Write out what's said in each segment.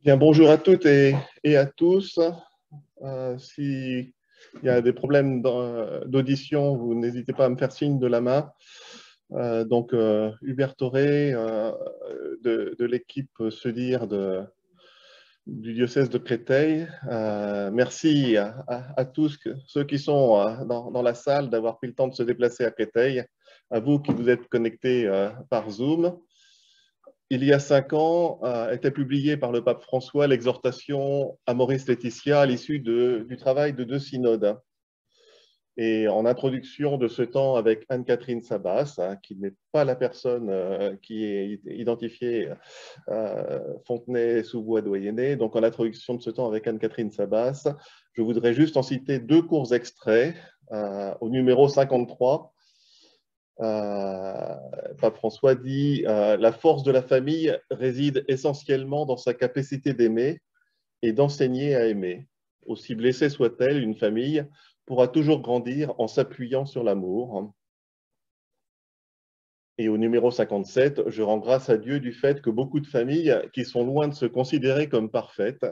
Bien, bonjour à toutes et à tous. S'il y a des problèmes d'audition, vous n'hésitez pas à me faire signe de la main. Hubert Thoré de l'équipe SEDIR du diocèse de Créteil. Merci à tous ceux qui sont dans la salle d'avoir pris le temps de se déplacer à Créteil, à vous qui vous êtes connectés par Zoom. Il y a 5 ans, était publiée par le pape François l'exhortation Amoris Laetitia à l'issue du travail de 2 synodes. Et en introduction de ce temps avec Anne-Catherine Sabas, qui n'est pas la personne qui est identifiée Fontenay-sous-Bois-Doyenné. Donc en introduction de ce temps avec Anne-Catherine Sabas, je voudrais juste en citer 2 courts extraits au numéro 53. Pape François dit la force de la famille réside essentiellement dans sa capacité d'aimer et d'enseigner à aimer. Aussi blessée soit-elle, une famille pourra toujours grandir en s'appuyant sur l'amour. Et au numéro 57, je rends grâce à Dieu du fait que beaucoup de familles qui sont loin de se considérer comme parfaites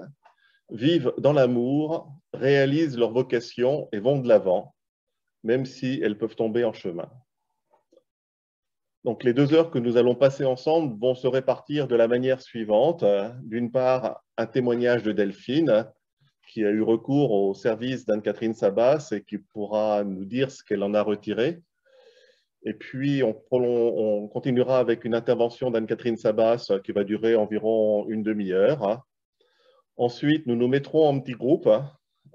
vivent dans l'amour, réalisent leur vocation et vont de l'avant, même si elles peuvent tomber en chemin. Donc, les 2 heures que nous allons passer ensemble vont se répartir de la manière suivante. D'une part, un témoignage de Delphine, qui a eu recours au service d'Anne-Catherine Sabas et qui pourra nous dire ce qu'elle en a retiré. Et puis, on continuera avec une intervention d'Anne-Catherine Sabas qui va durer environ une demi-heure. Ensuite, nous nous mettrons en petits groupes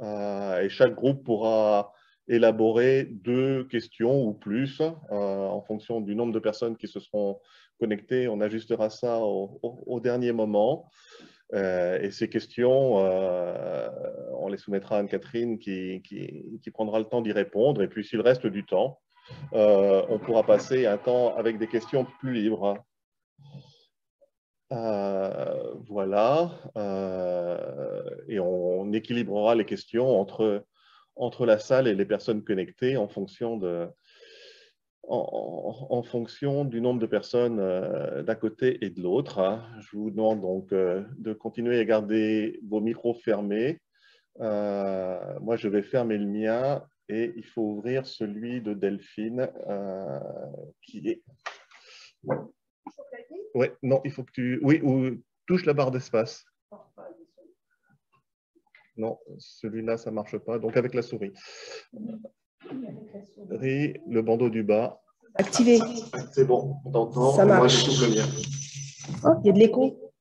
et chaque groupe pourra élaborer 2 questions ou plus en fonction du nombre de personnes qui se seront connectées. On ajustera ça au dernier moment. Et ces questions, on les soumettra à Anne-Catherine qui prendra le temps d'y répondre. Et puis, s'il reste du temps, on pourra passer un temps avec des questions plus libres. Voilà. Et on équilibrera les questions entre la salle et les personnes connectées en fonction du nombre de personnes d'un côté et de l'autre. Je vous demande donc de continuer à garder vos micros fermés. Moi, je vais fermer le mien et il faut ouvrir celui de Delphine qui est... Ouais, non, il faut que tu... Oui, ou touche la barre d'espace. Non, celui-là, ça ne marche pas. Donc, avec la souris. Le bandeau du bas. Activé. C'est bon, on t'entend. Ça marche. Moi, je coupe le mien. Oh, il y a de l'écho.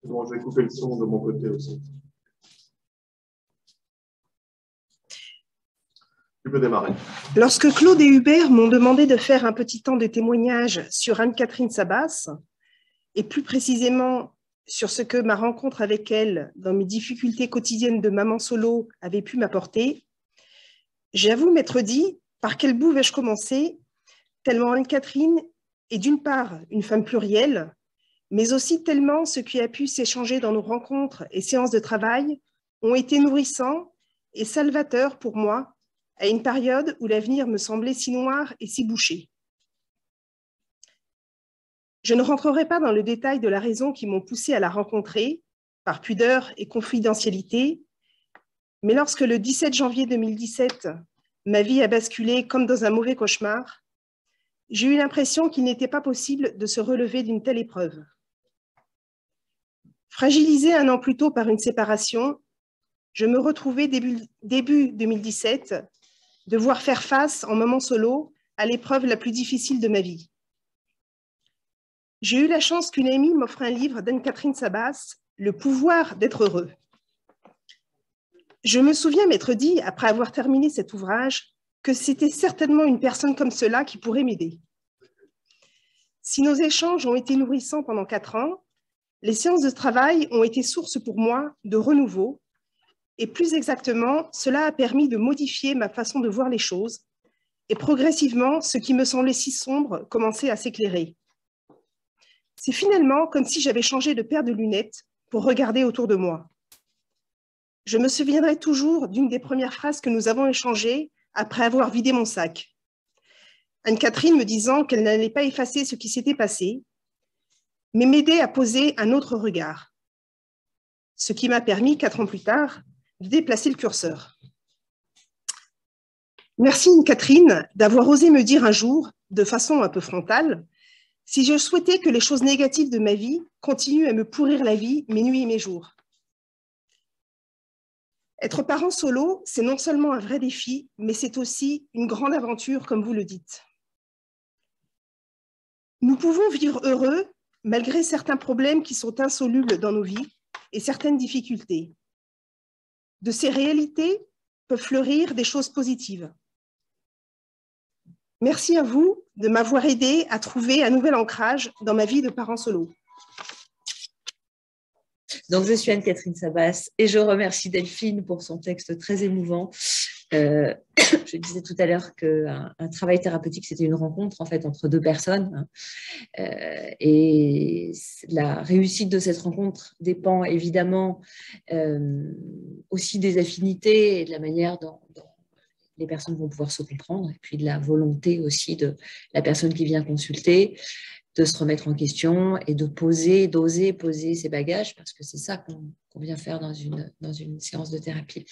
Bon, je vais couper le son de mon côté aussi. Tu peux démarrer. Lorsque Claude et Hubert m'ont demandé de faire un petit temps de témoignage sur Anne-Catherine Sabas, et plus précisément sur ce que ma rencontre avec elle dans mes difficultés quotidiennes de maman solo avait pu m'apporter, j'avoue m'être dit par quel bout vais-je commencer, tellement Anne-Catherine est d'une part une femme plurielle, mais aussi tellement ce qui a pu s'échanger dans nos rencontres et séances de travail ont été nourrissants et salvateurs pour moi à une période où l'avenir me semblait si noir et si bouché. Je ne rentrerai pas dans le détail de la raison qui m'ont poussé à la rencontrer, par pudeur et confidentialité, mais lorsque le 17 janvier 2017, ma vie a basculé comme dans un mauvais cauchemar, j'ai eu l'impression qu'il n'était pas possible de se relever d'une telle épreuve. Fragilisée 1 an plus tôt par une séparation, je me retrouvais début 2017 devoir faire face en maman solo à l'épreuve la plus difficile de ma vie. J'ai eu la chance qu'une amie m'offre un livre d'Anne-Catherine Sabas, Le pouvoir d'être heureux. Je me souviens m'être dit, après avoir terminé cet ouvrage, que c'était certainement une personne comme cela qui pourrait m'aider. Si nos échanges ont été nourrissants pendant 4 ans, les séances de travail ont été source pour moi de renouveau, et plus exactement, cela a permis de modifier ma façon de voir les choses, et progressivement, ce qui me semblait si sombre commençait à s'éclairer. C'est finalement comme si j'avais changé de paire de lunettes pour regarder autour de moi. Je me souviendrai toujours d'une des premières phrases que nous avons échangées après avoir vidé mon sac. Anne-Catherine me disant qu'elle n'allait pas effacer ce qui s'était passé, mais m'aider à poser un autre regard. Ce qui m'a permis, 4 ans plus tard, de déplacer le curseur. Merci Catherine d'avoir osé me dire un jour, de façon un peu frontale, si je souhaitais que les choses négatives de ma vie continuent à me pourrir la vie, mes nuits et mes jours. Être parent solo, c'est non seulement un vrai défi, mais c'est aussi une grande aventure, comme vous le dites. Nous pouvons vivre heureux malgré certains problèmes qui sont insolubles dans nos vies et certaines difficultés. De ces réalités peuvent fleurir des choses positives. Merci à vous de m'avoir aidé à trouver un nouvel ancrage dans ma vie de parent solo. Donc, je suis Anne-Catherine Sabas et je remercie Delphine pour son texte très émouvant. Je disais tout à l'heure qu'un travail thérapeutique, c'était une rencontre en fait entre deux personnes. Et la réussite de cette rencontre dépend évidemment aussi des affinités et de la manière dont les personnes vont pouvoir se comprendre, et puis de la volonté aussi de la personne qui vient consulter, de se remettre en question et de poser, d'oser poser ses bagages, parce que c'est ça qu'on vient faire dans une séance de thérapie.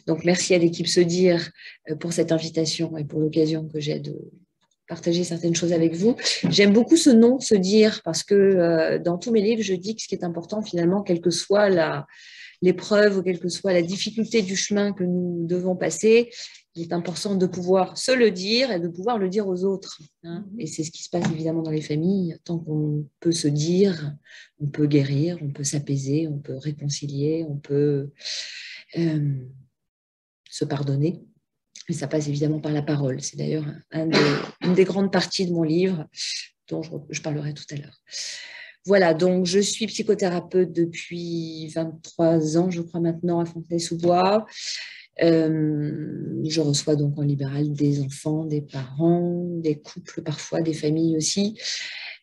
Donc, merci à l'équipe Se Dire pour cette invitation et pour l'occasion que j'ai de partager certaines choses avec vous. J'aime beaucoup ce nom, Se Dire, parce que dans tous mes livres, je dis que ce qui est important finalement, quelle que soit l'épreuve ou quelle que soit la difficulté du chemin que nous devons passer, il est important de pouvoir se le dire et de pouvoir le dire aux autres. Et c'est ce qui se passe évidemment dans les familles. Tant qu'on peut se dire, on peut guérir, on peut s'apaiser, on peut réconcilier, on peut se pardonner. Et ça passe évidemment par la parole. C'est d'ailleurs une des grandes parties de mon livre dont je parlerai tout à l'heure. Voilà, donc je suis psychothérapeute depuis 23 ans, je crois maintenant, à Fontenay-sous-Bois. Je reçois donc en libéral des enfants, des parents, des couples parfois, des familles aussi,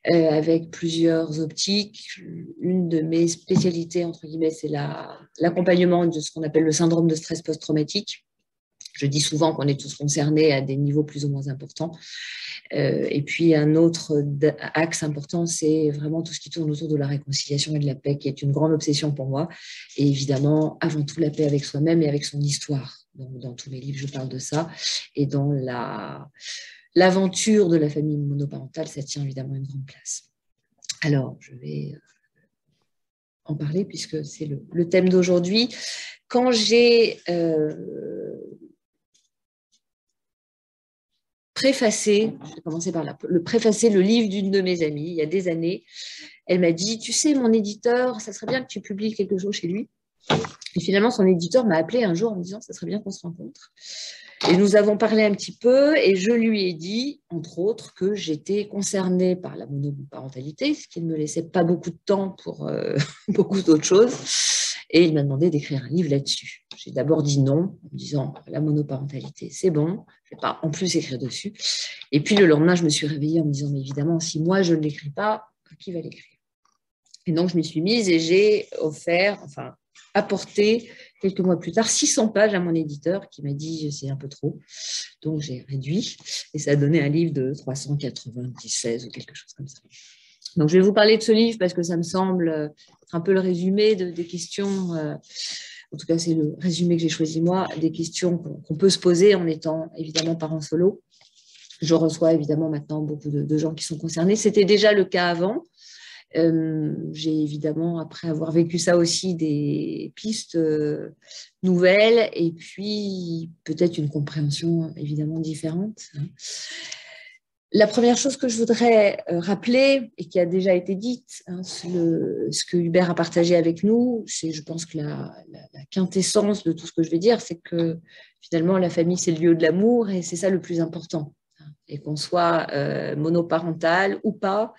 avec plusieurs optiques. Une de mes spécialités, entre guillemets, c'est l'accompagnement de ce qu'on appelle le syndrome de stress post-traumatique. Je dis souvent qu'on est tous concernés à des niveaux plus ou moins importants. Et puis un autre axe important, c'est vraiment tout ce qui tourne autour de la réconciliation et de la paix, qui est une grande obsession pour moi. Et évidemment, avant tout, la paix avec soi-même et avec son histoire. Donc, dans tous mes livres, je parle de ça. Et dans l'aventure de la famille monoparentale, ça tient évidemment une grande place. Alors, je vais en parler puisque c'est le thème d'aujourd'hui. Quand j'ai préfacé, je vais commencer par là, préfacé le livre d'une de mes amies, il y a des années, elle m'a dit, tu sais, mon éditeur, ça serait bien que tu publies quelque chose chez lui. Et finalement, son éditeur m'a appelé un jour en me disant, ça serait bien qu'on se rencontre. Et nous avons parlé un petit peu et je lui ai dit, entre autres, que j'étais concernée par la monoparentalité, ce qui ne me laissait pas beaucoup de temps pour beaucoup d'autres choses. Et il m'a demandé d'écrire un livre là-dessus. J'ai d'abord dit non, en me disant la monoparentalité, c'est bon, je ne vais pas en plus écrire dessus. Et puis le lendemain, je me suis réveillée en me disant, mais évidemment, si moi je ne l'écris pas, qui va l'écrire? Et donc je m'y suis mise et j'ai apporté quelques mois plus tard 600 pages à mon éditeur qui m'a dit c'est un peu trop. Donc j'ai réduit et ça a donné un livre de 396 ou quelque chose comme ça. Donc je vais vous parler de ce livre parce que ça me semble être un peu le résumé des questions, en tout cas c'est le résumé que j'ai choisi moi, des questions qu'on peut se poser en étant évidemment parent solo. Je reçois évidemment maintenant beaucoup de gens qui sont concernés. C'était déjà le cas avant. J'ai évidemment, après avoir vécu ça aussi, des pistes nouvelles et puis peut-être une compréhension évidemment différente. La première chose que je voudrais rappeler et qui a déjà été dite, ce que Hubert a partagé avec nous, c'est, je pense que la quintessence de tout ce que je vais dire, c'est que finalement la famille c'est le lieu de l'amour et c'est ça le plus important. Et qu'on soit monoparental ou pas,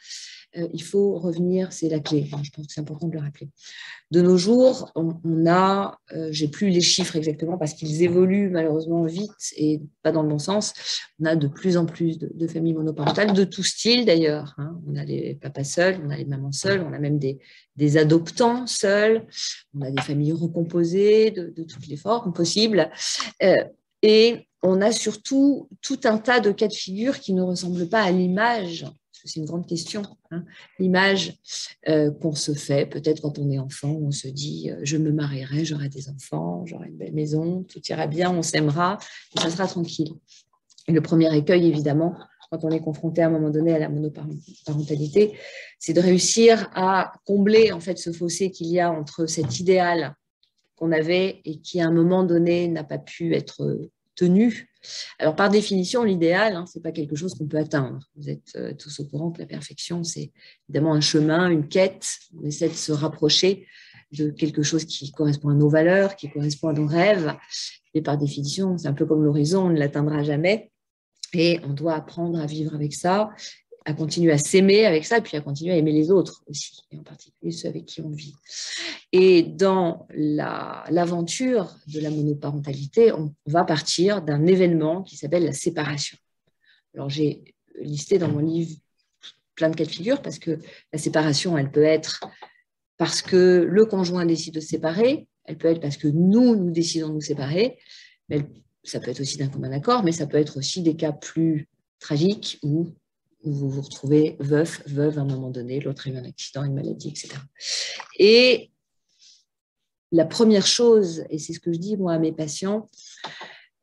il faut revenir, c'est la clé. Je pense que c'est important de le rappeler. De nos jours, on a, j'ai plus les chiffres exactement parce qu'ils évoluent malheureusement vite et pas dans le bon sens. On a de plus en plus de familles monoparentales, de tout style d'ailleurs. On a les papas seuls, on a les mamans seules, on a même des adoptants seuls, on a des familles recomposées de toutes les formes possibles. Et on a surtout tout un tas de cas de figure qui ne ressemblent pas à l'image. c'est une grande question, hein, l'image qu'on se fait, peut-être quand on est enfant, on se dit je me marierai, j'aurai des enfants, j'aurai une belle maison, tout ira bien, on s'aimera, et ça sera tranquille. Et le premier écueil, évidemment, quand on est confronté à un moment donné à la monoparentalité, c'est de réussir à combler en fait ce fossé qu'il y a entre cet idéal qu'on avait et qui, à un moment donné, n'a pas pu être tenu. Alors, par définition, l'idéal, hein, ce n'est pas quelque chose qu'on peut atteindre. Vous êtes tous au courant que la perfection, c'est évidemment un chemin, une quête. On essaie de se rapprocher de quelque chose qui correspond à nos valeurs, qui correspond à nos rêves. Et par définition, c'est un peu comme l'horizon, on ne l'atteindra jamais. Et on doit apprendre à vivre avec ça, à continuer à s'aimer avec ça, et puis à continuer à aimer les autres aussi, et en particulier ceux avec qui on vit. Et dans l'aventure de la monoparentalité, on va partir d'un événement qui s'appelle la séparation. Alors, j'ai listé dans mon livre plein de cas de figure, parce que la séparation, elle peut être parce que le conjoint décide de se séparer, elle peut être parce que nous décidons de nous séparer, mais ça peut être aussi d'un commun accord, mais ça peut être aussi des cas plus tragiques où vous vous retrouvez veuf, veuve à un moment donné, l'autre a eu un accident, une maladie, etc. Et la première chose, et c'est ce que je dis moi à mes patients,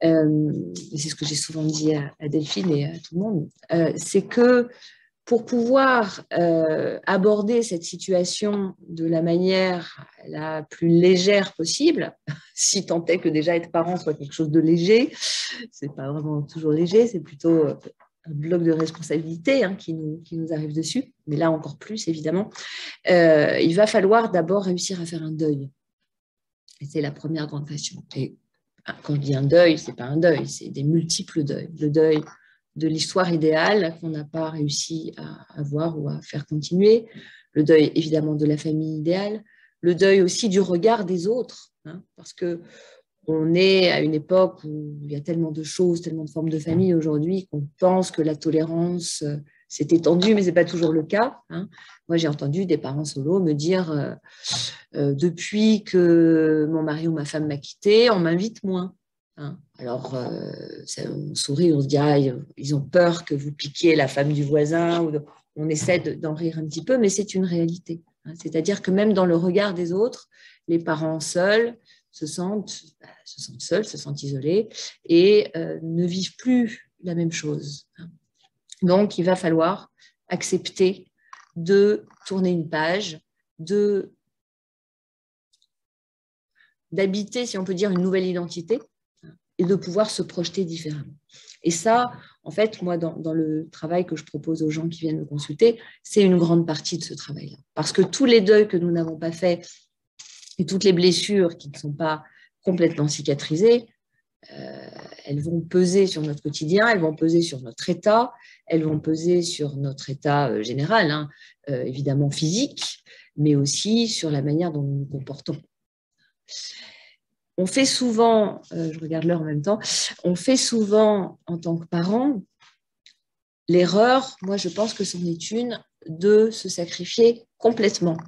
et c'est ce que j'ai souvent dit à Delphine et à tout le monde, c'est que pour pouvoir aborder cette situation de la manière la plus légère possible, si tant est que déjà être parent soit quelque chose de léger, c'est pas vraiment toujours léger, c'est plutôt un bloc de responsabilité hein, qui nous arrive dessus, mais là encore plus évidemment, il va falloir d'abord réussir à faire un deuil. Et c'est la première grande question. Et quand je dis un deuil, c'est pas un deuil, c'est des multiples deuils. Le deuil de l'histoire idéale qu'on n'a pas réussi à avoir ou à faire continuer, le deuil évidemment de la famille idéale, le deuil aussi du regard des autres, hein, parce qu'on est à une époque où il y a tellement de choses, tellement de formes de famille aujourd'hui qu'on pense que la tolérance s'est étendue, mais ce n'est pas toujours le cas. Hein. Moi, j'ai entendu des parents solos me dire depuis que mon mari ou ma femme m'a quitté, on m'invite moins. Hein. Alors, on sourit, on se dit ah, ils ont peur que vous piquiez la femme du voisin. On essaie d'en rire un petit peu, mais c'est une réalité. Hein. C'est-à-dire que même dans le regard des autres, les parents seuls se sentent seuls, se sentent isolés et ne vivent plus la même chose. Hein. Donc, il va falloir accepter de tourner une page, d'habiter, si on peut dire, une nouvelle identité et de pouvoir se projeter différemment. Et ça, en fait, moi, dans le travail que je propose aux gens qui viennent me consulter, c'est une grande partie de ce travail-là. Parce que tous les deuils que nous n'avons pas faits et toutes les blessures qui ne sont pas complètement cicatrisées, elles vont peser sur notre quotidien, elles vont peser sur notre état, elles vont peser sur notre état général, hein, évidemment physique, mais aussi sur la manière dont nous nous comportons. On fait souvent, je regarde l'heure en même temps, on fait souvent en tant que parent l'erreur, moi je pense que c'en est une, de se sacrifier complètement.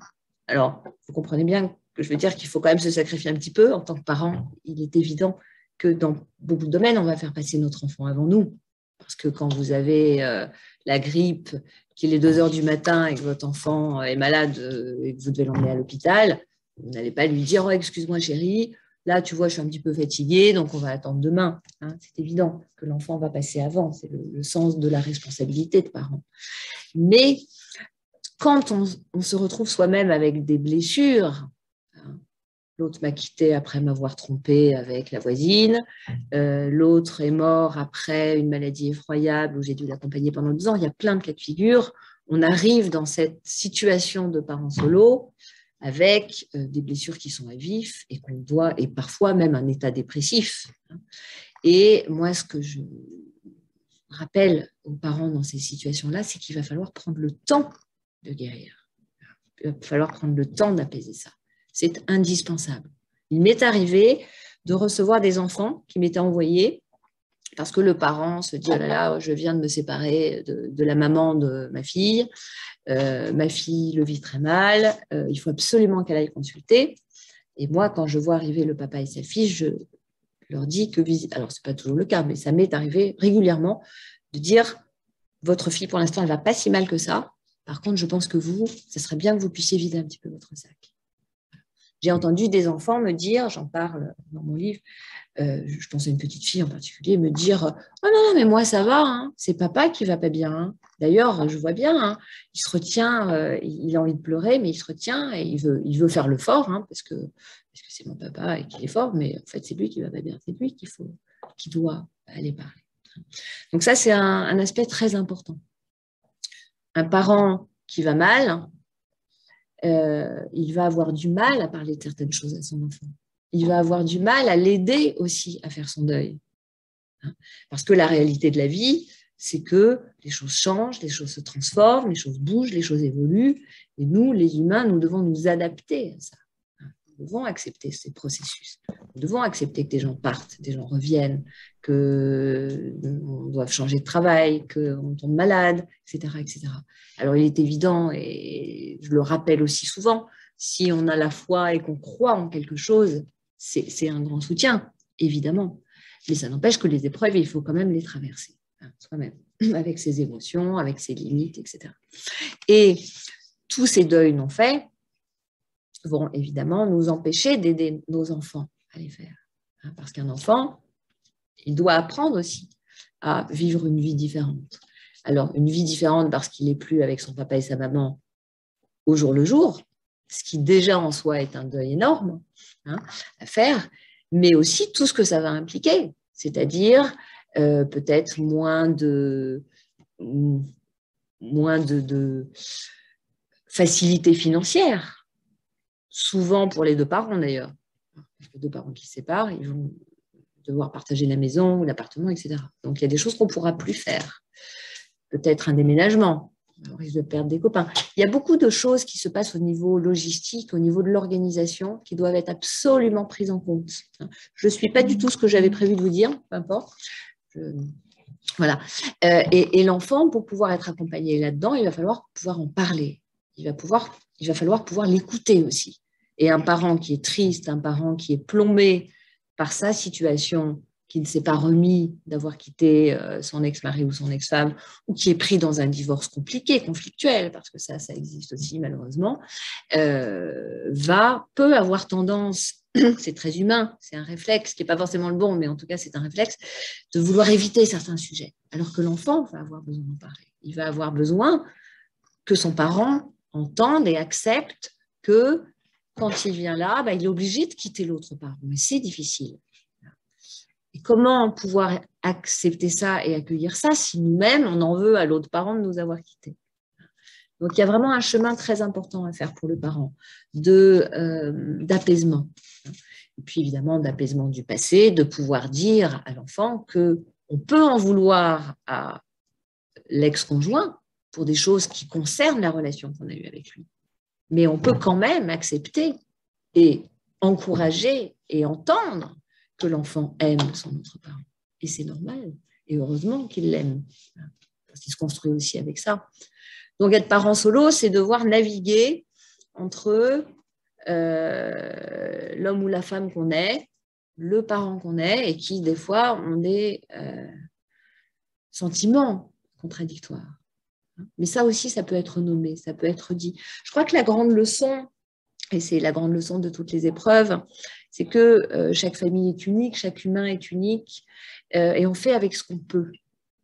Alors, vous comprenez bien que je veux dire qu'il faut quand même se sacrifier un petit peu. En tant que parent, il est évident que dans beaucoup de domaines, on va faire passer notre enfant avant nous. Parce que quand vous avez la grippe, qu'il est 2 heures du matin et que votre enfant est malade et que vous devez l'emmener à l'hôpital, vous n'allez pas lui dire oh, « excuse-moi chérie, là tu vois je suis un petit peu fatiguée, donc on va attendre demain. Hein » C'est évident que l'enfant va passer avant, c'est le sens de la responsabilité de parent. Mais quand on se retrouve soi-même avec des blessures, hein, l'autre m'a quitté après m'avoir trompé avec la voisine, l'autre est mort après une maladie effroyable où j'ai dû l'accompagner pendant 2 ans, il y a plein de cas de figure. On arrive dans cette situation de parent solo avec des blessures qui sont à vif et qu'on doit, et parfois même un état dépressif. Et moi, ce que je rappelle aux parents dans ces situations-là, c'est qu'il va falloir prendre le temps de guérir. Il va falloir prendre le temps d'apaiser ça. C'est indispensable. Il m'est arrivé de recevoir des enfants qui m'étaient envoyés parce que le parent se dit « oh là là, je viens de me séparer de la maman de ma fille le vit très mal, il faut absolument qu'elle aille consulter. » Et moi, quand je vois arriver le papa et sa fille, je leur dis que, alors ce n'est pas toujours le cas, mais ça m'est arrivé régulièrement de dire votre fille, pour l'instant, elle ne va pas si mal que ça. Par contre, je pense que vous, ce serait bien que vous puissiez vider un petit peu votre sac. J'ai entendu des enfants me dire, j'en parle dans mon livre, je pense à une petite fille en particulier, me dire « Oh non, non, mais moi ça va, hein, c'est papa qui va pas bien. Hein. D'ailleurs, je vois bien, hein, il se retient, il a envie de pleurer, mais il se retient et il veut faire le fort, hein, parce que c'est mon papa et qu'il est fort, mais en fait c'est lui qui va pas bien, c'est lui qui doit aller parler. » Donc ça, c'est un aspect très important. Un parent qui va mal, il va avoir du mal à parler de certaines choses à son enfant. Il va avoir du mal à l'aider aussi à faire son deuil. Parce que la réalité de la vie, c'est que les choses changent, les choses se transforment, les choses bougent, les choses évoluent. Et nous, les humains, nous devons nous adapter à ça. Nous devons accepter ces processus. Nous devons accepter que des gens partent, des gens reviennent, qu'on doive changer de travail, qu'on tombe malade, etc., etc. Alors, il est évident, et je le rappelle aussi souvent, si on a la foi et qu'on croit en quelque chose, c'est un grand soutien, évidemment. Mais ça n'empêche que les épreuves, il faut quand même les traverser, hein, soi-même, avec ses émotions, avec ses limites, etc. Et tous ces deuils non faits vont évidemment nous empêcher d'aider nos enfants à les faire. Hein, parce qu'un enfant, il doit apprendre aussi à vivre une vie différente. Alors, une vie différente parce qu'il n'est plus avec son papa et sa maman au jour le jour, ce qui déjà en soi est un deuil énorme, hein, à faire, mais aussi tout ce que ça va impliquer, c'est-à-dire peut-être moins de facilité financière, souvent pour les deux parents d'ailleurs. Les deux parents qui se séparent, ils vont devoir partager la maison ou l'appartement, etc. Donc il y a des choses qu'on ne pourra plus faire. Peut-être un déménagement, on risque de perdre des copains. Il y a beaucoup de choses qui se passent au niveau logistique, au niveau de l'organisation, qui doivent être absolument prises en compte. Je ne suis pas du tout ce que j'avais prévu de vous dire, peu importe. Voilà. Et l'enfant, pour pouvoir être accompagné là-dedans, il va falloir pouvoir en parler. Il va falloir pouvoir l'écouter aussi. Et un parent qui est triste, un parent qui est plombé par sa situation, qui ne s'est pas remis d'avoir quitté son ex-mari ou son ex-femme, ou qui est pris dans un divorce compliqué, conflictuel, parce que ça existe aussi malheureusement, peut avoir tendance, c'est très humain, c'est un réflexe, qui n'est pas forcément le bon, mais en tout cas c'est un réflexe, de vouloir éviter certains sujets, alors que l'enfant va avoir besoin d'en parler. Il va avoir besoin que son parent entende et accepte que quand il vient là, il est obligé de quitter l'autre parent, mais c'est difficile. Et comment pouvoir accepter ça et accueillir ça si nous-mêmes, on en veut à l'autre parent de nous avoir quittés? Donc, il y a vraiment un chemin très important à faire pour le parent d'apaisement. Et puis, évidemment, d'apaisement du passé, de pouvoir dire à l'enfant qu'on peut en vouloir à l'ex-conjoint pour des choses qui concernent la relation qu'on a eue avec lui. Mais on peut quand même accepter et encourager et entendre que l'enfant aime son autre parent. Et c'est normal. Et heureusement qu'il l'aime. Parce qu'il se construit aussi avec ça. Donc, être parent solo, c'est devoir naviguer entre l'homme ou la femme qu'on est, le parent qu'on est, et qui, des fois, ont des sentiments contradictoires. Mais ça aussi, ça peut être nommé, ça peut être dit. Je crois que la grande leçon, et c'est la grande leçon de toutes les épreuves, c'est que chaque famille est unique, chaque humain est unique, et on fait avec ce qu'on peut.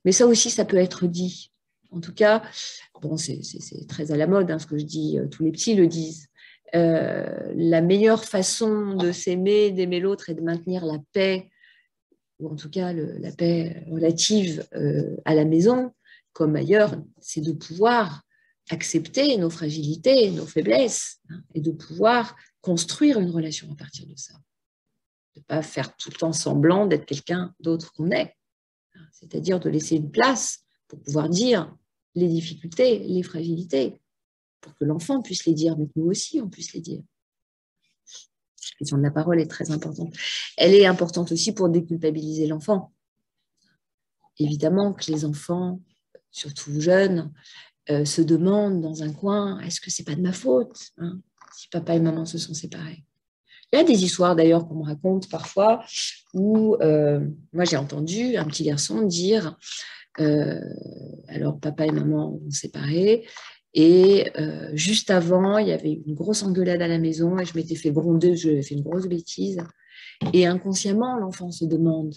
Mais ça aussi, ça peut être dit. En tout cas, bon, c'est très à la mode, hein, ce que je dis, tous les petits le disent. La meilleure façon de s'aimer, d'aimer l'autre et de maintenir la paix, ou en tout cas la paix relative à la maison, comme ailleurs, c'est de pouvoir accepter nos fragilités, nos faiblesses, hein, et de pouvoir construire une relation à partir de ça. De ne pas faire tout le temps semblant d'être quelqu'un d'autre qu'on est. C'est-à-dire de laisser une place pour pouvoir dire les difficultés, les fragilités, pour que l'enfant puisse les dire, mais que nous aussi, on puisse les dire. La question de la parole est très importante. Elle est importante aussi pour déculpabiliser l'enfant. Évidemment que les enfants, surtout jeunes, se demandent dans un coin, est-ce que c'est pas de ma faute, hein, si papa et maman se sont séparés? Il y a des histoires d'ailleurs qu'on me raconte parfois où moi j'ai entendu un petit garçon dire Alors, papa et maman ont séparé. Et juste avant, il y avait une grosse engueulade à la maison et je m'étais fait gronder, j'avais fait une grosse bêtise. Et inconsciemment, l'enfant se demande,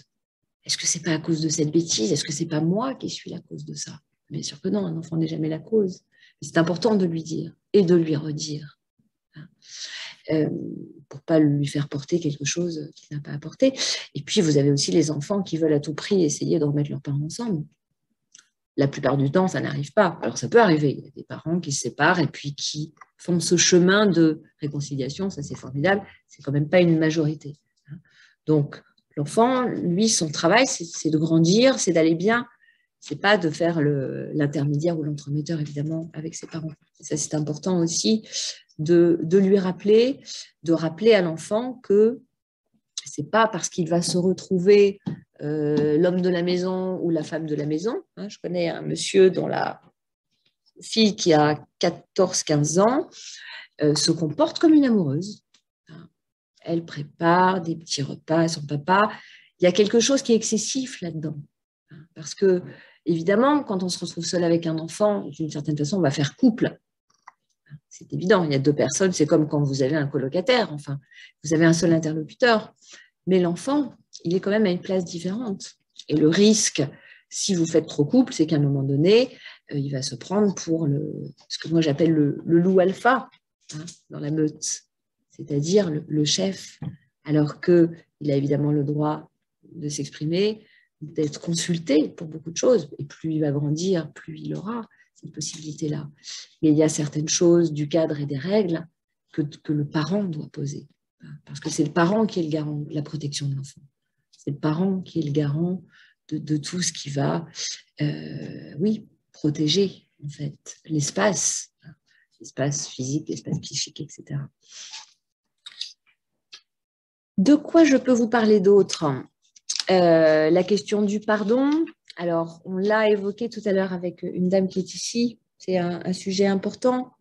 est-ce que c'est pas à cause de cette bêtise? Est-ce que c'est pas moi qui suis la cause de ça? Bien sûr que non, un enfant n'est jamais la cause. Mais c'est important de lui dire et de lui redire. Pour pas lui faire porter quelque chose qu'il n'a pas à porter. Et puis, vous avez aussi les enfants qui veulent à tout prix essayer de remettre leurs parents ensemble. La plupart du temps, ça n'arrive pas. Alors, ça peut arriver. Il y a des parents qui se séparent et puis qui font ce chemin de réconciliation. Ça, c'est formidable. C'est quand même pas une majorité. Donc, l'enfant, lui, son travail, c'est de grandir, c'est d'aller bien. C'est pas de faire l'intermédiaire ou l'entremetteur, évidemment, avec ses parents. Et ça, c'est important aussi de lui rappeler, de rappeler à l'enfant que c'est pas parce qu'il va se retrouver l'homme de la maison ou la femme de la maison. Je connais un monsieur dont la fille qui a 14-15 ans se comporte comme une amoureuse. Elle prépare des petits repas à son papa. Il y a quelque chose qui est excessif là-dedans. Parce que, évidemment, quand on se retrouve seul avec un enfant, d'une certaine façon, on va faire couple. C'est évident, il y a deux personnes, c'est comme quand vous avez un colocataire, enfin, vous avez un seul interlocuteur. Mais l'enfant, il est quand même à une place différente. Et le risque, si vous faites trop couple, c'est qu'à un moment donné, il va se prendre pour ce que moi j'appelle le loup alpha dans la meute, c'est-à-dire le chef, alors qu'il a évidemment le droit de s'exprimer, d'être consulté pour beaucoup de choses. Et plus il va grandir, plus il aura cette possibilité-là. Mais il y a certaines choses du cadre et des règles que le parent doit poser. Parce que c'est le parent qui est le garant de la protection de l'enfant. C'est le parent qui est le garant de tout ce qui va, protéger, en fait, l'espace physique, l'espace psychique, etc. De quoi je peux vous parler d'autre? La question du pardon. Alors, on l'a évoqué tout à l'heure avec une dame qui est ici. C'est un sujet important.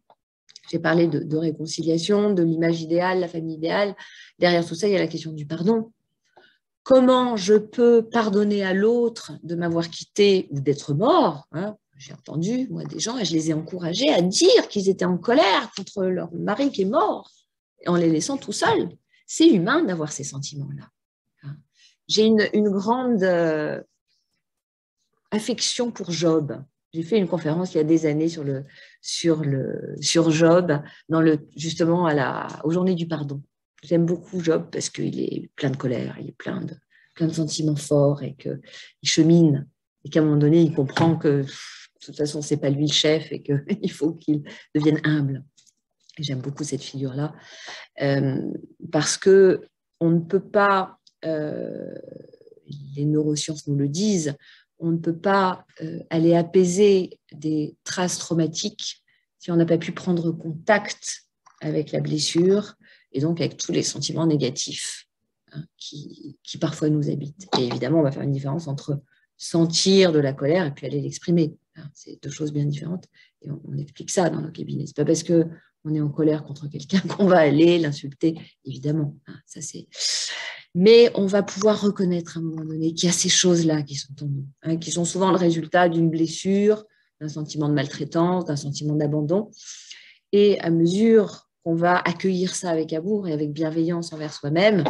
J'ai parlé de réconciliation, de l'image idéale, la famille idéale. Derrière tout ça, il y a la question du pardon. Comment je peux pardonner à l'autre de m'avoir quitté ou d'être mort? J'ai entendu, moi, des gens, et je les ai encouragés à dire qu'ils étaient en colère contre leur mari qui est mort, en les laissant tout seuls. C'est humain d'avoir ces sentiments-là. J'ai une grande affection pour Job. J'ai fait une conférence il y a des années sur Job, justement aux Journées du pardon. J'aime beaucoup Job parce qu'il est plein de colère, il est plein de sentiments forts et qu'il chemine. Et qu'à un moment donné, il comprend que de toute façon, ce n'est pas lui le chef et qu'il faut qu'il devienne humble. Et j'aime beaucoup cette figure-là parce qu'on ne peut pas, les neurosciences nous le disent, on ne peut pas aller apaiser des traces traumatiques si on n'a pas pu prendre contact avec la blessure et donc avec tous les sentiments négatifs qui parfois nous habitent. Et évidemment, on va faire une différence entre sentir de la colère et puis aller l'exprimer. C'est deux choses bien différentes. Et on explique ça dans nos cabinets. Ce n'est pas parce qu'on est en colère contre quelqu'un qu'on va aller l'insulter, évidemment. Ça, c'est... Mais on va pouvoir reconnaître à un moment donné qu'il y a ces choses-là qui sont en nous, qui sont souvent le résultat d'une blessure, d'un sentiment de maltraitance, d'un sentiment d'abandon. Et à mesure qu'on va accueillir ça avec amour et avec bienveillance envers soi-même,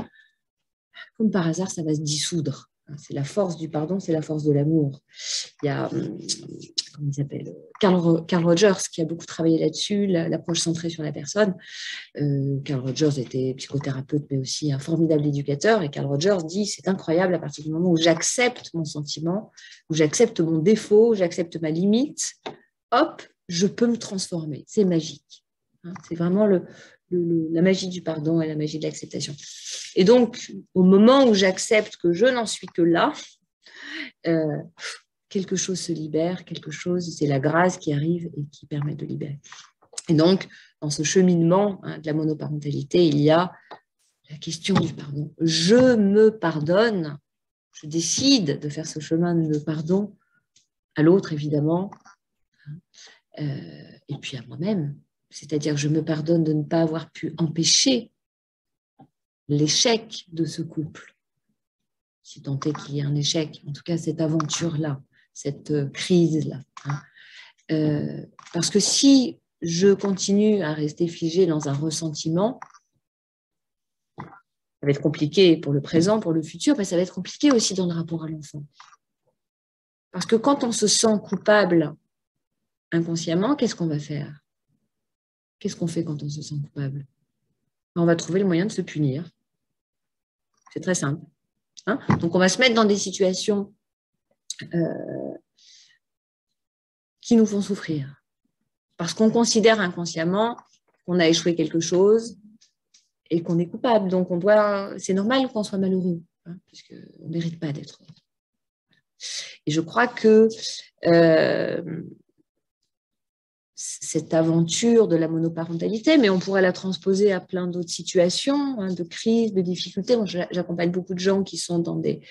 comme par hasard, ça va se dissoudre. C'est la force du pardon, c'est la force de l'amour. Il y a, comment il s'appelle, Carl Rogers qui a beaucoup travaillé là-dessus, l'approche centrée sur la personne. Carl Rogers était psychothérapeute, mais aussi un formidable éducateur. Et Carl Rogers dit, c'est incroyable à partir du moment où j'accepte mon sentiment, où j'accepte mon défaut, où j'accepte ma limite, hop, je peux me transformer. C'est magique. C'est vraiment la magie du pardon et la magie de l'acceptation. Et donc, au moment où j'accepte que je n'en suis que là, quelque chose se libère, c'est la grâce qui arrive et qui permet de libérer. Et donc, dans ce cheminement de la monoparentalité, il y a la question du pardon. Je me pardonne, je décide de faire ce chemin de pardon à l'autre, évidemment, et puis à moi-même. C'est-à-dire que je me pardonne de ne pas avoir pu empêcher l'échec de ce couple. Si tant est qu'il y ait un échec, en tout cas cette aventure-là, cette crise-là. Parce que si je continue à rester figée dans un ressentiment, ça va être compliqué pour le présent, pour le futur, mais ça va être compliqué aussi dans le rapport à l'enfant. Parce que quand on se sent coupable inconsciemment, qu'est-ce qu'on va faire? Qu'est-ce qu'on fait quand on se sent coupable? On va trouver le moyen de se punir. C'est très simple. Donc, on va se mettre dans des situations qui nous font souffrir. Parce qu'on considère inconsciemment qu'on a échoué quelque chose et qu'on est coupable. Donc, c'est normal qu'on soit malheureux, puisqu'on ne mérite pas d'être heureux. Et je crois que cette aventure de la monoparentalité, mais on pourrait la transposer à plein d'autres situations, de crise, de difficultés. Moi, j'accompagne beaucoup de gens qui sont dans des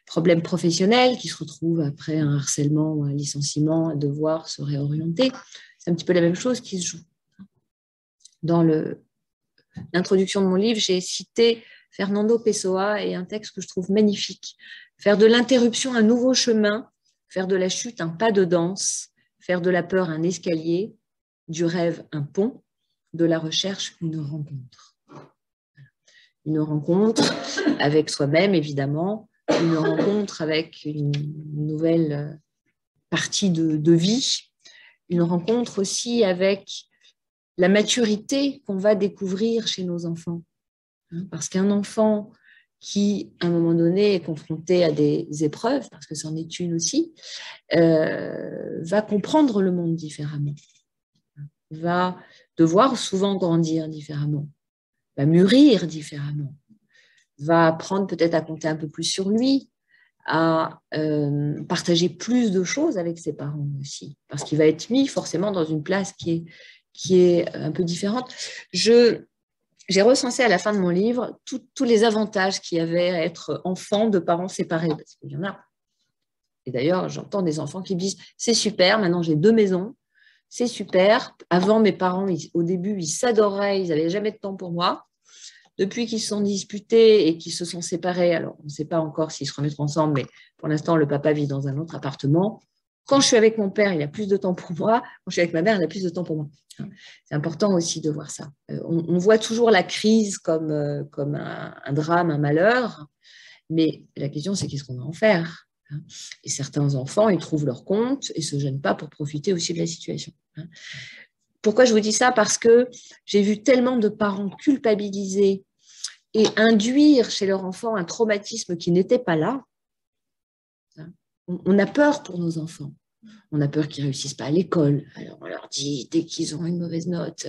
problèmes professionnels, qui se retrouvent après un harcèlement ou un licenciement à devoir se réorienter. C'est un petit peu la même chose qui se joue. Dans l'introduction de mon livre, j'ai cité Fernando Pessoa et un texte que je trouve magnifique. Faire de l'interruption un nouveau chemin, faire de la chute un pas de danse, faire de la peur un escalier, du rêve un pont, de la recherche une rencontre. Une rencontre avec soi-même, évidemment, une rencontre avec une nouvelle partie de vie, une rencontre aussi avec la maturité qu'on va découvrir chez nos enfants. Parce qu'un enfant qui, à un moment donné, est confronté à des épreuves, parce que c'en est une aussi, va comprendre le monde différemment, va devoir souvent grandir différemment, va mûrir différemment, va apprendre peut-être à compter un peu plus sur lui, à partager plus de choses avec ses parents aussi, parce qu'il va être mis forcément dans une place qui est un peu différente. J'ai recensé à la fin de mon livre tous les avantages qu'il y avait à être enfant de parents séparés, parce qu'il y en a. Et d'ailleurs, j'entends des enfants qui me disent « c'est super, maintenant j'ai 2 maisons, c'est super. Avant, mes parents, au début, ils s'adoraient, ils n'avaient jamais de temps pour moi. Depuis qu'ils se sont disputés et qu'ils se sont séparés, alors on ne sait pas encore s'ils se remettront ensemble, mais pour l'instant, le papa vit dans un autre appartement. Quand je suis avec mon père, il a plus de temps pour moi. Quand je suis avec ma mère, il a plus de temps pour moi. » C'est important aussi de voir ça. On voit toujours la crise comme un drame, un malheur, mais la question, c'est qu'est-ce qu'on va en faire? Et certains enfants, ils trouvent leur compte et ne se gênent pas pour profiter aussi de la situation. Pourquoi je vous dis ça? Parce que j'ai vu tellement de parents culpabiliser et induire chez leur enfant un traumatisme qui n'était pas là. On a peur pour nos enfants. On a peur qu'ils ne réussissent pas à l'école. Alors on leur dit, dès qu'ils ont une mauvaise note,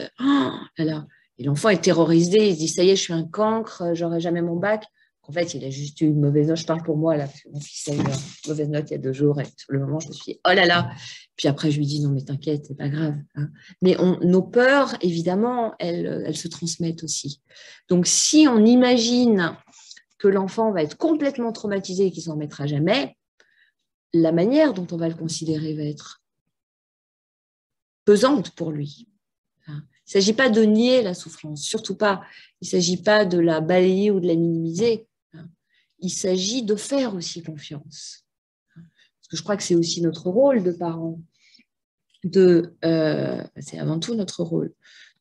et l'enfant est terrorisé, il se dit, ça y est, je suis un cancre, j'aurai jamais mon bac. En fait, il a juste eu une mauvaise note. Je parle pour moi, là, parce que mon fils a eu une mauvaise note il y a 2 jours, et sur le moment, je me suis dit, oh là là. Puis après, je lui dis, non, mais t'inquiète, c'est pas grave. Mais nos peurs, évidemment, elles se transmettent aussi. Donc, si on imagine que l'enfant va être complètement traumatisé et qu'il s'en remettra jamais, la manière dont on va le considérer va être pesante pour lui. Il ne s'agit pas de nier la souffrance, surtout pas. Il ne s'agit pas de la balayer ou de la minimiser. Il s'agit de faire aussi confiance. Parce que je crois que c'est aussi notre rôle de parents. C'est avant tout notre rôle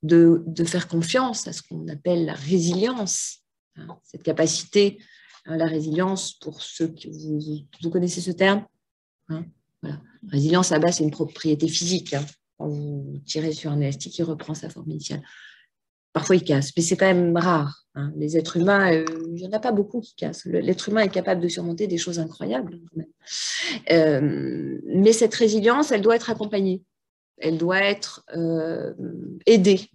de faire confiance à ce qu'on appelle la résilience. Cette capacité, la résilience, pour ceux qui vous connaissez ce terme, voilà. Résilience, à la base, c'est une propriété physique. Quand vous tirez sur un élastique, il reprend sa forme initiale. Parfois, il casse, mais c'est quand même rare. Les êtres humains, il n'y en a pas beaucoup qui cassent. L'être humain est capable de surmonter des choses incroyables. Quand même. Mais cette résilience, elle doit être accompagnée. Elle doit être aidée.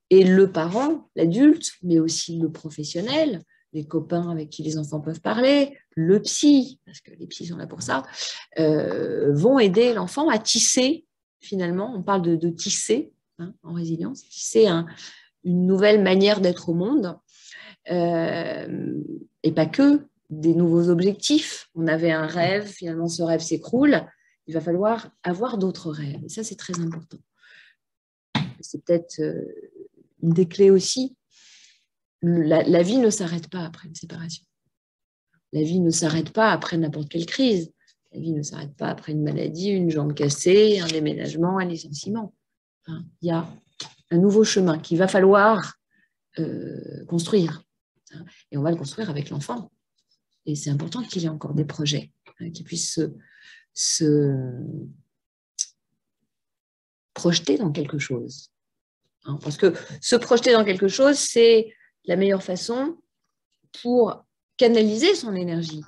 Et le parent, l'adulte, mais aussi le professionnel, les copains avec qui les enfants peuvent parler, le psy, parce que les psys sont là pour ça, vont aider l'enfant à tisser, finalement, on parle de tisser en résilience, tisser une nouvelle manière d'être au monde, et pas que des nouveaux objectifs. On avait un rêve, finalement ce rêve s'écroule, il va falloir avoir d'autres rêves, et ça c'est très important. C'est peut-être une des clés aussi. La vie ne s'arrête pas après une séparation. La vie ne s'arrête pas après n'importe quelle crise. La vie ne s'arrête pas après une maladie, une jambe cassée, un déménagement, un licenciement. Hein, il y a un nouveau chemin qu'il va falloir construire. Hein, et on va le construire avec l'enfant. Et c'est important qu'il ait encore des projets, hein, qu'il puisse se projeter dans quelque chose. Hein, parce que se projeter dans quelque chose, c'est la meilleure façon pour canaliser son énergie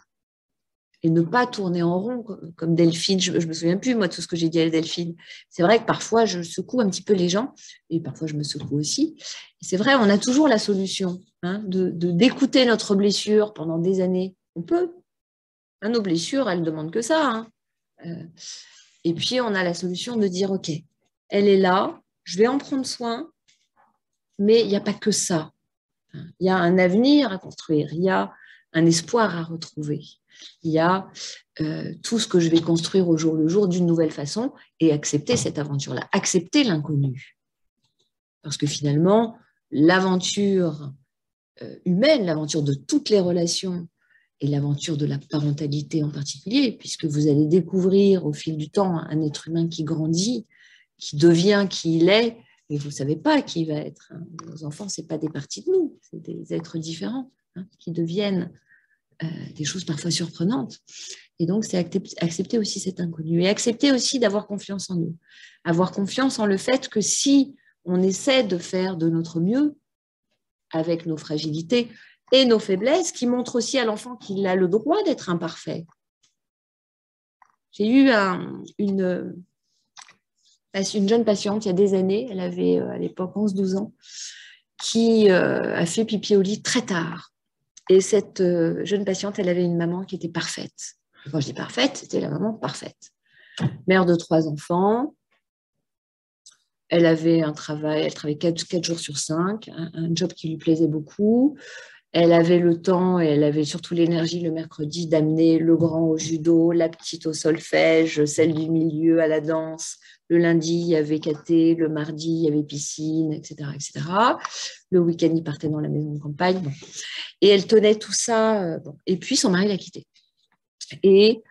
et ne pas tourner en rond comme Delphine. Je ne me souviens plus, moi, de tout ce que j'ai dit à Delphine. C'est vrai que parfois, je secoue un petit peu les gens et parfois, je me secoue aussi. Et c'est vrai, on a toujours la solution, hein, d'écouter notre blessure pendant des années. On peut. Hein, nos blessures, elles ne demandent que ça. Hein. Et puis, on a la solution de dire, OK, elle est là, je vais en prendre soin, mais il n'y a pas que ça. Il y a un avenir à construire, il y a un espoir à retrouver. Il y a tout ce que je vais construire au jour le jour d'une nouvelle façon et accepter cette aventure-là, accepter l'inconnu. Parce que finalement, l'aventure humaine, l'aventure de toutes les relations et l'aventure de la parentalité en particulier, puisque vous allez découvrir au fil du temps un être humain qui grandit, qui devient qui il est, mais vous ne savez pas qui il va être. Hein. Nos enfants, ce n'est pas des parties de nous, c'est des êtres différents, hein, qui deviennent des choses parfois surprenantes. Et donc, c'est accepter aussi cet inconnu et accepter aussi d'avoir confiance en nous. Avoir confiance en le fait que si on essaie de faire de notre mieux avec nos fragilités et nos faiblesses, qui montrent aussi à l'enfant qu'il a le droit d'être imparfait. J'ai eu une jeune patiente il y a des années, elle avait à l'époque 11-12 ans, qui a fait pipi au lit très tard. Et cette jeune patiente, elle avait une maman qui était parfaite. Quand je dis parfaite, c'était la maman parfaite. Mère de 3 enfants, elle avait un travail, elle travaillait 4 jours sur 5, un job qui lui plaisait beaucoup. Elle avait le temps et elle avait surtout l'énergie le mercredi d'amener le grand au judo, la petite au solfège, celle du milieu à la danse. Le lundi, il y avait caté, le mardi, il y avait piscine, etc., etc. Le week-end, il partait dans la maison de campagne. Bon. Et elle tenait tout ça. Bon. Et puis, son mari la quittait. Et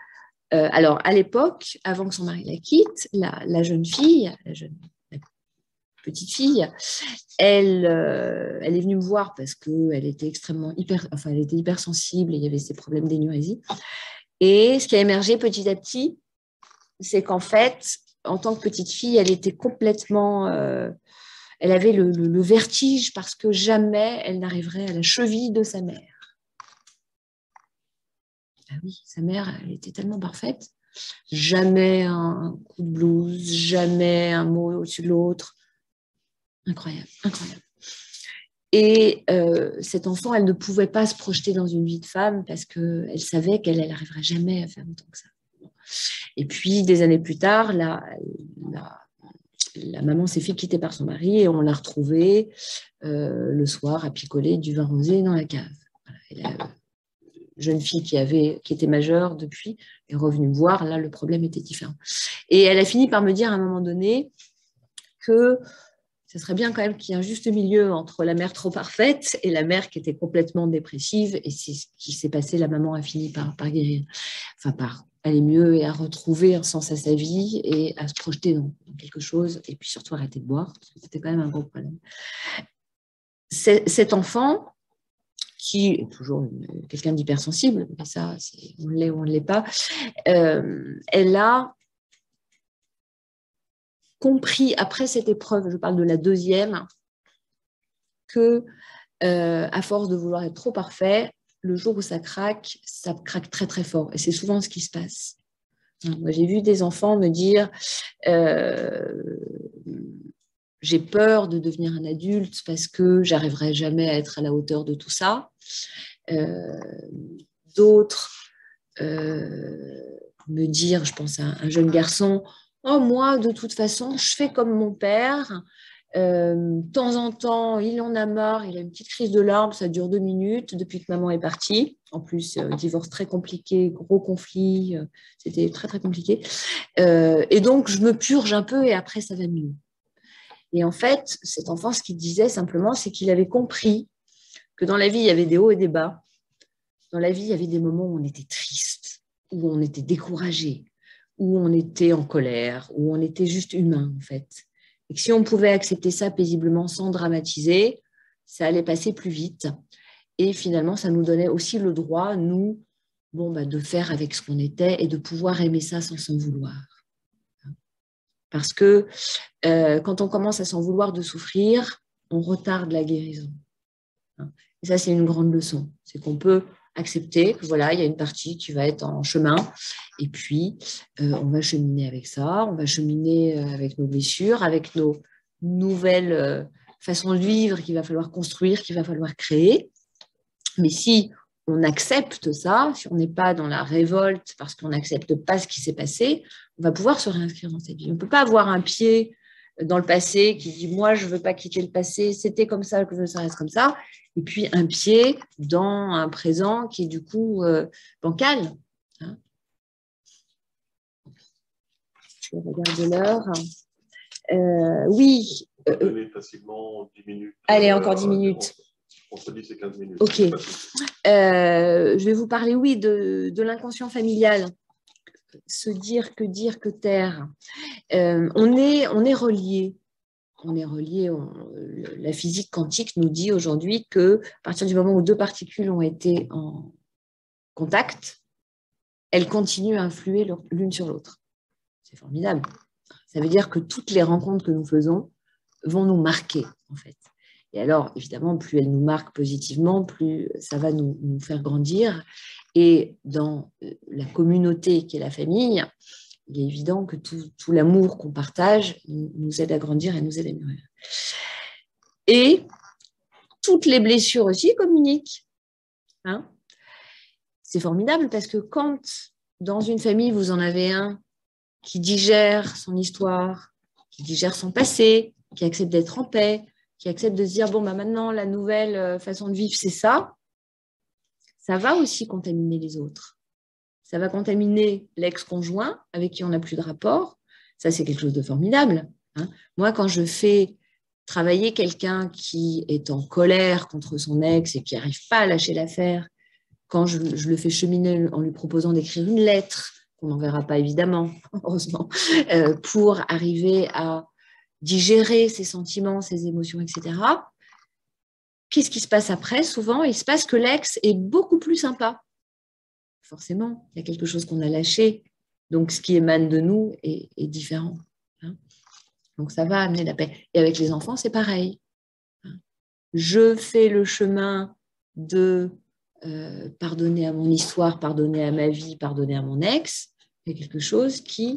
alors, à l'époque, avant que son mari la quitte, la jeune fille, la petite fille, elle est venue me voir parce qu'elle était elle était hypersensible et il y avait ces problèmes d'énurésie. Et ce qui a émergé petit à petit, c'est qu'en fait, en tant que petite fille, elle était complètement... elle avait le vertige parce que jamais elle n'arriverait à la cheville de sa mère. Ah oui, sa mère, elle était tellement parfaite. Jamais un coup de blouse, jamais un mot au-dessus de l'autre. Incroyable, incroyable. Et cette enfant, elle ne pouvait pas se projeter dans une vie de femme parce qu'elle savait qu'elle n'arriverait jamais à faire autant que ça. Et puis, des années plus tard, la maman s'est fait quitter par son mari et on l'a retrouvée le soir à picoler du vin rosé dans la cave. Voilà. Et la jeune fille qui était majeure depuis est revenue me voir. Là, le problème était différent. Et elle a fini par me dire à un moment donné que ce serait bien quand même qu'il y ait un juste milieu entre la mère trop parfaite et la mère qui était complètement dépressive. Et c'est ce qui s'est passé. La maman a fini par guérir, enfin par aller mieux et à retrouver un sens à sa vie et à se projeter dans quelque chose. Et puis surtout arrêter de boire. C'était quand même un gros problème. Cet enfant, qui est toujours quelqu'un d'hypersensible, mais ça, on l'est ou on ne l'est pas, elle a compris après cette épreuve, je parle de la deuxième, que à force de vouloir être trop parfait, le jour où ça craque très très fort. Et c'est souvent ce qui se passe. Moi, j'ai vu des enfants me dire j'ai peur de devenir un adulte parce que j'arriverai jamais à être à la hauteur de tout ça. D'autres me dire, je pense à un jeune garçon, oh, moi, de toute façon, je fais comme mon père. De temps en temps, il en a marre, il a une petite crise de larmes, ça dure 2 minutes depuis que maman est partie. En plus, divorce très compliqué, gros conflit, c'était très, très compliqué. Et donc, je me purge un peu et après, ça va mieux. Et en fait, cet enfant, ce qu'il disait simplement, c'est qu'il avait compris que dans la vie, il y avait des hauts et des bas. Dans la vie, il y avait des moments où on était triste. où on était découragé, où on était en colère, où on était juste humain, en fait. Et que si on pouvait accepter ça paisiblement, sans dramatiser, ça allait passer plus vite. Et finalement, ça nous donnait aussi le droit, nous, de faire avec ce qu'on était et de pouvoir aimer ça sans s'en vouloir. Parce que quand on commence à s'en vouloir de souffrir, on retarde la guérison. Et ça, c'est une grande leçon. C'est qu'on peut accepter que voilà, il y a une partie qui va être en chemin et puis on va cheminer avec ça, on va cheminer avec nos blessures, avec nos nouvelles façons de vivre qu'il va falloir construire, qu'il va falloir créer. Mais si on accepte ça, si on n'est pas dans la révolte parce qu'on n'accepte pas ce qui s'est passé, on va pouvoir se réinscrire dans cette vie. On ne peut pas avoir un pied dans le passé qui dit « moi, je ne veux pas quitter le passé, c'était comme ça, que ça reste comme ça », et puis un pied dans un présent qui est du coup bancal. Hein. Je regarde l'heure. Oui. Facilement 10 minutes. Allez, encore 10 minutes. On se dit c'est 15 minutes. Ok. Je vais vous parler, oui, de l'inconscient familial. Se dire, que taire. On est reliés. On est reliés. La physique quantique nous dit aujourd'hui qu'à partir du moment où deux particules ont été en contact, elles continuent à influer l'une sur l'autre. C'est formidable. Ça veut dire que toutes les rencontres que nous faisons vont nous marquer, en fait. Et alors, évidemment, plus elles nous marquent positivement, plus ça va nous faire grandir. Et dans la communauté qui est la famille, il est évident que tout l'amour qu'on partage nous aide à grandir et nous aide à mûrir. Et toutes les blessures aussi communiquent. Hein? C'est formidable parce que quand, dans une famille, vous en avez un qui digère son histoire, qui digère son passé, qui accepte d'être en paix, qui accepte de se dire, bon, maintenant, la nouvelle façon de vivre, c'est ça, ça va aussi contaminer les autres. Ça va contaminer l'ex-conjoint avec qui on n'a plus de rapport. Ça, c'est quelque chose de formidable. Hein. Moi, quand je fais travailler quelqu'un qui est en colère contre son ex et qui n'arrive pas à lâcher l'affaire, quand je le fais cheminer en lui proposant d'écrire une lettre, qu'on n'enverra pas évidemment, heureusement, pour arriver à digérer ses sentiments, ses émotions, etc. Qu'est-ce qui se passe après? Souvent, il se passe que l'ex est beaucoup plus sympa. Forcément, il y a quelque chose qu'on a lâché. Donc, ce qui émane de nous est différent. Hein. Donc, ça va amener la paix. Et avec les enfants, c'est pareil. Hein. Je fais le chemin de pardonner à mon histoire, pardonner à ma vie, pardonner à mon ex. Il y a quelque chose qui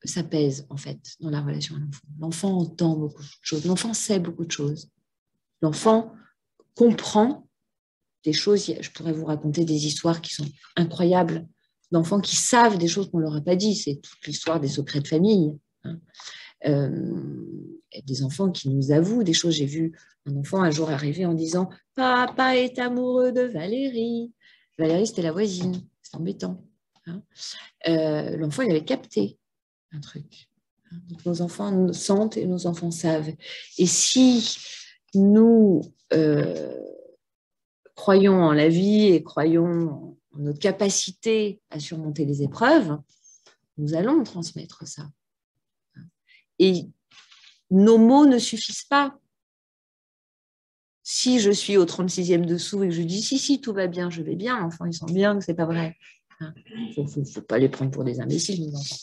s'apaise, en fait, dans la relation à l'enfant. L'enfant entend beaucoup de choses. L'enfant sait beaucoup de choses. L'enfant comprend des choses. Je pourrais vous raconter des histoires qui sont incroyables d'enfants qui savent des choses qu'on ne leur a pas dit. C'est toute l'histoire des secrets de famille. Hein. Des enfants qui nous avouent des choses. J'ai vu un enfant un jour arriver en disant « Papa est amoureux de Valérie ». Valérie, c'était la voisine. C'est embêtant. Hein. L'enfant, il avait capté un truc. Donc, nos enfants nous sentent et nos enfants savent. Et si nous croyons en la vie et croyons en notre capacité à surmonter les épreuves, nous allons transmettre ça. Et nos mots ne suffisent pas. Si je suis au 36e dessous et que je dis « si, tout va bien, je vais bien », l'enfant, il sent bien que ce n'est pas vrai. Il ne faut pas les prendre pour des imbéciles, nos enfants.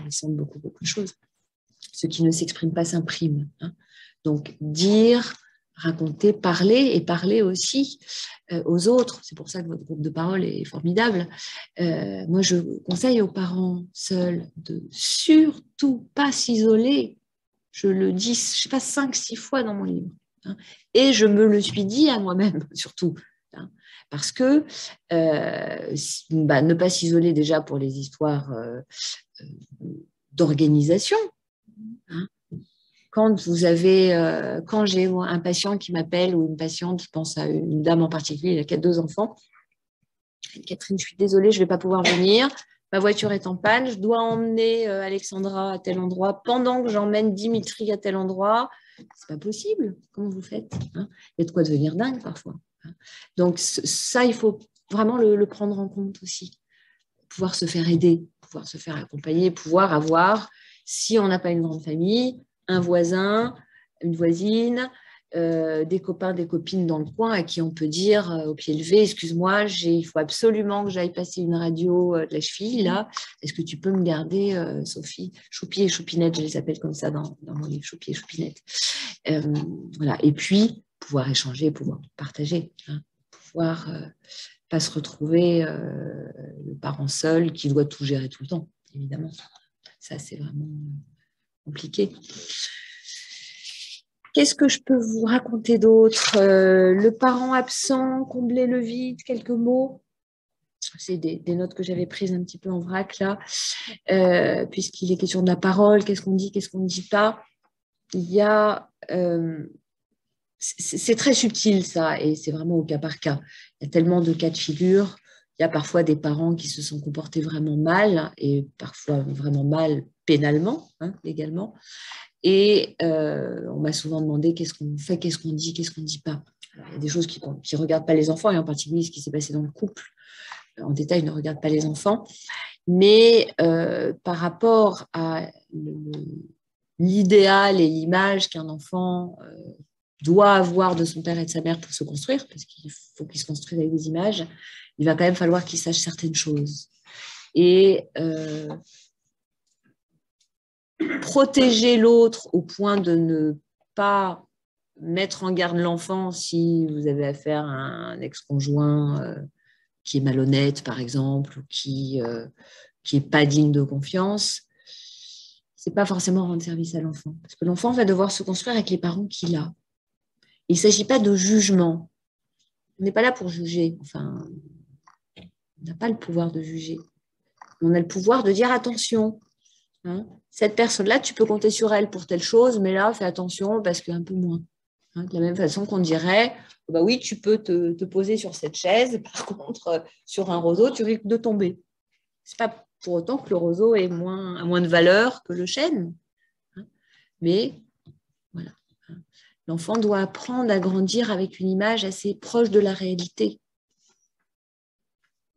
Ils sentent beaucoup de choses. Ceux qui ne s'expriment pas s'impriment. Donc, dire, raconter, parler et parler aussi aux autres. C'est pour ça que votre groupe de parole est formidable. Moi, je conseille aux parents seuls de surtout pas s'isoler. Je le dis, je ne sais pas, 5-6 fois dans mon livre. Et je me le suis dit à moi-même, surtout. Parce que ne pas s'isoler déjà pour les histoires d'organisation. Quand j'ai un patient qui m'appelle ou une patiente, je pense à une dame en particulier, qui a 2 enfants. Catherine, je suis désolée, je ne vais pas pouvoir venir. Ma voiture est en panne, je dois emmener Alexandra à tel endroit pendant que j'emmène Dimitri à tel endroit. C'est pas possible. Comment vous faites? Il y a de quoi devenir dingue parfois. Donc ça, il faut vraiment le prendre en compte aussi. Pouvoir se faire aider, pouvoir se faire accompagner, pouvoir avoir, si on n'a pas une grande famille, un voisin, une voisine, des copains, des copines dans le coin à qui on peut dire au pied levé, excuse-moi, il faut absolument que j'aille passer une radio de la cheville, là. Est-ce que tu peux me garder, Sophie? Choupi et Choupinette, je les appelle comme ça dans mon livre, Choupi et Choupinette. Voilà. Et puis, pouvoir échanger, pouvoir partager, hein. Pouvoir pas se retrouver le parent seul qui doit tout gérer tout le temps, évidemment. Ça, c'est vraiment compliqué. Qu'est-ce que je peux vous raconter d'autre? Le parent absent, combler le vide, quelques mots. C'est des notes que j'avais prises un petit peu en vrac, là, puisqu'il est question de la parole, qu'est-ce qu'on dit, qu'est-ce qu'on ne dit pas. Il y a... c'est très subtil, ça, et c'est vraiment au cas par cas. Il y a tellement de cas de figure. Il y a parfois des parents qui se sont comportés vraiment mal, et parfois vraiment mal pénalement, hein, légalement. Et on m'a souvent demandé qu'est-ce qu'on fait, qu'est-ce qu'on dit, qu'est-ce qu'on ne dit pas. Alors, il y a des choses qui ne regardent pas les enfants, et en particulier ce qui s'est passé dans le couple. En détail, ne regarde pas les enfants. Mais par rapport à l'idéal et l'image qu'un enfant doit avoir de son père et de sa mère pour se construire, parce qu'il faut qu'il se construise avec des images, il va quand même falloir qu'il sache certaines choses. Et protéger l'autre au point de ne pas mettre en garde l'enfant si vous avez affaire à un ex-conjoint qui est malhonnête, par exemple, ou qui n'est pas digne de confiance, ce n'est pas forcément rendre service à l'enfant. Parce que l'enfant va devoir se construire avec les parents qu'il a. Il ne s'agit pas de jugement. On n'est pas là pour juger. Enfin, on n'a pas le pouvoir de juger. On a le pouvoir de dire attention. Hein, cette personne-là, tu peux compter sur elle pour telle chose, mais là, fais attention parce qu'un peu moins. Hein, de la même façon qu'on dirait, bah oui, tu peux te poser sur cette chaise, par contre, sur un roseau, tu risques de tomber. Ce n'est pas pour autant que le roseau a moins de valeur que le chêne. Hein, mais voilà. Hein, l'enfant doit apprendre à grandir avec une image assez proche de la réalité.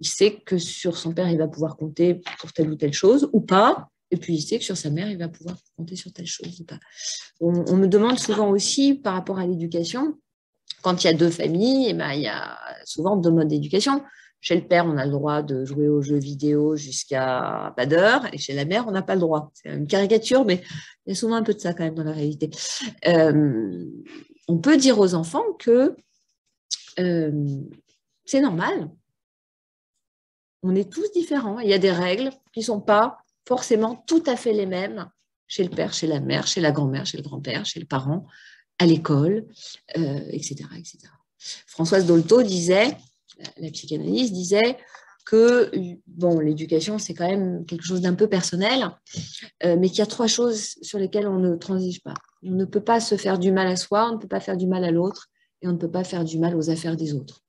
Il sait que sur son père, il va pouvoir compter pour telle ou telle chose, ou pas. Et puis, il sait que sur sa mère, il va pouvoir compter sur telle chose ou pas. On me demande souvent aussi, par rapport à l'éducation, quand il y a deux familles, eh ben, il y a souvent deux modes d'éducation. Chez le père, on a le droit de jouer aux jeux vidéo jusqu'à pas d'heure, et chez la mère, on n'a pas le droit. C'est une caricature, mais il y a souvent un peu de ça quand même dans la réalité. On peut dire aux enfants que c'est normal. On est tous différents. Il y a des règles qui ne sont pas forcément tout à fait les mêmes chez le père, chez la mère, chez la grand-mère, chez le grand-père, chez le parent, à l'école, etc., etc. Françoise Dolto disait, la psychanalyste disait que bon, l'éducation, c'est quand même quelque chose d'un peu personnel, mais qu'il y a trois choses sur lesquelles on ne transige pas. On ne peut pas se faire du mal à soi, on ne peut pas faire du mal à l'autre, et on ne peut pas faire du mal aux affaires des autres.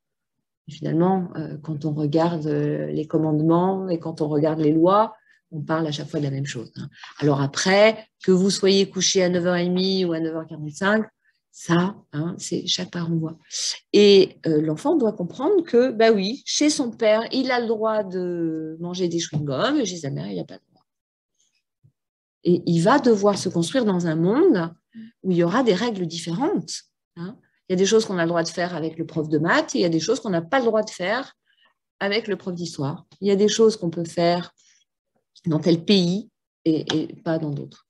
Et finalement, quand on regarde les commandements et quand on regarde les lois, on parle à chaque fois de la même chose. Alors après, que vous soyez couché à 9h30 ou à 9h45, ça, c'est chaque parent voit. Et l'enfant doit comprendre que, bah oui, chez son père, il a le droit de manger des chewing-gums, et chez sa mère, il n'a pas le droit. Et il va devoir se construire dans un monde où il y aura des règles différentes. Il y a des choses qu'on a le droit de faire avec le prof de maths, et il y a des choses qu'on n'a pas le droit de faire avec le prof d'histoire. Il y a des choses qu'on peut faire dans tel pays et pas dans d'autres.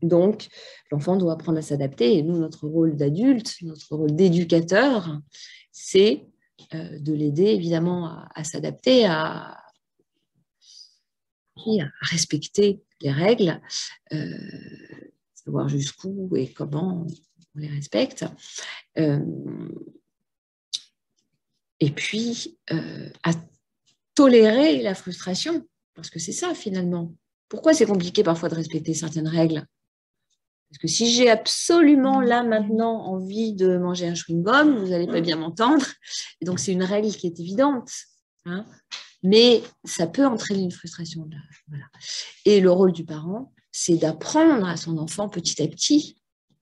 Donc, l'enfant doit apprendre à s'adapter. Et nous, notre rôle d'adulte, notre rôle d'éducateur, c'est de l'aider évidemment à s'adapter, à respecter les règles, savoir jusqu'où et comment on les respecte. Et puis, à tolérer la frustration, parce que c'est ça finalement. Pourquoi c'est compliqué parfois de respecter certaines règles? Parce que si j'ai absolument là maintenant envie de manger un chewing-gum, vous n'allez pas bien m'entendre. Et donc c'est une règle qui est évidente. Mais ça peut entraîner une frustration. Là. Voilà. Et le rôle du parent, c'est d'apprendre à son enfant petit à petit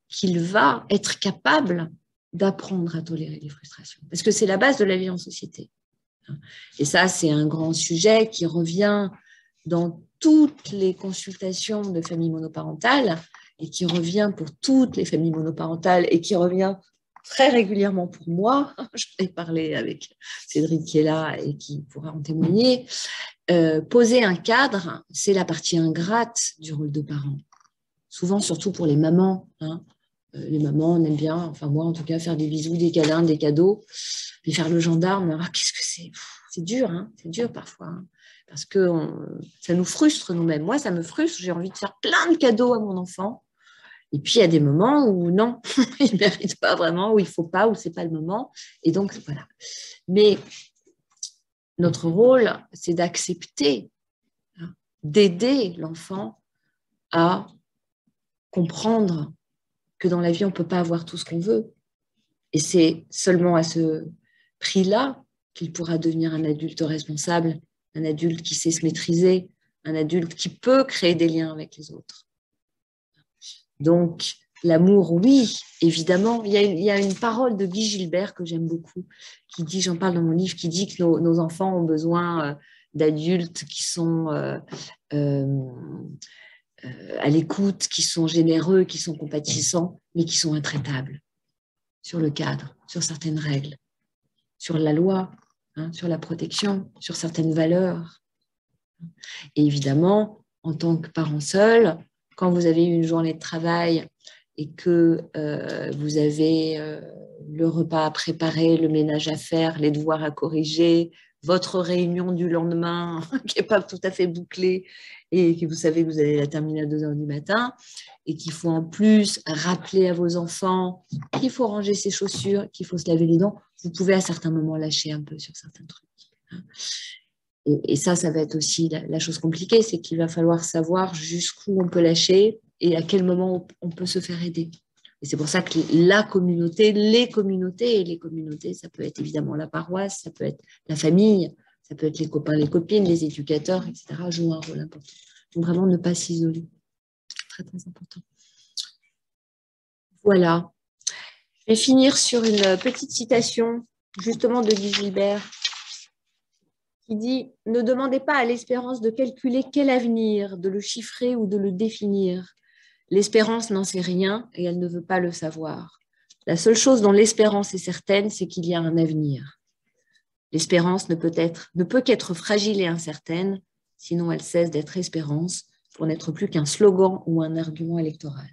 qu'il va être capable d'apprendre à tolérer les frustrations. Parce que c'est la base de la vie en société. Et ça, c'est un grand sujet qui revient dans toutes les consultations de familles monoparentales et qui revient pour toutes les familles monoparentales et qui revient très régulièrement pour moi. Je vais parler avec Cédric qui est là et qui pourra en témoigner. Poser un cadre, c'est la partie ingrate du rôle de parent. Souvent, surtout pour les mamans. Les mamans, on aime bien, enfin moi en tout cas, faire des bisous, des câlins, des cadeaux, puis faire le gendarme. Qu'est-ce que c'est? C'est dur, c'est dur parfois. Parce que ça nous frustre nous-mêmes. Moi, ça me frustre, j'ai envie de faire plein de cadeaux à mon enfant. Et puis, il y a des moments où non, il ne mérite pas vraiment, où il ne faut pas, où ce n'est pas le moment. Et donc, voilà. Mais notre rôle, c'est d'accepter, d'aider l'enfant à comprendre que dans la vie, on ne peut pas avoir tout ce qu'on veut. Et c'est seulement à ce prix-là qu'il pourra devenir un adulte responsable, un adulte qui sait se maîtriser, un adulte qui peut créer des liens avec les autres. Donc, l'amour, oui, évidemment. Il y a une parole de Guy Gilbert que j'aime beaucoup, qui dit, j'en parle dans mon livre, qui dit que nos enfants ont besoin d'adultes qui sont à l'écoute, qui sont généreux, qui sont compatissants, mais qui sont intraitables sur le cadre, sur certaines règles, sur la loi, sur la protection, sur certaines valeurs. Et évidemment, en tant que parent seul, quand vous avez une journée de travail et que vous avez le repas à préparer, le ménage à faire, les devoirs à corriger, votre réunion du lendemain qui n'est pas tout à fait bouclée et que vous savez que vous allez la terminer à 2h du matin et qu'il faut en plus rappeler à vos enfants qu'il faut ranger ses chaussures, qu'il faut se laver les dents, vous pouvez à certains moments lâcher un peu sur certains trucs. Et ça va être aussi la chose compliquée, c'est qu'il va falloir savoir jusqu'où on peut lâcher et à quel moment on peut se faire aider. Et c'est pour ça que la communauté, les communautés, ça peut être évidemment la paroisse, ça peut être la famille, ça peut être les copains, les copines, les éducateurs, etc., jouent un rôle important. Donc vraiment ne pas s'isoler. Très, très important. Voilà. Je vais finir sur une petite citation, justement de Guy Gilbert, qui dit « Ne demandez pas à l'espérance de calculer quel avenir, de le chiffrer ou de le définir. L'espérance n'en sait rien et elle ne veut pas le savoir. La seule chose dont l'espérance est certaine, c'est qu'il y a un avenir. L'espérance ne peut qu'être fragile et incertaine, sinon elle cesse d'être espérance pour n'être plus qu'un slogan ou un argument électoral.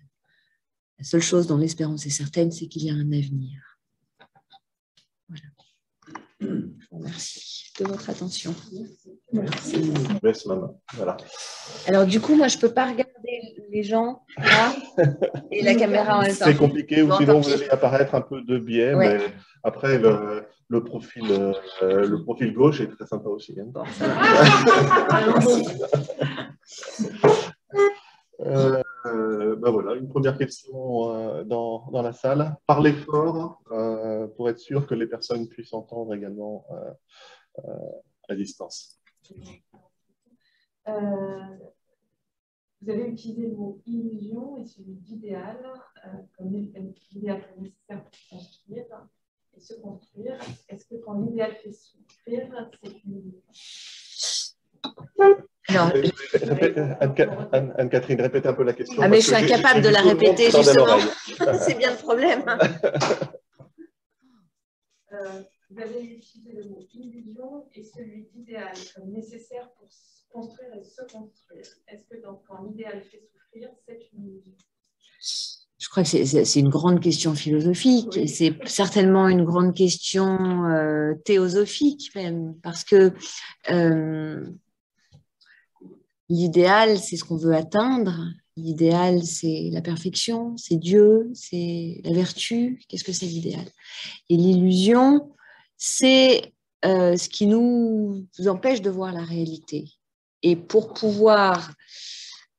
La seule chose dont l'espérance est certaine, c'est qu'il y a un avenir. » Voilà. Je vous remercie de votre attention. Merci. Merci, maman. Voilà. Alors, du coup, moi, je ne peux pas regarder les gens là et la caméra en même temps. C'est compliqué, ou bon, sinon vous allez apparaître un peu de biais, ouais. Mais après, le profil gauche est très sympa aussi. Hein. Bon, ça va. Ben voilà, une première question dans la salle. Parlez fort pour être sûr que les personnes puissent entendre également à distance. Vous avez utilisé le mot illusion et celui d'idéal comme l'idéal nécessaire pour construire et se construire. Est-ce que quand l'idéal fait souffrir, c'est une illusion? Alors, Anne-Catherine, répète un peu la question. Ah, mais je suis incapable de la répéter, justement. C'est bien le problème. Vous avez utilisé le mot illusion et celui d'idéal comme nécessaire pour construire et se construire. Est-ce que quand l'idéal fait souffrir, c'est une illusion? Je crois que c'est une grande question philosophique, oui. Et c'est certainement une grande question théosophique même, parce que l'idéal, c'est ce qu'on veut atteindre. L'idéal, c'est la perfection, c'est Dieu, c'est la vertu. Qu'est-ce que c'est l'idéal? Et l'illusion, c'est ce qui nous empêche de voir la réalité. Et pour pouvoir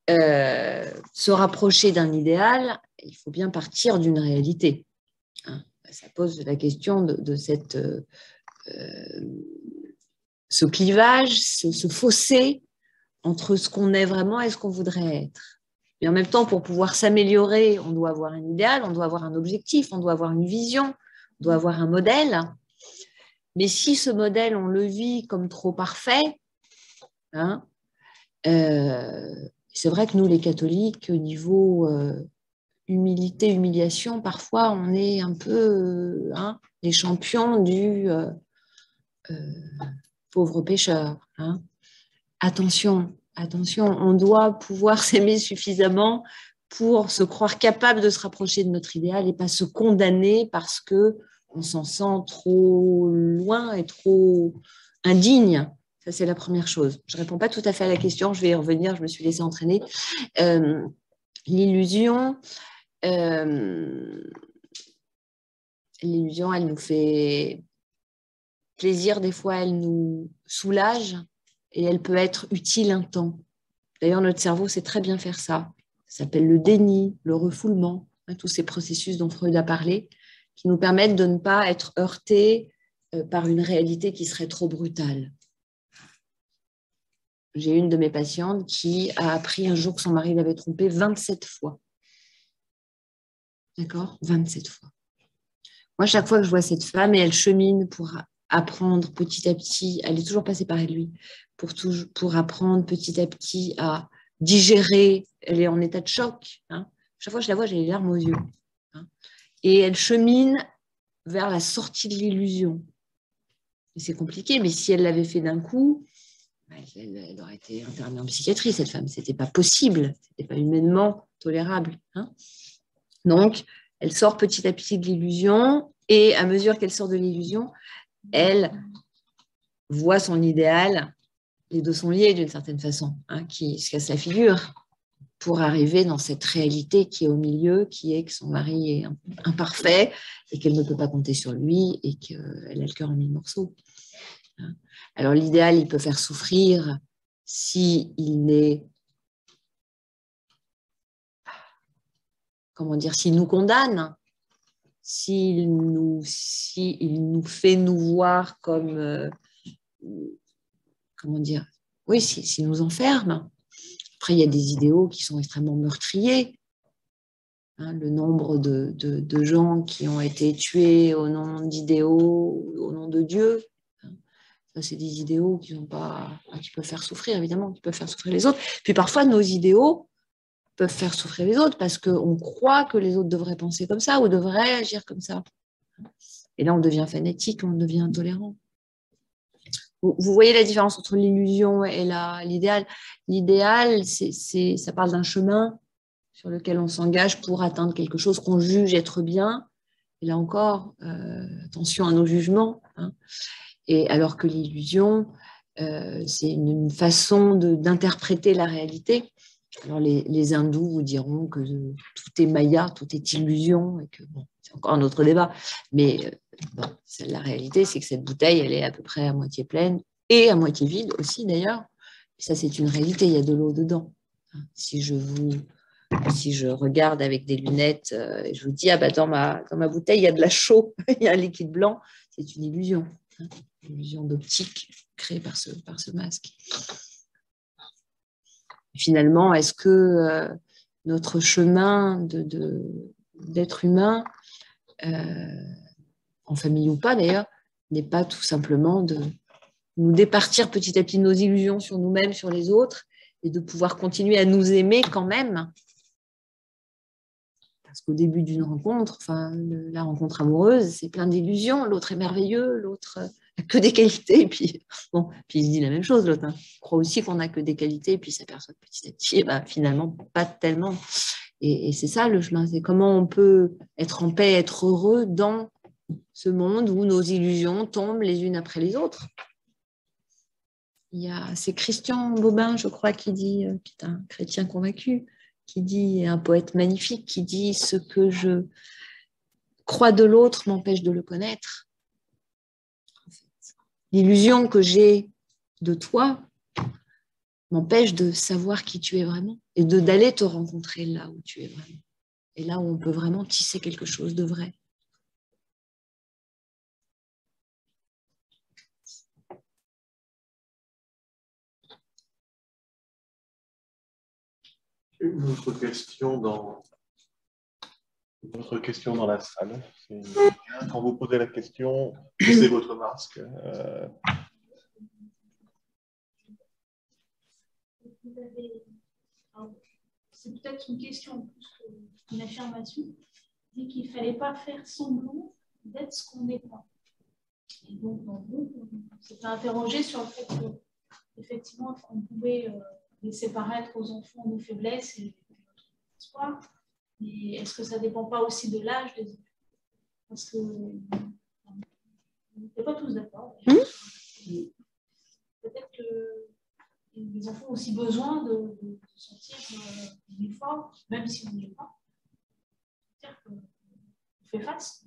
se rapprocher d'un idéal, il faut bien partir d'une réalité. Hein, ça pose la question de ce clivage, ce fossé entre ce qu'on est vraiment et ce qu'on voudrait être. Et en même temps, pour pouvoir s'améliorer, on doit avoir un idéal, on doit avoir un objectif, on doit avoir une vision, on doit avoir un modèle. Mais si ce modèle, on le vit comme trop parfait, hein, c'est vrai que nous, les catholiques, au niveau humilité, humiliation, parfois, on est un peu les champions du pauvre pécheur. Hein. Attention, attention, on doit pouvoir s'aimer suffisamment pour se croire capable de se rapprocher de notre idéal et pas se condamner parce que on s'en sent trop loin et trop indigne. Ça, c'est la première chose. Je ne réponds pas tout à fait à la question, je vais y revenir, je me suis laissée entraîner. L'illusion, elle nous fait plaisir, des fois, elle nous soulage et elle peut être utile un temps. D'ailleurs, notre cerveau sait très bien faire ça. Ça s'appelle le déni, le refoulement, tous ces processus dont Freud a parlé, qui nous permettent de ne pas être heurtés par une réalité qui serait trop brutale. J'ai une de mes patientes qui a appris un jour que son mari l'avait trompée 27 fois. D'accord ? 27 fois. Moi, chaque fois que je vois cette femme, et elle chemine pour apprendre petit à petit, elle est toujours passée par lui, pour apprendre petit à petit à digérer, elle est en état de choc. Hein. Chaque fois que je la vois, j'ai les larmes aux yeux. Hein. Et elle chemine vers la sortie de l'illusion. C'est compliqué, mais si elle l'avait fait d'un coup, elle aurait été internée en psychiatrie, cette femme. Ce n'était pas possible, ce n'était pas humainement tolérable. Hein. Donc, elle sort petit à petit de l'illusion, et à mesure qu'elle sort de l'illusion, elle voit son idéal, les deux sont liés d'une certaine façon, hein, qui se casse la figure pour arriver dans cette réalité qui est au milieu, qui est que son mari est imparfait et qu'elle ne peut pas compter sur lui et qu'elle a le cœur en 1000 morceaux. Alors l'idéal, il peut faire souffrir s'il est, comment dire, s'il nous condamne, s'il nous fait nous voir comme, comment dire, oui, s'il nous enferme. Après, il y a des idéaux qui sont extrêmement meurtriers. Hein, le nombre de gens qui ont été tués au nom d'idéaux, au nom de Dieu. Ça, c'est des idéaux qui peuvent faire souffrir, évidemment, qui peuvent faire souffrir les autres. Puis parfois, nos idéaux peuvent faire souffrir les autres parce qu'on croit que les autres devraient penser comme ça ou devraient agir comme ça. Et là, on devient fanatique, on devient intolérant. Vous voyez la différence entre l'illusion et l'idéal. L'idéal, ça parle d'un chemin sur lequel on s'engage pour atteindre quelque chose qu'on juge être bien. Et là encore, attention à nos jugements. Hein. Et alors que l'illusion, c'est une façon d'interpréter la réalité. Alors les hindous vous diront que tout est maya, tout est illusion, et que bon, c'est encore un autre débat. Mais bon, la réalité, c'est que cette bouteille, elle est à peu près à moitié pleine et à moitié vide aussi d'ailleurs. Et ça, c'est une réalité, il y a de l'eau dedans. Si je regarde avec des lunettes et je vous dis, ah bah dans ma bouteille, il y a de la chaux, il y a un liquide blanc, c'est une illusion. Une illusion d'optique créée par ce masque. Finalement, est-ce que notre chemin d'être humain, en famille ou pas d'ailleurs, n'est pas tout simplement de nous départir petit à petit de nos illusions sur nous-mêmes, sur les autres, et de pouvoir continuer à nous aimer quand même? Parce qu'au début d'une rencontre, la rencontre amoureuse, c'est plein d'illusions. L'autre est merveilleux, l'autre n'a que des qualités. Et puis il se dit la même chose, l'autre. Hein. Il croit aussi qu'on n'a que des qualités, et puis il s'aperçoit petit à petit, finalement, pas tellement. Et c'est ça le chemin. C'est comment on peut être en paix, être heureux dans ce monde où nos illusions tombent les unes après les autres. C'est Christian Bobin, je crois, qui dit, qui est un chrétien convaincu, qui dit, un poète magnifique, qui dit « Ce que je crois de l'autre m'empêche de le connaître. » L'illusion que j'ai de toi m'empêche de savoir qui tu es vraiment et d'aller te rencontrer là où tu es vraiment. Et là où on peut vraiment tisser quelque chose de vrai. Une autre question dans D'autres questions dans la salle? Quand vous posez la question, laissez votre masque. C'est peut-être une question plus qu'une affirmation. Il dit qu'il ne fallait pas faire semblant d'être ce qu'on n'est pas. Et donc, dans le groupe, on s'était interrogé sur le fait qu'effectivement, on pouvait laisser paraître aux enfants nos faiblesses et notre espoir. Mais est-ce que ça ne dépend pas aussi de l'âge des enfants? Parce que on n'était pas tous d'accord. Peut-être que les enfants ont aussi besoin de sentir l'effort, même si on n'est pas. C'est-à-dire qu'on fait face.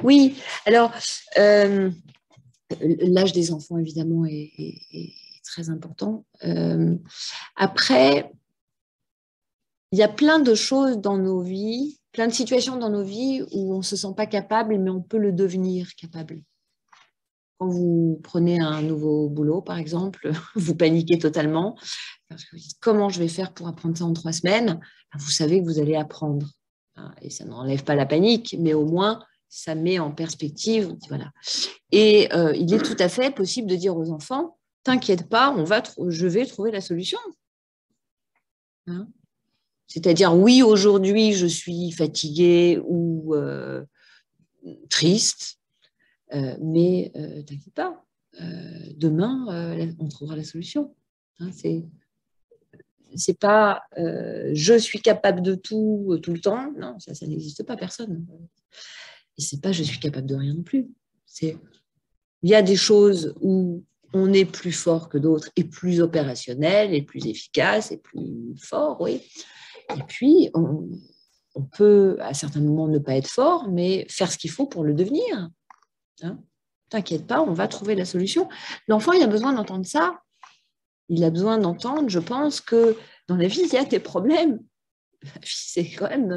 Oui, alors l'âge des enfants, évidemment, est très important. Après, il y a plein de choses dans nos vies, plein de situations dans nos vies où on ne se sent pas capable, mais on peut le devenir capable. Quand vous prenez un nouveau boulot, par exemple, vous paniquez totalement parce que vous dites comment je vais faire pour apprendre ça en 3 semaines. Vous savez que vous allez apprendre. Et ça n'enlève pas la panique, mais au moins, ça met en perspective. Voilà. Et il est tout à fait possible de dire aux enfants, t'inquiète pas, je vais trouver la solution. C'est-à-dire, oui, aujourd'hui, je suis fatiguée ou triste, mais t'inquiète pas, demain, on trouvera la solution. C'est pas je suis capable de tout tout le temps. Non, ça n'existe pas, personne. Et c'est pas je suis capable de rien non plus. Il y a des choses où on est plus fort que d'autres et plus opérationnel et plus efficace et plus fort, oui. Et puis, on peut, à certains moments, ne pas être fort, mais faire ce qu'il faut pour le devenir. T'inquiète pas, on va trouver la solution. L'enfant, il a besoin d'entendre ça. Il a besoin d'entendre, je pense, que dans la vie, il y a des problèmes. La vie, c'est quand même,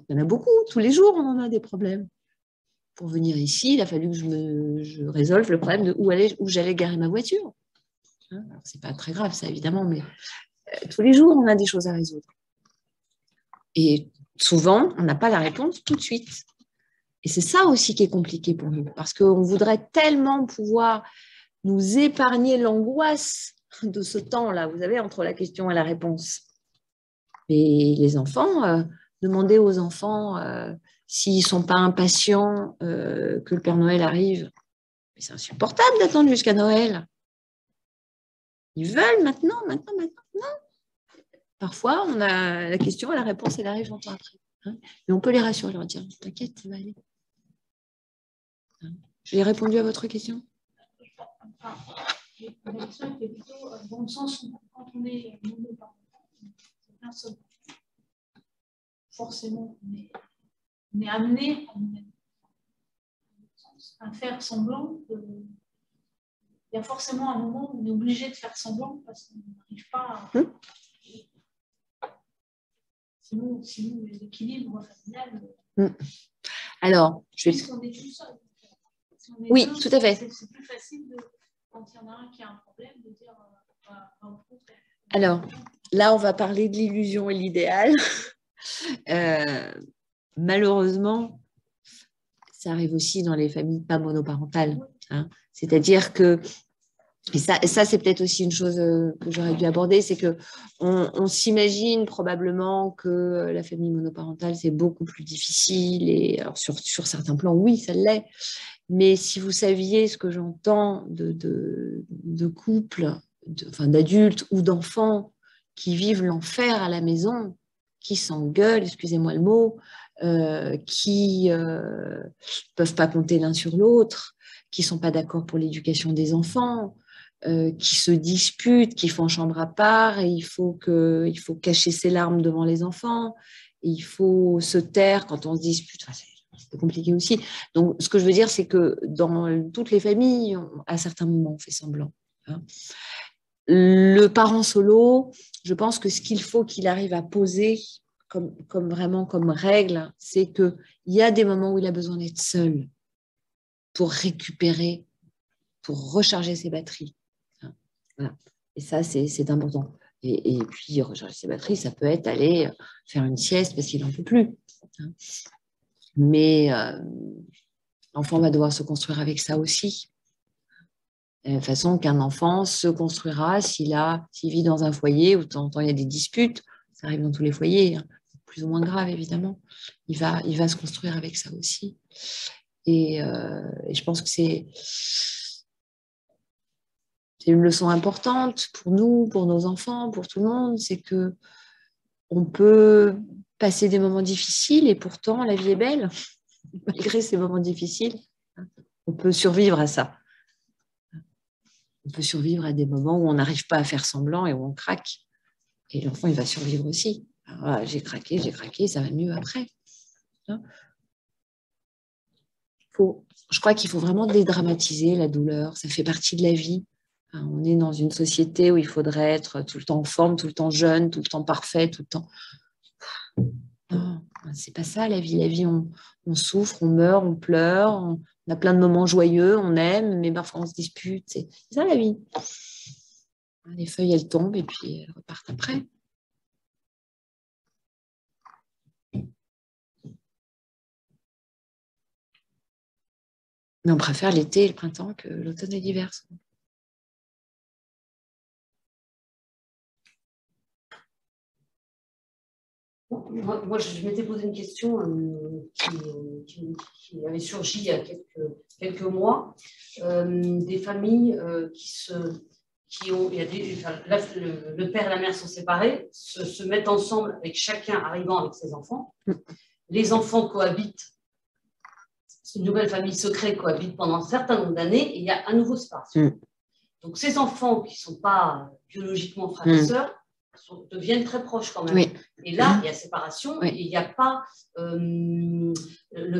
il y en a beaucoup. Tous les jours, on en a des problèmes. Pour venir ici, il a fallu que je résolve le problème de où j'allais garer ma voiture. C'est pas très grave, ça, évidemment, mais tous les jours, on a des choses à résoudre. Et souvent, on n'a pas la réponse tout de suite. Et c'est ça aussi qui est compliqué pour nous, parce qu'on voudrait tellement pouvoir nous épargner l'angoisse de ce temps-là, vous savez, entre la question et la réponse. Et les enfants, demandez aux enfants s'ils ne sont pas impatients que le Père Noël arrive. Mais c'est insupportable d'attendre jusqu'à Noël. Ils veulent maintenant. Non. Parfois, on a la question et la réponse, elle arrive longtemps après. Mais on peut les rassurer, leur dire, t'inquiète, ça va aller. J'ai répondu à votre question? La question était plutôt dans le sens où quand on est monoparental, personne. Forcément, on est amené à faire semblant. Il y a forcément un moment où on est obligé de faire semblant parce qu'on n'arrive pas à... Sinon, l'équilibre familial... Alors, je vais... On est tout seul. Si on est oui, deux, tout à fait. C'est plus facile, quand il y en a un qui a un problème, de dire... Alors, là, on va parler de l'illusion et l'idéal. Malheureusement, ça arrive aussi dans les familles pas monoparentales. C'est-à-dire que, et ça c'est peut-être aussi une chose que j'aurais dû aborder, c'est qu'on s'imagine probablement que la famille monoparentale, c'est beaucoup plus difficile. Et alors sur certains plans, oui, ça l'est. Mais si vous saviez ce que j'entends de couples, d'adultes ou d'enfants qui vivent l'enfer à la maison, qui s'engueulent, excusez-moi le mot, qui ne peuvent pas compter l'un sur l'autre, qui ne sont pas d'accord pour l'éducation des enfants, qui se disputent, qui font chambre à part, et il faut cacher ses larmes devant les enfants, et il faut se taire quand on se dispute. Enfin, c'est compliqué aussi. Donc, ce que je veux dire, c'est que dans toutes les familles, à certains moments, on fait semblant. Le parent solo, je pense que ce qu'il faut qu'il arrive à poser vraiment comme règle, c'est qu'il y a des moments où il a besoin d'être seul pour récupérer, pour recharger ses batteries. Voilà. Et ça, c'est important. Et puis, recharger ses batteries, ça peut être aller faire une sieste parce qu'il n'en peut plus. Mais l'enfant va devoir se construire avec ça aussi. De la façon qu'un enfant se construira s'il vit dans un foyer où de temps en temps il y a des disputes, ça arrive dans tous les foyers, hein, plus ou moins grave évidemment, il va se construire avec ça aussi. Et je pense que c'est une leçon importante pour nous, pour nos enfants, pour tout le monde, c'est que on peut passer des moments difficiles et pourtant la vie est belle, malgré ces moments difficiles. On peut survivre à ça. On peut survivre à des moments où on n'arrive pas à faire semblant et où on craque. Et l'enfant, il va survivre aussi. Alors, j'ai craqué, ça va mieux après. Je crois qu'il faut vraiment dédramatiser la douleur. Ça fait partie de la vie. On est dans une société où il faudrait être tout le temps en forme, tout le temps jeune, tout le temps parfait, tout le temps... Non, c'est pas ça la vie. La vie, on souffre, on meurt, on pleure, on a plein de moments joyeux, on aime, mais parfois on se dispute. C'est ça la vie. Les feuilles, elles tombent et puis elles repartent après. Mais on préfère l'été et le printemps que l'automne et l'hiver. Moi, je m'étais posé une question qui avait surgi il y a quelques mois. Des familles qui ont, là, le père et la mère sont séparés, se mettent ensemble avec chacun arrivant avec ses enfants. Les enfants cohabitent, une nouvelle famille se crée, cohabite pendant un certain nombre d'années et il y a un nouveau séparation. Donc ces enfants qui ne sont pas biologiquement frères et sœurs deviennent très proches quand même. Oui. Et là, il y a séparation, et il n'y a pas le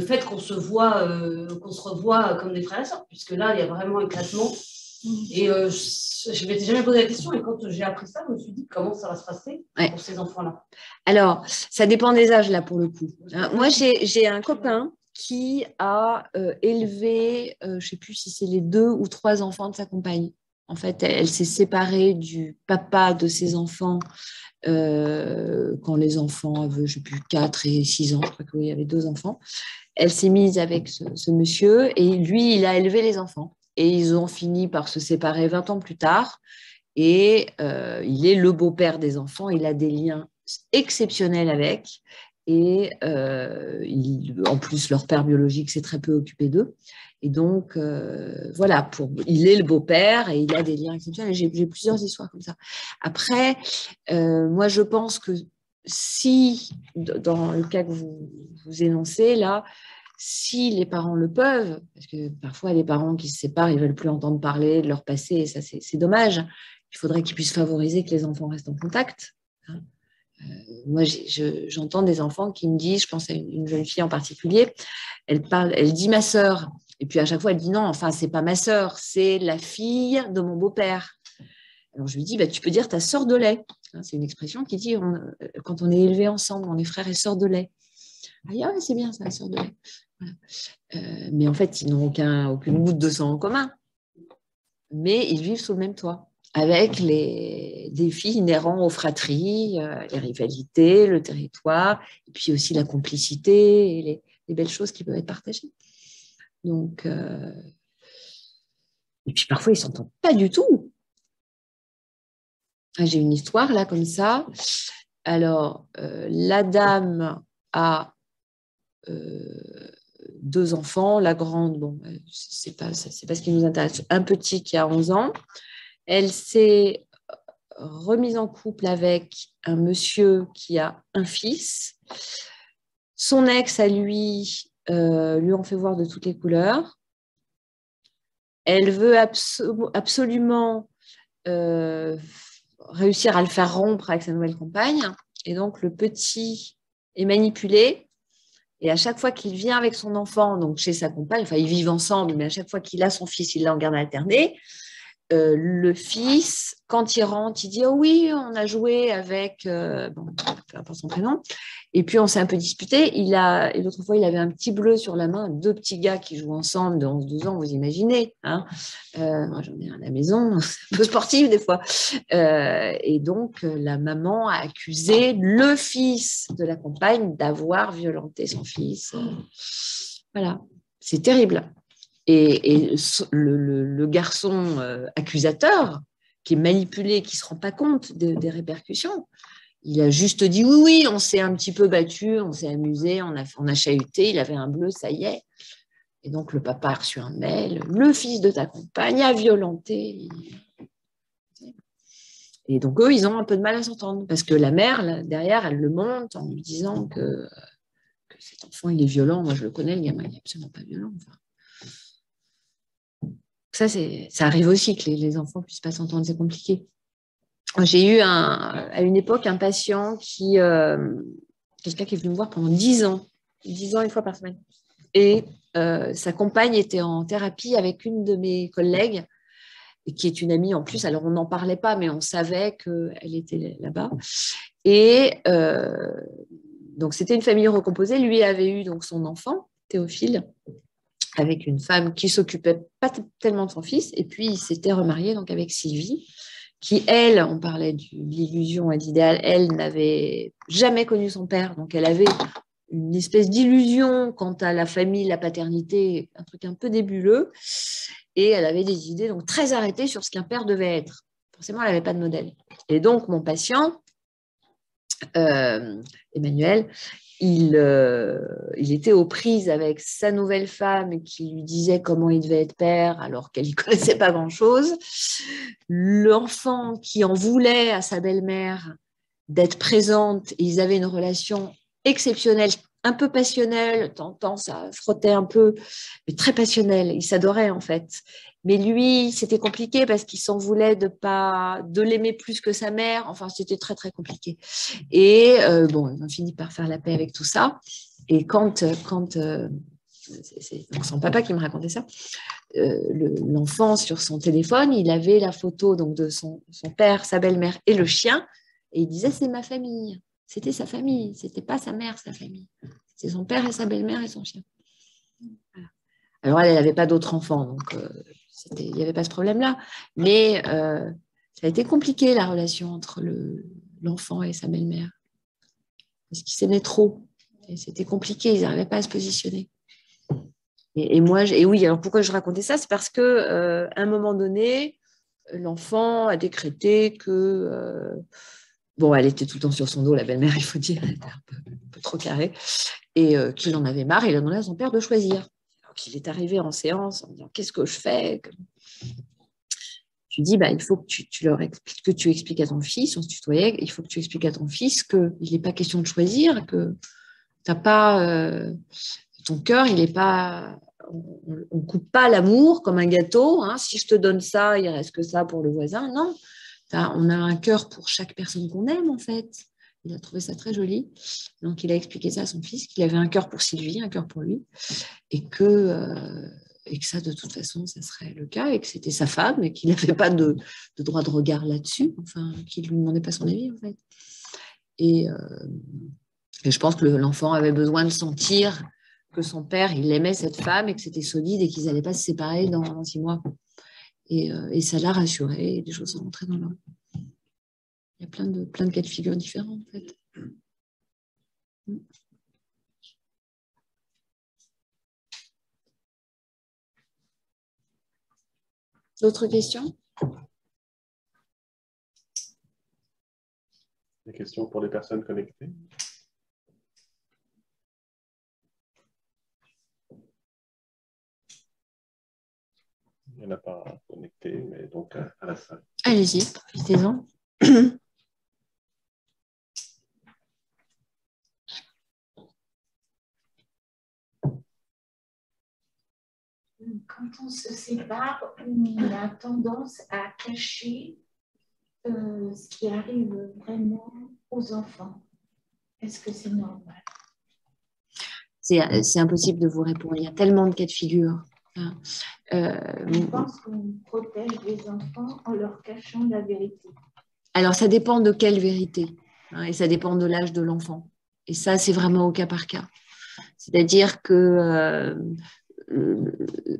fait qu'on se revoit comme des frères et sœurs, puisque là, il y a vraiment éclatement. Et je ne m'étais jamais posé la question, et quand j'ai appris ça, je me suis dit comment ça va se passer pour ces enfants-là. Alors, ça dépend des âges, là, pour le coup. Moi, j'ai un copain qui a élevé, je ne sais plus si c'est les 2 ou 3 enfants de sa compagne. En fait, elle s'est séparée du papa de ses enfants quand les enfants avaient, je ne sais plus, 4 et 6 ans. Je crois qu'il y avait 2 enfants. Elle s'est mise avec ce monsieur et lui, il a élevé les enfants. Et ils ont fini par se séparer 20 ans plus tard. Et il est le beau-père des enfants. Il a des liens exceptionnels avec. Et en plus, leur père biologique s'est très peu occupé d'eux. Et donc, voilà, il est le beau-père et il a des liens exceptionnels. J'ai plusieurs histoires comme ça. Après, moi, je pense que si, dans le cas que vous énoncez là, si les parents le peuvent, parce que parfois les parents qui se séparent, ils ne veulent plus entendre parler de leur passé, et ça c'est dommage, il faudrait qu'ils puissent favoriser que les enfants restent en contact. Moi, j'entends des enfants qui me disent, je pense à une jeune fille en particulier, elle dit ma sœur, et puis à chaque fois elle dit non, enfin c'est pas ma sœur, c'est la fille de mon beau-père. Alors je lui dis, bah, tu peux dire ta sœur de lait. C'est une expression qui dit, quand on est élevés ensemble, on est frères et sœurs de lait. Ah ouais, c'est bien ça, la sœur de lait. Voilà. Mais en fait, ils n'ont aucune goutte de sang en commun. Mais ils vivent sous le même toit, avec les défis inhérents aux fratries, les rivalités, le territoire, et puis aussi la complicité et les belles choses qui peuvent être partagées. Donc, et puis parfois, ils ne s'entendent pas du tout. J'ai une histoire là comme ça. Alors, la dame a 2 enfants. La grande, bon, c'est pas ce qui nous intéresse. Un petit qui a 11 ans. Elle s'est remise en couple avec un monsieur qui a un fils. Son ex, à lui en fait voir de toutes les couleurs. Elle veut absolument réussir à le faire rompre avec sa nouvelle compagne. Et donc, le petit est manipulé. Et à chaque fois qu'il vient avec son enfant, donc chez sa compagne, enfin, ils vivent ensemble, mais à chaque fois qu'il a son fils, il l'a en garde alternée. le fils, quand il rentre, il dit « Oh oui, on a joué avec… bon, peu importe son prénom. » Et puis, on s'est un peu disputé. Et l'autre fois, il avait un petit bleu sur la main, 2 petits gars qui jouent ensemble de 11-12 ans, vous imaginez. Hein, moi, j'en ai un à la maison, c'est un peu sportif des fois. Et donc, la maman a accusé le fils de la compagne d'avoir violenté son fils. Voilà, c'est terrible. Et le garçon accusateur, qui est manipulé, qui ne se rend pas compte des répercussions, il a juste dit oui, oui, on s'est un petit peu battu, on s'est amusé, on a chahuté, il avait un bleu, ça y est. Et donc le papa a reçu un mail, le fils de ta compagne a violenté. Et donc eux, ils ont un peu de mal à s'entendre, parce que la mère, là, derrière, elle le monte en lui disant que cet enfant, il est violent. Moi, je le connais, le gamin, il n'est absolument pas violent. Enfin, ça arrive aussi que les enfants ne puissent pas s'entendre, c'est compliqué. J'ai eu à une époque un patient quelqu'un qui est venu me voir pendant 10 ans, 10 ans, 1 fois par semaine. Et sa compagne était en thérapie avec une de mes collègues, qui est une amie en plus. Alors, on n'en parlait pas, mais on savait qu'elle était là-bas. Et donc, c'était une famille recomposée. Lui avait eu donc son enfant, Théophile, avec une femme qui s'occupait pas tellement de son fils. Et puis, il s'était remarié donc, avec Sylvie, qui, elle, on parlait de l'illusion et de l'idéal, elle n'avait jamais connu son père. Donc, elle avait une espèce d'illusion quant à la famille, la paternité, un truc un peu nébuleux. Et elle avait des idées donc très arrêtées sur ce qu'un père devait être. Forcément, elle n'avait pas de modèle. Et donc, mon patient, Emmanuel, il était aux prises avec sa nouvelle femme qui lui disait comment il devait être père alors qu'elle n'y connaissait pas grand-chose. L'enfant qui en voulait à sa belle-mère d'être présente, et ils avaient une relation exceptionnelle, un peu passionnelle, temps ça frottait un peu, mais très passionnelle. Ils s'adoraient en fait. Mais lui, c'était compliqué parce qu'il s'en voulait de l'aimer plus que sa mère. Enfin, c'était très, très compliqué. Et bon, ils ont fini par faire la paix avec tout ça. Et c'est son papa qui me racontait ça, l'enfant sur son téléphone, il avait la photo donc, de son père, sa belle-mère et le chien. Et il disait, c'est ma famille. C'était sa famille. C'était pas sa mère, sa famille. C'était son père et sa belle-mère et son chien. Voilà. Alors, elle n'avait pas d'autres enfants, donc il n'y avait pas ce problème-là. Mais ça a été compliqué, la relation entre l'enfant et sa belle-mère. Parce qu'ils s'aimaient trop. Et c'était compliqué, ils n'arrivaient pas à se positionner. Et oui, alors pourquoi je racontais ça? C'est parce qu'à un moment donné, l'enfant a décrété que… bon, elle était tout le temps sur son dos, la belle-mère, il faut dire, elle était un peu trop carrée, et qu'il en avait marre, il a demandé à son père de choisir. Donc, il est arrivé en séance en disant, qu'est-ce que je fais? Je lui dis, il faut que tu leur expliques, que tu expliques à ton fils, on se tutoyait, il faut que tu expliques à ton fils qu'il n'est pas question de choisir, que t'as pas… ton cœur, il n'est pas… On ne coupe pas l'amour comme un gâteau. Hein. Si je te donne ça, il reste que ça pour le voisin. Non, on a un cœur pour chaque personne qu'on aime, en fait. Il a trouvé ça très joli. Donc, il a expliqué ça à son fils, qu'il avait un cœur pour Sylvie, un cœur pour lui, et que ça, de toute façon, ça serait le cas, et que c'était sa femme, et qu'il n'avait pas de droit de regard là-dessus, enfin, qu'il ne lui demandait pas son avis, en fait. Et je pense que l'enfant avait besoin de sentir que son père, il aimait cette femme et que c'était solide et qu'ils n'allaient pas se séparer dans 6 mois. Et ça l'a rassuré et les choses sont rentrées dans l'ordre. Il y a plein de cas de figure différents, en fait. D'autres questions? Des questions pour les personnes connectées? Il n'y en a pas connecté, mais donc à la salle. Allez-y, profitez-en. Quand on se sépare, on a tendance à cacher ce qui arrive vraiment aux enfants. Est-ce que c'est normal? C'est impossible de vous répondre. Il y a tellement de cas de figure. Je pense qu'on protège les enfants en leur cachant la vérité. Alors, ça dépend de quelle vérité, hein, et ça dépend de l'âge de l'enfant. Et ça, c'est vraiment au cas par cas. C'est-à-dire que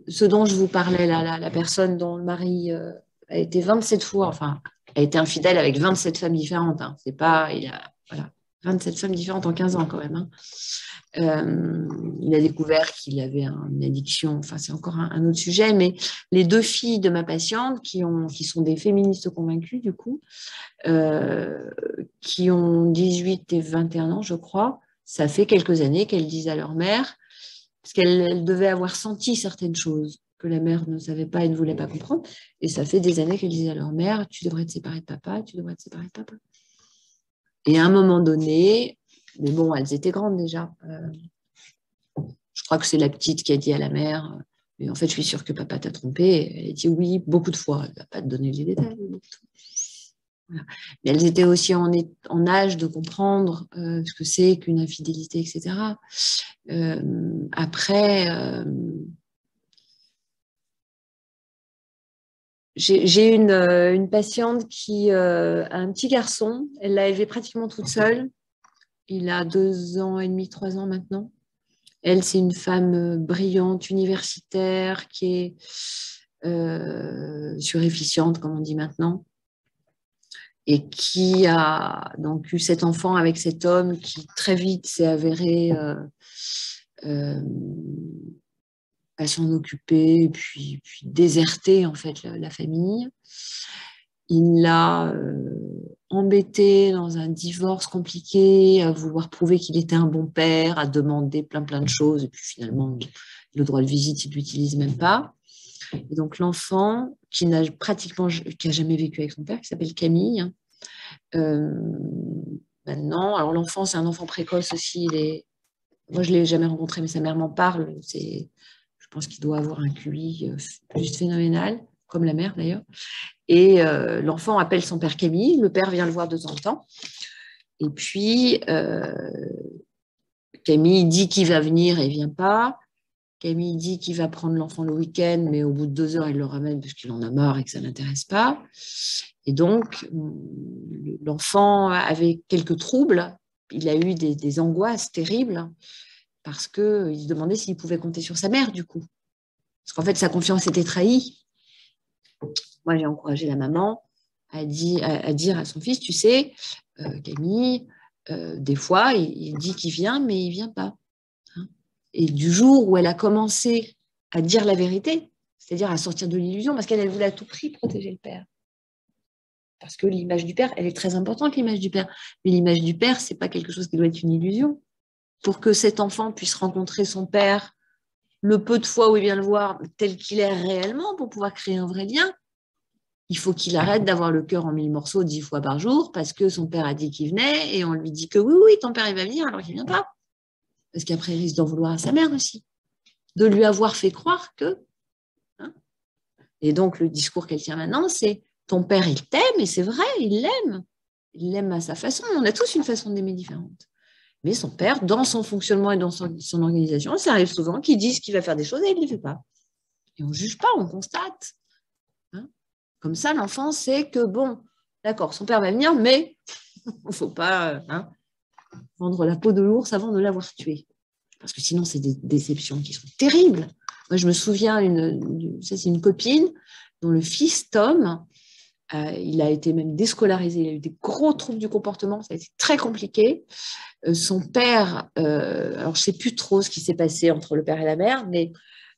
ce dont je vous parlais, la personne dont le mari a été 27 fois, enfin, a été infidèle avec 27 femmes différentes. Hein. C'est pas, il a, voilà, 27 femmes différentes en 15 ans quand même. Hein. Il a découvert qu'il avait une addiction, enfin c'est encore un autre sujet, mais les 2 filles de ma patiente qui sont des féministes convaincues du coup, qui ont 18 et 21 ans je crois, ça fait quelques années qu'elles disent à leur mère, parce qu'elles devaient avoir senti certaines choses que la mère ne savait pas et ne voulait pas comprendre, et ça fait des années qu'elles disaient à leur mère, tu devrais te séparer de papa, tu devrais te séparer de papa. Et à un moment donné, mais bon, elles étaient grandes déjà. Je crois que c'est la petite qui a dit à la mère, mais en fait, je suis sûre que papa t'a trompée. Elle a dit oui, beaucoup de fois. Elle ne va pas te donner les détails. Voilà. Mais elles étaient aussi en âge de comprendre ce que c'est qu'une infidélité, etc. Après, j'ai une patiente qui a un petit garçon. Elle l'a élevé pratiquement toute seule. Il a 2 ans et demi, 3 ans maintenant. Elle, c'est une femme brillante, universitaire, qui est surefficiente, comme on dit maintenant, et qui a donc eu cet enfant avec cet homme qui très vite s'est avéré à s'en occuper, puis déserter en fait la famille. Il l'a embêté dans un divorce compliqué, à vouloir prouver qu'il était un bon père, à demander plein de choses, et puis finalement, le droit de visite, il ne l'utilise même pas. Et donc l'enfant, qui n'a jamais vécu avec son père, qui s'appelle Camille, maintenant, alors l'enfant, c'est un enfant précoce aussi, moi je ne l'ai jamais rencontré, mais sa mère m'en parle, je pense qu'il doit avoir un QI juste phénoménal, comme la mère d'ailleurs. Et l'enfant appelle son père Camille, le père vient le voir de temps en temps. Et puis, Camille dit qu'il va venir et il ne vient pas. Camille dit qu'il va prendre l'enfant le week-end, mais au bout de 2 heures, elle le ramène parce qu'il en a marre et que ça ne l'intéresse pas. Et donc, l'enfant avait quelques troubles. Il a eu des angoisses terribles parce qu'il se demandait s'il pouvait compter sur sa mère, du coup. Parce qu'en fait, sa confiance était trahie. Moi, j'ai encouragé la maman à dire à son fils, tu sais, Camille, des fois, il dit qu'il vient, mais il ne vient pas. Hein. Et du jour où elle a commencé à dire la vérité, c'est-à-dire à sortir de l'illusion, parce qu'elle voulait à tout prix protéger le père. Parce que l'image du père, elle est très importante, l'image du père. Mais l'image du père, ce n'est pas quelque chose qui doit être une illusion. Pour que cet enfant puisse rencontrer son père le peu de fois où il vient le voir tel qu'il est réellement, pour pouvoir créer un vrai lien, il faut qu'il arrête d'avoir le cœur en 1000 morceaux 10 fois par jour parce que son père a dit qu'il venait et on lui dit que oui, ton père il va venir alors qu'il ne vient pas. Parce qu'après, il risque d'en vouloir à sa mère aussi. De lui avoir fait croire que... Hein. Et donc, le discours qu'elle tient maintenant, c'est ton père, il t'aime, et c'est vrai, il l'aime. Il l'aime à sa façon. On a tous une façon d'aimer différente. Mais son père, dans son fonctionnement et dans son organisation, ça arrive souvent qu'il dise qu'il va faire des choses et il ne les fait pas. Et on ne juge pas, on constate. Hein. Comme ça, l'enfant sait que, bon, d'accord, son père va venir, mais il ne faut pas vendre la peau de l'ours avant de l'avoir tué. Parce que sinon, c'est des déceptions qui sont terribles. Moi, je me souviens, c'est une copine dont le fils Tom, il a été même déscolarisé, il a eu des gros troubles du comportement, ça a été très compliqué. Son père, alors je ne sais plus trop ce qui s'est passé entre le père et la mère, mais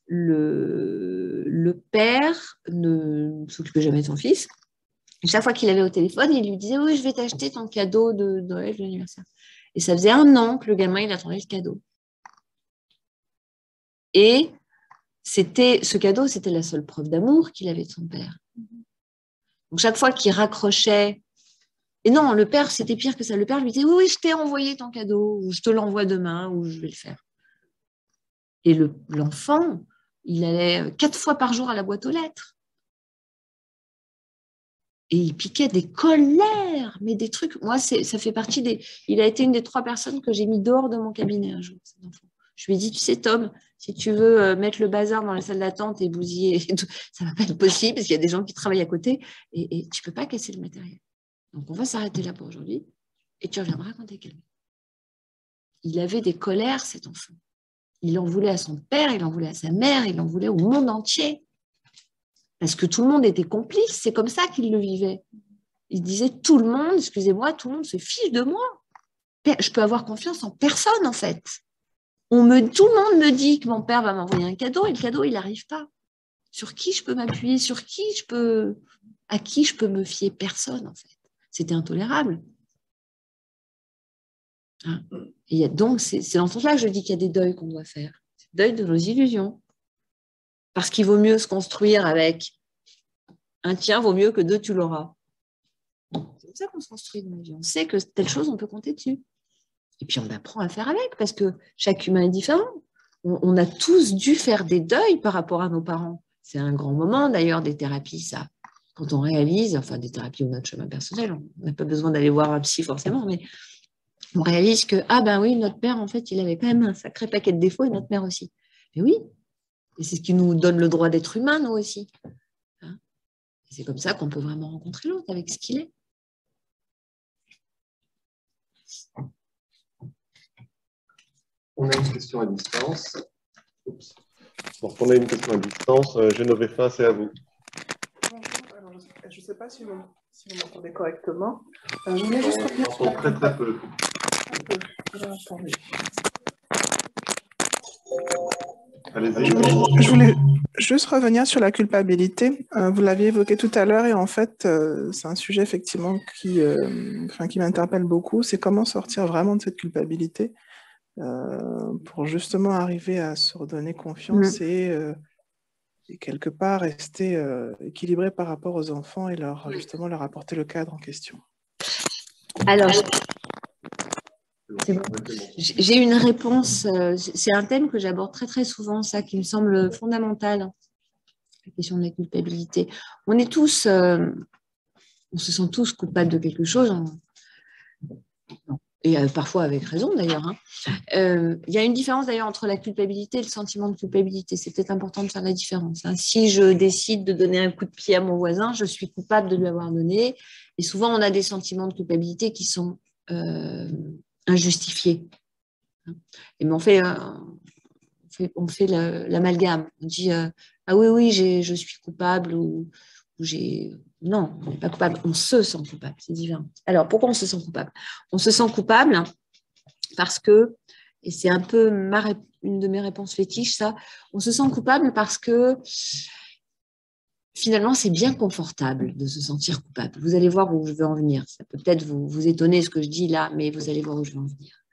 le père ne s'occupait jamais de son fils. Et chaque fois qu'il avait au téléphone, il lui disait « Oui, je vais t'acheter ton cadeau de Noël, de l'anniversaire. » Et ça faisait 1 an que le gamin, il attendait le cadeau. Et ce cadeau, c'était la seule preuve d'amour qu'il avait de son père. Donc, chaque fois qu'il raccrochait, et non, le père, c'était pire que ça. Le père lui disait, oui, je t'ai envoyé ton cadeau, ou je te l'envoie demain, ou je vais le faire. Et l'enfant, il allait 4 fois par jour à la boîte aux lettres. Et il piquait des colères, mais des trucs. Moi, ça fait partie des... Il a été une des 3 personnes que j'ai mis dehors de mon cabinet un jour, cet enfant. Je lui ai dit, tu sais, Tom, Si tu veux mettre le bazar dans la salle d'attente et bousiller, ça ne va pas être possible parce qu'il y a des gens qui travaillent à côté et tu ne peux pas casser le matériel. Donc, on va s'arrêter là pour aujourd'hui et tu reviendras quand tu es calmé. Il avait des colères, cet enfant. Il en voulait à son père, il en voulait à sa mère, il en voulait au monde entier. Parce que tout le monde était complice, c'est comme ça qu'il le vivait. Il disait tout le monde, excusez-moi, tout le monde se fiche de moi. Je peux avoir confiance en personne, en fait. Tout le monde me dit que mon père va m'envoyer un cadeau et le cadeau, il n'arrive pas. Sur qui je peux m'appuyer? À qui je peux me fier? Personne, en fait. C'était intolérable. Hein? Et donc, c'est dans ce sens-là que je dis qu'il y a des deuils qu'on doit faire. Deuil de nos illusions. Parce qu'il vaut mieux se construire avec un tien, vaut mieux que deux, tu l'auras. C'est comme ça qu'on se construit dans la vie. On sait que telle chose, on peut compter dessus. Et puis, on apprend à faire avec parce que chaque humain est différent. On a tous dû faire des deuils par rapport à nos parents. C'est un grand moment, d'ailleurs, des thérapies, ça. Quand on réalise, enfin, des thérapies ou notre chemin personnel, on n'a pas besoin d'aller voir un psy forcément, mais on réalise que, ah ben oui, notre père, en fait, il avait quand même un sacré paquet de défauts et notre mère aussi. Mais oui, et c'est ce qui nous donne le droit d'être humain, nous aussi. Hein? C'est comme ça qu'on peut vraiment rencontrer l'autre avec ce qu'il est. On a une question à distance. Oups. Donc, on a une question à distance. Genoveffa, c'est à vous. Bonjour. Alors, je ne sais pas si vous m'entendez correctement. Je voulais juste revenir sur la... Très, très peu. Je voulais juste revenir sur la culpabilité. Vous l'aviez évoqué tout à l'heure et en fait, c'est un sujet effectivement qui m'interpelle beaucoup. C'est comment sortir vraiment de cette culpabilité pour justement arriver à se redonner confiance et quelque part rester équilibré par rapport aux enfants et justement leur apporter le cadre en question. Alors, c'est bon. J'ai une réponse. C'est un thème que j'aborde très très souvent, ça qui me semble fondamental, la question de la culpabilité. On est tous, on se sent tous coupables de quelque chose. Et parfois avec raison d'ailleurs. Il y a une différence d'ailleurs entre la culpabilité et le sentiment de culpabilité. C'est peut-être important de faire la différence. Si je décide de donner un coup de pied à mon voisin, je suis coupable de lui avoir donné. Et souvent, on a des sentiments de culpabilité qui sont injustifiés. Et mais on fait l'amalgame. On dit ah oui, je suis coupable ou j'ai... Non, on n'est pas coupable, on se sent coupable, c'est différent. Alors, pourquoi on se sent coupable? On se sent coupable parce que, et c'est un peu une de mes réponses fétiches, ça, on se sent coupable parce que finalement, c'est bien confortable de se sentir coupable. Vous allez voir où je veux en venir. Ça peut peut-être vous étonner ce que je dis là, mais vous allez voir où je veux en venir.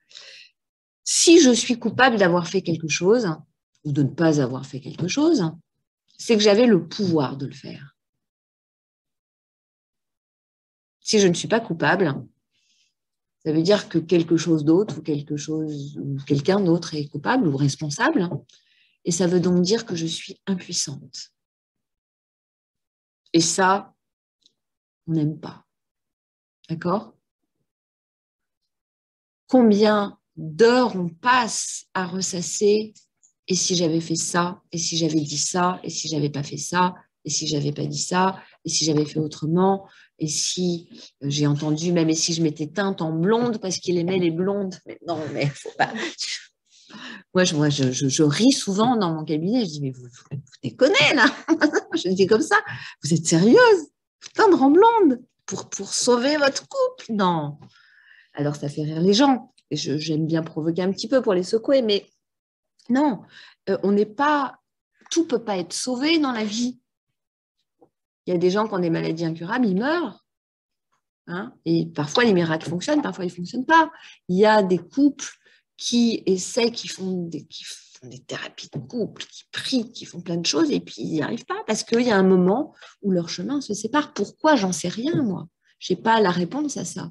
Si je suis coupable d'avoir fait quelque chose, ou de ne pas avoir fait quelque chose, c'est que j'avais le pouvoir de le faire. Si je ne suis pas coupable, ça veut dire que quelque chose d'autre ou quelqu'un d'autre est coupable ou responsable. Et ça veut donc dire que je suis impuissante. Et ça, on n'aime pas. D'accord? Combien d'heures on passe à ressasser et si j'avais fait ça, et si j'avais dit ça, et si j'avais pas fait ça, et si j'avais pas dit ça, et si j'avais fait autrement, et si j'ai entendu, même et si je m'étais teinte en blonde parce qu'il aimait les blondes. Mais non, mais faut pas. Moi, je ris souvent dans mon cabinet. Je dis, mais vous déconnez là. Je dis comme ça. Vous êtes sérieuse? Teindre en blonde pour sauver votre couple? Non. Alors, ça fait rire les gens. Et j'aime bien provoquer un petit peu pour les secouer, mais non, on n'est pas. Tout ne peut pas être sauvé dans la vie. Il y a des gens qui ont des maladies incurables, ils meurent. Hein, et parfois, les miracles fonctionnent, parfois, ils ne fonctionnent pas. Il y a des couples qui essaient, qui font des thérapies de couple, qui prient, qui font plein de choses, et puis ils n'y arrivent pas parce qu'il y a un moment où leurs chemins se séparent. Pourquoi? J'en sais rien, moi. Je n'ai pas la réponse à ça.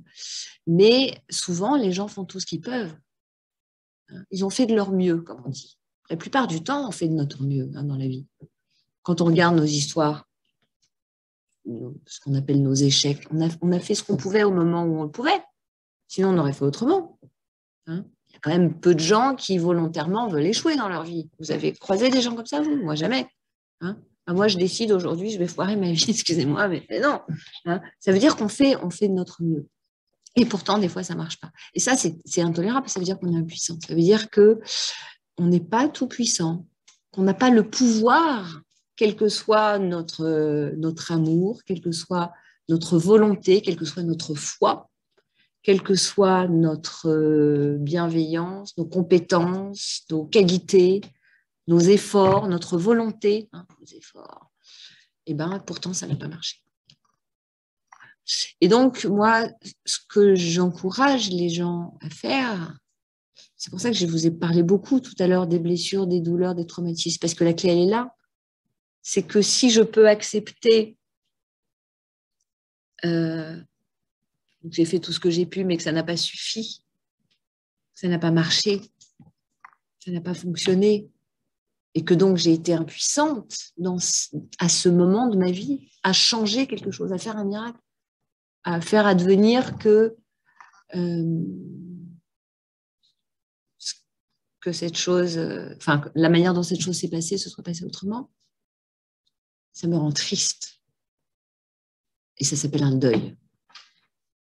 Mais souvent, les gens font tout ce qu'ils peuvent. Ils ont fait de leur mieux, comme on dit. La plupart du temps, on fait de notre mieux dans la vie. Quand on regarde nos histoires, ce qu'on appelle nos échecs, on a fait ce qu'on pouvait au moment où on le pouvait. Sinon, on aurait fait autrement. Il y a quand même peu de gens qui volontairement veulent échouer dans leur vie. Vous avez croisé des gens comme ça, vous? Moi, jamais. Hein? Moi, je décide aujourd'hui, je vais foirer ma vie, excusez-moi, mais non. Hein? Ça veut dire qu'on fait de notre mieux. Et pourtant, des fois, ça ne marche pas. Et ça, c'est intolérable, ça veut dire qu'on est impuissant. Ça veut dire qu'on n'est pas tout puissant, qu'on n'a pas le pouvoir, quel que soit notre amour, quelle que soit notre volonté, quelle que soit notre foi, quelle que soit notre bienveillance, nos compétences, nos qualités, nos efforts, notre volonté, nos efforts. Et bien, pourtant, ça n'a pas marché. Et donc, moi, ce que j'encourage les gens à faire, c'est pour ça que je vous ai parlé beaucoup tout à l'heure des blessures, des douleurs, des traumatismes, parce que la clé, elle est là. C'est que si je peux accepter que j'ai fait tout ce que j'ai pu, mais que ça n'a pas suffi, ça n'a pas marché, ça n'a pas fonctionné, et que donc j'ai été impuissante à ce moment de ma vie, à changer quelque chose, à faire un miracle, à faire advenir que cette chose, la manière dont cette chose s'est passée se soit passée autrement, ça me rend triste. Et ça s'appelle un deuil.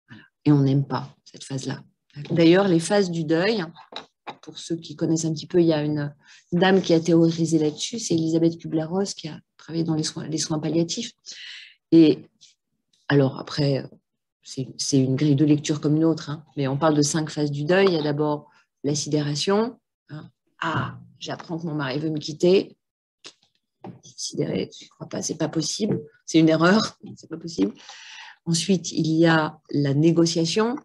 Voilà. Et on n'aime pas cette phase-là. D'ailleurs, les phases du deuil, pour ceux qui connaissent un petit peu, il y a une dame qui a théorisé là-dessus, c'est Elisabeth Kubler-Ross qui a travaillé dans les soins palliatifs. Et alors après, c'est une grille de lecture comme une autre, mais on parle de 5 phases du deuil. Il y a d'abord la sidération. Ah, j'apprends que mon mari veut me quitter. Sidéré, je ne crois pas, c'est pas possible. C'est une erreur, c'est pas possible. Ensuite, il y a la négociation.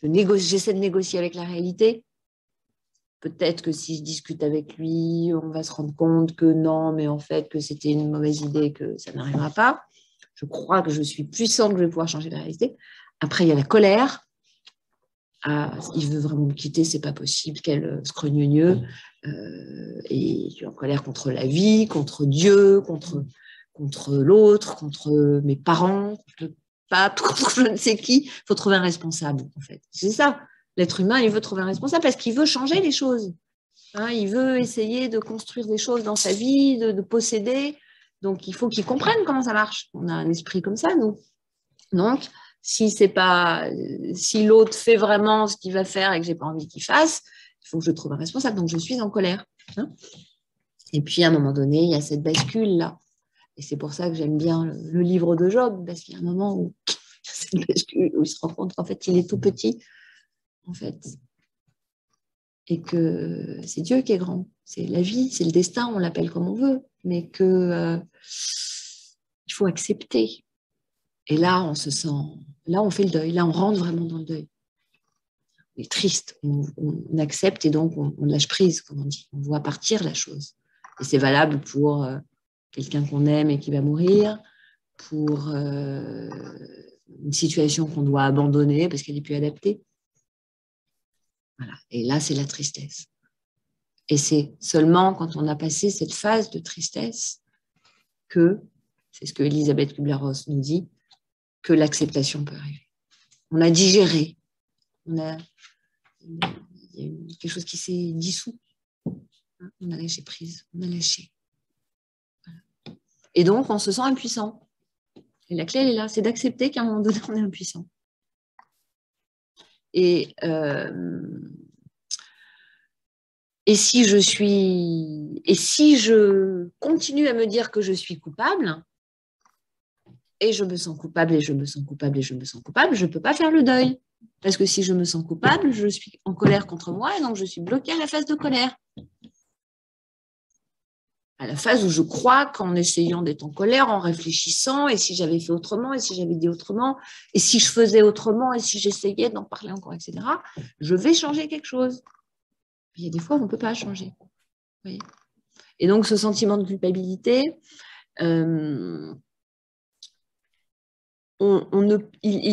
J'essaie de négocier avec la réalité. Peut-être que si je discute avec lui, on va se rendre compte que non, mais en fait, que c'était une mauvaise idée, que ça n'arrivera pas. Je crois que je suis puissante, que je vais pouvoir changer la réalité. Après, il y a la colère. Ah, il veut vraiment me quitter, c'est pas possible, quel scrogneux. Et je suis en colère contre la vie, contre Dieu, contre l'autre, contre mes parents, contre le pape, contre je ne sais qui. Il faut trouver un responsable, en fait. C'est ça. L'être humain, il veut trouver un responsable parce qu'il veut changer les choses. Il veut essayer de construire des choses dans sa vie, de posséder. Donc, il faut qu'il comprenne comment ça marche. On a un esprit comme ça, nous. Donc, si l'autre fait vraiment ce qu'il va faire et que je n'ai pas envie qu'il fasse, il faut que je trouve un responsable. Donc, je suis en colère. Et puis, à un moment donné, il y a cette bascule-là. Et c'est pour ça que j'aime bien le livre de Job, parce qu'il y a un moment où cette bascule, où il se rend compte qu'en fait, il est tout petit, en fait. Et que c'est Dieu qui est grand. C'est la vie, c'est le destin, on l'appelle comme on veut. Mais qu'il faut accepter. Et là, on se sent... Là, on fait le deuil. Là, on rentre vraiment dans le deuil. On est triste. On accepte et donc on lâche prise, comme on dit. On voit partir la chose. Et c'est valable pour quelqu'un qu'on aime et qui va mourir, pour une situation qu'on doit abandonner parce qu'elle n'est plus adaptée. Voilà. Et là, c'est la tristesse. Et c'est seulement quand on a passé cette phase de tristesse que, c'est ce que Elisabeth Kubler-Ross nous dit, que l'acceptation peut arriver. On a digéré. Il y a quelque chose qui s'est dissous. On a lâché prise. On a lâché. Voilà. Et donc, on se sent impuissant. Et la clé, elle est là. C'est d'accepter qu'à un moment donné, on est impuissant. Et si je continue à me dire que je suis coupable, et je me sens coupable, et je me sens coupable, et je me sens coupable, je ne peux pas faire le deuil. Parce que si je me sens coupable, je suis en colère contre moi, et donc je suis bloquée à la phase de colère. À la phase où je crois qu'en essayant d'être en colère, en réfléchissant, et si j'avais fait autrement, et si j'avais dit autrement, et si je faisais autrement, et si j'essayais d'en parler encore, etc., je vais changer quelque chose. Il y a des fois où on ne peut pas changer. Vous voyez ? Et donc, ce sentiment de culpabilité, il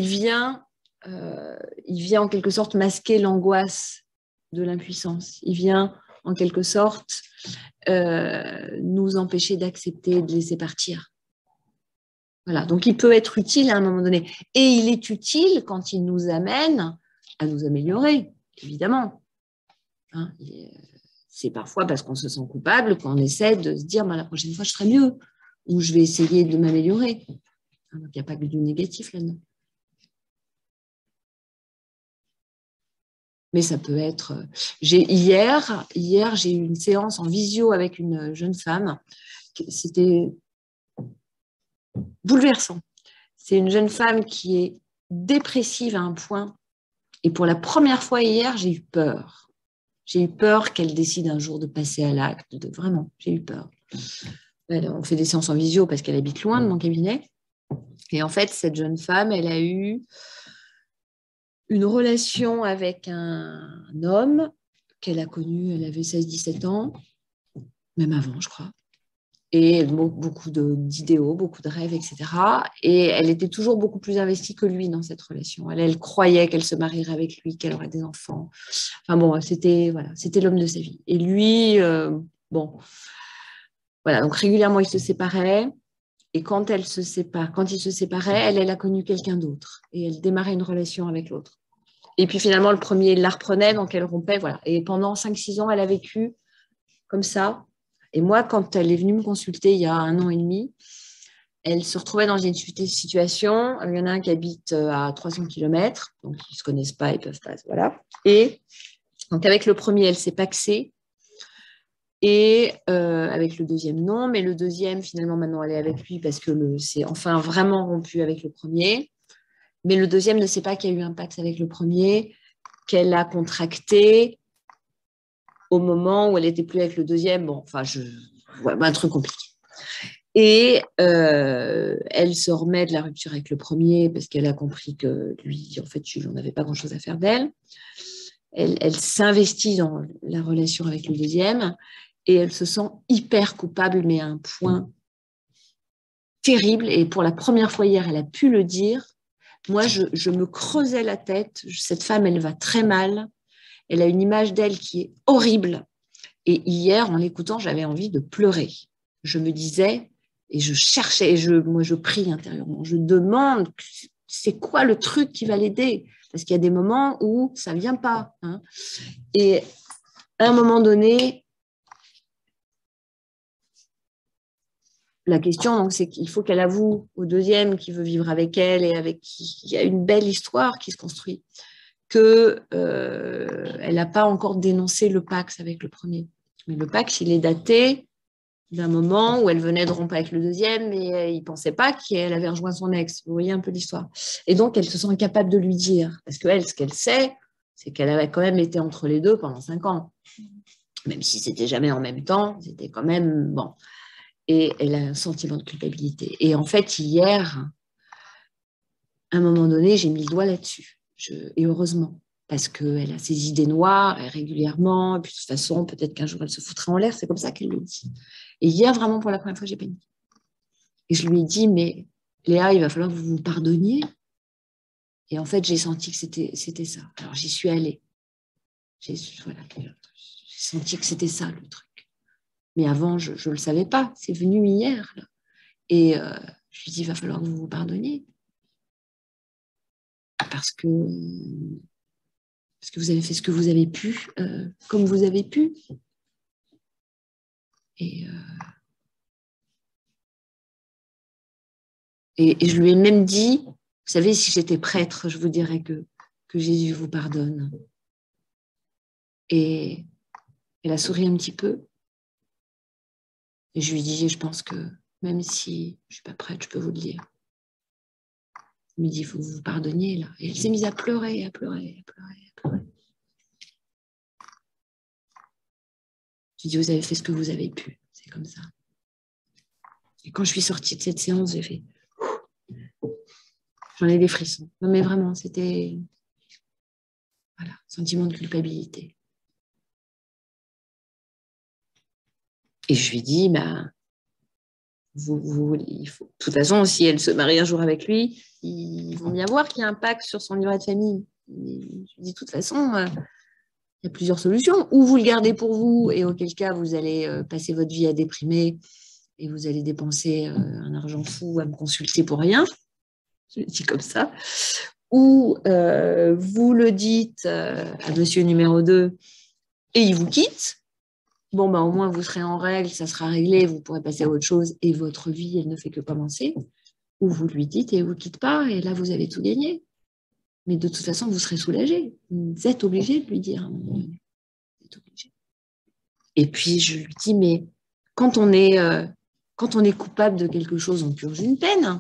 vient en quelque sorte masquer l'angoisse de l'impuissance. Il vient en quelque sorte nous empêcher d'accepter, de laisser partir. Voilà. Donc, il peut être utile à un moment donné. Et il est utile quand il nous amène à nous améliorer. évidemment. Hein, c'est parfois parce qu'on se sent coupable qu'on essaie de se dire la prochaine fois, je serai mieux ou je vais essayer de m'améliorer. Donc, il n'y a pas que du négatif là-dedans. Mais ça peut être... Hier, j'ai eu une séance en visio avec une jeune femme. C'était bouleversant. C'est une jeune femme qui est dépressive à un point. Et pour la première fois hier, j'ai eu peur. J'ai eu peur qu'elle décide un jour de passer à l'acte. Vraiment, j'ai eu peur. On fait des séances en visio parce qu'elle habite loin de mon cabinet. Et en fait, cette jeune femme, elle a eu une relation avec un homme qu'elle a connu, elle avait 16-17 ans, même avant, je crois. Et beaucoup d'idéaux, beaucoup de rêves, etc. Et elle était toujours beaucoup plus investie que lui dans cette relation. Elle croyait qu'elle se marierait avec lui, qu'elle aurait des enfants. Enfin bon, c'était l'homme de sa vie. Et lui, voilà, donc régulièrement, ils se séparaient. Et quand ils se séparaient, elle a connu quelqu'un d'autre. Et elle démarrait une relation avec l'autre. Et puis finalement, le premier, il la reprenait, donc elle rompait. Voilà. Et pendant 5-6 ans, elle a vécu comme ça. Et moi, quand elle est venue me consulter il y a 1 an et demi, elle se retrouvait dans une situation. Il y en a un qui habite à 300 km, donc ils ne se connaissent pas, ils ne peuvent pas. Voilà. Et donc avec le premier, elle s'est paxée. Et avec le deuxième, non. Mais le deuxième, finalement, maintenant, elle est avec lui parce que c'est enfin vraiment rompu avec le premier. Mais le deuxième ne sait pas qu'il y a eu un pax avec le premier, qu'elle a contracté au moment où elle n'était plus avec le deuxième. Bon, enfin, un truc compliqué. Et elle se remet de la rupture avec le premier parce qu'elle a compris que lui, en fait, on n'avait pas grand-chose à faire d'elle. Elle s'investit dans la relation avec le deuxième et elle se sent hyper coupable, mais à un point terrible. Et pour la première fois hier, elle a pu le dire. Moi, je me creusais la tête. Cette femme, elle va très mal. Elle a une image d'elle qui est horrible. Et hier, en l'écoutant, j'avais envie de pleurer. Je me disais, et je cherchais, moi, je prie intérieurement. Je demande, c'est quoi le truc qui va l'aider? Parce qu'il y a des moments où ça ne vient pas. Hein. Et à un moment donné, la question, c'est qu'il faut qu'elle avoue au deuxième qui veut vivre avec elle et avec qui il y a une belle histoire qui se construit, qu'elle n'a pas encore dénoncé le Pax avec le premier. Mais le Pax, il est daté d'un moment où elle venait de rompre avec le deuxième et il ne pensait pas qu'elle avait rejoint son ex. Vous voyez un peu l'histoire. Et donc, elle se sent incapable de lui dire. Parce qu'elle, ce qu'elle sait, c'est qu'elle avait quand même été entre les deux pendant 5 ans. Même si c'était jamais en même temps, c'était quand même bon. Et elle a un sentiment de culpabilité. Et en fait, hier, à un moment donné, j'ai mis le doigt là-dessus. Et heureusement, parce qu'elle a ses idées noires et régulièrement. Et puis de toute façon, peut-être qu'un jour, elle se foutrait en l'air. C'est comme ça qu'elle le dit. Et hier, vraiment, pour la première fois, j'ai paniqué. Et je lui ai dit, mais Léa, il va falloir que vous vous pardonniez. Et en fait, j'ai senti que c'était ça. Alors, j'y suis allée. J'ai senti que c'était ça, le truc. Mais avant, je ne le savais pas. C'est venu hier. Là. Et je lui ai dit, il va falloir que vous vous pardonniez. Parce que vous avez fait ce que vous avez pu, comme vous avez pu. Et je lui ai même dit, vous savez, si j'étais prêtre, je vous dirais que Jésus vous pardonne. Et elle a souri un petit peu. Et je lui dis, je pense que même si je ne suis pas prête, je peux vous le dire. Il me dit, il faut que vous vous pardonniez, là. Et elle s'est mise à pleurer, à pleurer, à pleurer, à pleurer. Je lui dis, vous avez fait ce que vous avez pu. C'est comme ça. Et quand je suis sortie de cette séance, j'ai fait... J'en ai des frissons. Non, mais vraiment, c'était... Voilà, sentiment de culpabilité. Et je lui dis, il faut... de toute façon, si elle se marie un jour avec lui, il vaut bien voir qu'il y a un pacte sur son livret de famille. Je lui dis, de toute façon, il y a plusieurs solutions. Ou vous le gardez pour vous, et auquel cas, vous allez passer votre vie à déprimer, et vous allez dépenser un argent fou à me consulter pour rien. Je le dis comme ça. ou vous le dites à monsieur numéro 2 et il vous quitte, bon, ben, au moins vous serez en règle, ça sera réglé, vous pourrez passer à autre chose et votre vie, elle ne fait que commencer. Ou vous lui dites et il ne vous quitte pas et là, vous avez tout gagné. Mais de toute façon, vous serez soulagé. Vous êtes obligé de lui dire à un moment donné. Vous êtes obligé. Et puis, je lui dis, mais quand on est coupable de quelque chose, on purge une peine.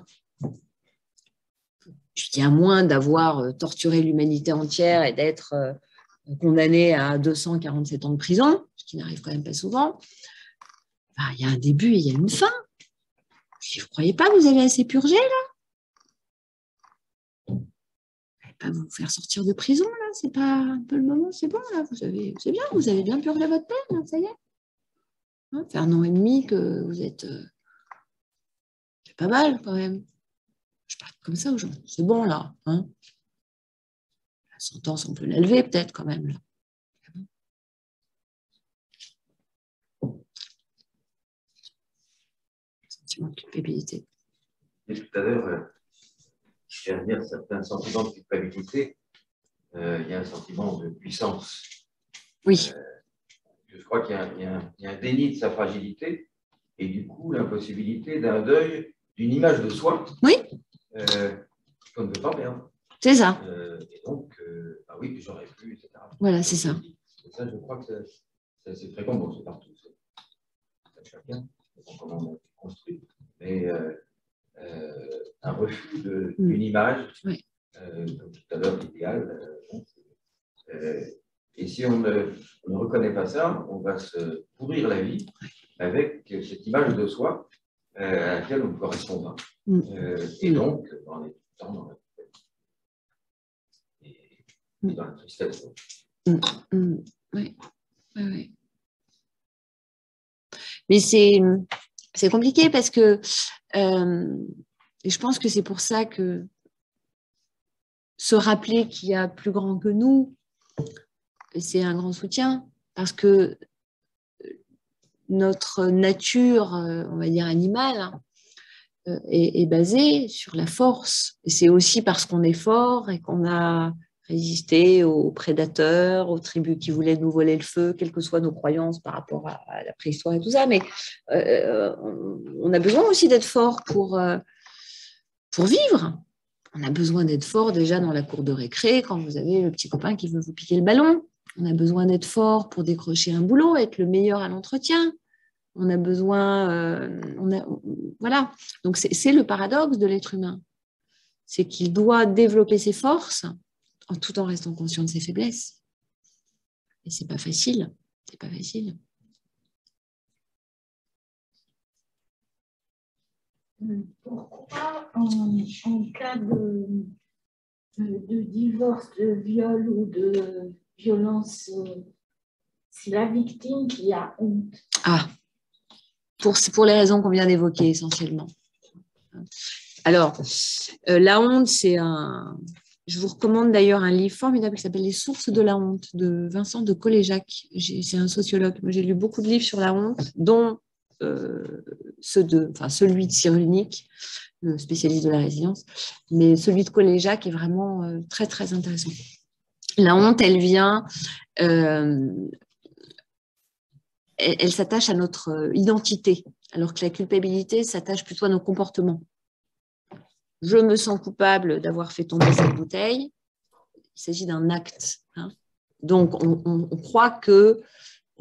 Je dis, à moins d'avoir torturé l'humanité entière et d'être condamné à 247 ans de prison, ce qui n'arrive quand même pas souvent, ben, il y a un début et il y a une fin. Vous ne croyez pas que vous avez assez purgé, là? Vous n'allez pas vous faire sortir de prison, là? C'est pas un peu le moment? C'est bon, là? C'est bien, vous avez bien purgé votre peine, là, ça y est. Hein, ça fait 1 an et demi que vous êtes... c'est pas mal, quand même. Je parle comme ça aux gens. C'est bon, là. Hein, la sentence, on peut la lever, peut-être, quand même, là. Sentiment de culpabilité. Et tout à l'heure, je viens de dire certains sentiments de culpabilité. Il y a un sentiment de puissance. Oui. Je crois qu'il y a un déni de sa fragilité et du coup l'impossibilité d'un deuil d'une image de soi oui. Qu'on ne peut pas perdre. C'est ça. Et donc, bah oui, que j'aurais pu, etc. Voilà, c'est ça. Et ça, je crois que c'est fréquent, bon, c'est partout. C'est chacun, comment on a construit. Mais un refus d'une image, oui. Comme tout à l'heure, l'idéal. Et si on ne reconnaît pas ça, on va se pourrir la vie avec cette image de soi à laquelle on ne correspond pas. Et donc, on est tout le temps dans la et dans la tristesse. Oui. Oui. Mais c'est compliqué parce que et je pense que c'est pour ça que se rappeler qu'il y a plus grand que nous, c'est un grand soutien, parce que notre nature, on va dire animale, est basée sur la force. Et c'est aussi parce qu'on est fort et qu'on a résisté aux prédateurs, aux tribus qui voulaient nous voler le feu, quelles que soient nos croyances par rapport à la préhistoire et tout ça. Mais on a besoin aussi d'être fort pour vivre. On a besoin d'être fort déjà dans la cour de récré quand vous avez le petit copain qui veut vous piquer le ballon. On a besoin d'être fort pour décrocher un boulot, être le meilleur à l'entretien. On a besoin... voilà. Donc, c'est le paradoxe de l'être humain. C'est qu'il doit développer ses forces tout en restant conscient de ses faiblesses. Et c'est pas facile. C'est pas facile. Pourquoi, en cas de divorce, de viol ou de violence, c'est la victime qui a honte? Ah, pour les raisons qu'on vient d'évoquer essentiellement. Alors, la honte, c'est un... Je vous recommande d'ailleurs un livre formidable qui s'appelle « Les sources de la honte » de Vincent de Coléjac. C'est un sociologue. Moi, j'ai lu beaucoup de livres sur la honte, dont celui de Cyrulnik, le spécialiste de la résilience, mais celui de Coléjac est vraiment très, très intéressant. La honte, elle vient... elle s'attache à notre identité, alors que la culpabilité s'attache plutôt à nos comportements. Je me sens coupable d'avoir fait tomber cette bouteille. Il s'agit d'un acte. Hein. Donc, on croit qu'on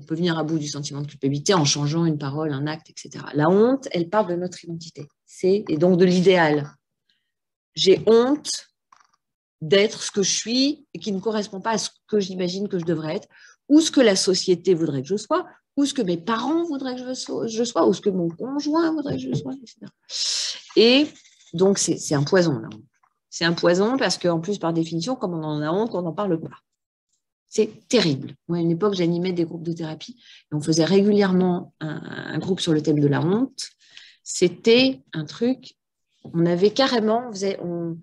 peut venir à bout du sentiment de culpabilité en changeant une parole, un acte, etc. La honte, elle part de notre identité. Et donc de l'idéal. J'ai honte d'être ce que je suis et qui ne correspond pas à ce que j'imagine que je devrais être, ou ce que la société voudrait que je sois, ou ce que mes parents voudraient que je sois, ou ce que mon conjoint voudrait que je sois, etc. Et donc, c'est un poison, là. C'est un poison parce qu'en plus, par définition, comme on en a honte, on n'en parle pas. C'est terrible. Moi, à une époque, j'animais des groupes de thérapie et on faisait régulièrement un groupe sur le thème de la honte. C'était un truc, on avait carrément, on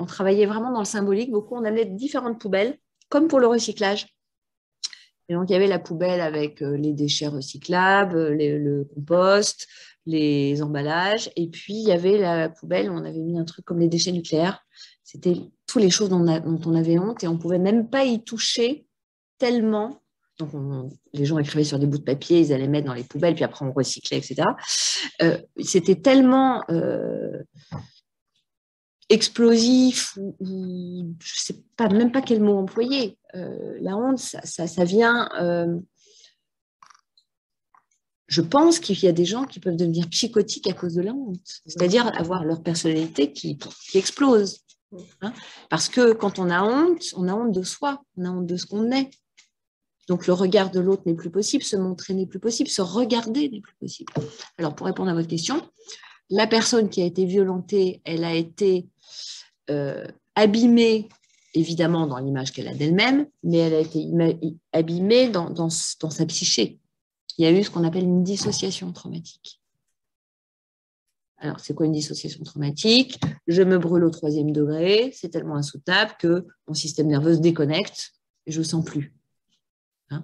travaillait vraiment dans le symbolique, beaucoup, on amenait différentes poubelles, comme pour le recyclage. Et donc, il y avait la poubelle avec les déchets recyclables, le compost, les emballages. Et puis, il y avait la poubelle où on avait mis un truc comme les déchets nucléaires. C'était toutes les choses dont on avait honte et on ne pouvait même pas y toucher tellement. Donc, les gens écrivaient sur des bouts de papier, ils allaient mettre dans les poubelles, puis après on recyclait, etc. C'était tellement explosif, ou je ne sais pas, même pas quel mot employer. La honte, ça vient... je pense qu'il y a des gens qui peuvent devenir psychotiques à cause de la honte, c'est-à-dire avoir leur personnalité qui explose. Hein, parce que quand on a honte de soi, on a honte de ce qu'on est. Donc le regard de l'autre n'est plus possible, se montrer n'est plus possible, se regarder n'est plus possible. Alors pour répondre à votre question, la personne qui a été violentée, elle a été abîmée, évidemment dans l'image qu'elle a d'elle-même, mais elle a été abîmée dans sa psyché. Il y a eu ce qu'on appelle une dissociation traumatique. Alors, c'est quoi une dissociation traumatique? Je me brûle au 3e degré, c'est tellement insoutenable que mon système nerveux se déconnecte et je ne sens plus. Hein?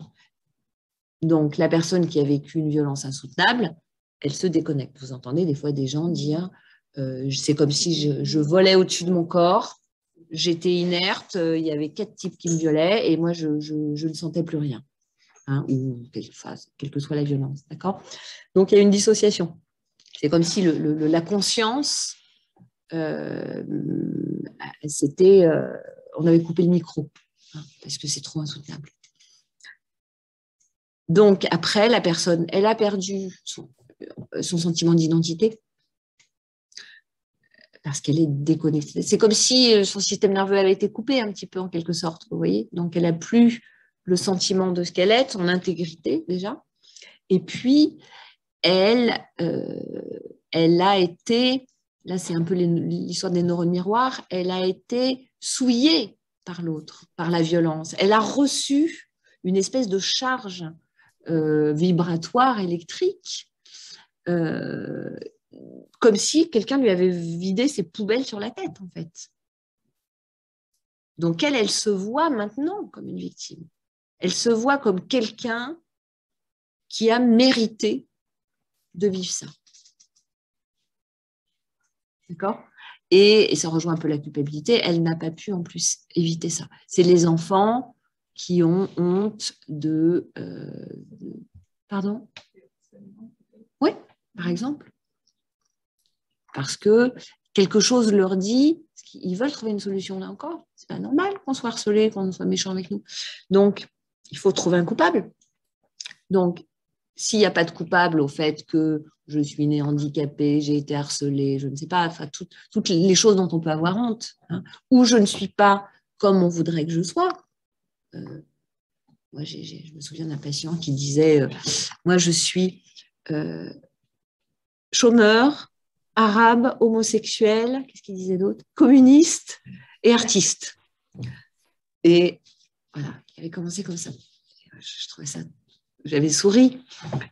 Donc, la personne qui a vécu une violence insoutenable, elle se déconnecte. Vous entendez des fois des gens dire c'est comme si je volais au-dessus de mon corps, j'étais inerte, il y avait 4 types qui me violaient et moi, je ne sentais plus rien. Hein, ou quelle que soit la violence. D'accord ? Donc, il y a une dissociation. C'est comme si la conscience, c'était, on avait coupé le micro, hein, parce que c'est trop insoutenable. Donc, après, la personne, elle a perdu son sentiment d'identité parce qu'elle est déconnectée. C'est comme si son système nerveux avait été coupé un petit peu, en quelque sorte, vous voyez. Donc, elle n'a plus le sentiment de ce qu'elle est, son intégrité, déjà. Et puis, elle a été, là c'est un peu l'histoire des neurones miroirs, elle a été souillée par l'autre, par la violence. Elle a reçu une espèce de charge vibratoire, électrique, comme si quelqu'un lui avait vidé ses poubelles sur la tête, en fait. Donc elle se voit maintenant comme une victime. Elle se voit comme quelqu'un qui a mérité de vivre ça. D'accord ? Et ça rejoint un peu la culpabilité. Elle n'a pas pu en plus éviter ça. C'est les enfants qui ont honte de... Pardon ? Oui, par exemple. Parce que quelque chose leur dit, ils veulent trouver une solution là encore. C'est pas normal qu'on soit harcelé, qu'on soit méchant avec nous. Donc, il faut trouver un coupable. Donc, s'il n'y a pas de coupable au fait que je suis née handicapée, j'ai été harcelée, je ne sais pas, enfin, toutes les choses dont on peut avoir honte, hein, ou je ne suis pas comme on voudrait que je sois. Moi, je me souviens d'un patient qui disait moi, je suis chômeur, arabe, homosexuel, qu'est-ce qu'il disait d'autre ? Communiste et artiste. Et voilà, il avait commencé comme ça. Je trouvais ça... J'avais souri.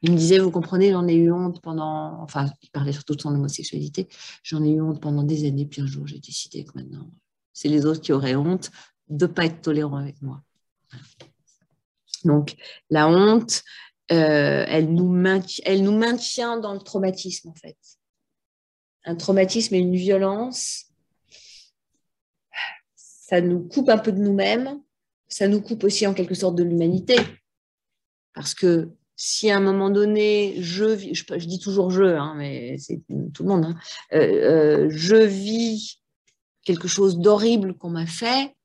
Il me disait, vous comprenez, j'en ai eu honte pendant... Enfin, il parlait surtout de son homosexualité. J'en ai eu honte pendant des années, puis un jour, j'ai décidé que maintenant, c'est les autres qui auraient honte de ne pas être tolérants avec moi. Donc, la honte, elle nous maintient dans le traumatisme, en fait. Un traumatisme et une violence, ça nous coupe un peu de nous-mêmes, ça nous coupe aussi en quelque sorte de l'humanité. Parce que si à un moment donné, je dis toujours je, hein, mais c'est tout le monde, hein, je vis quelque chose d'horrible qu'on m'a fait,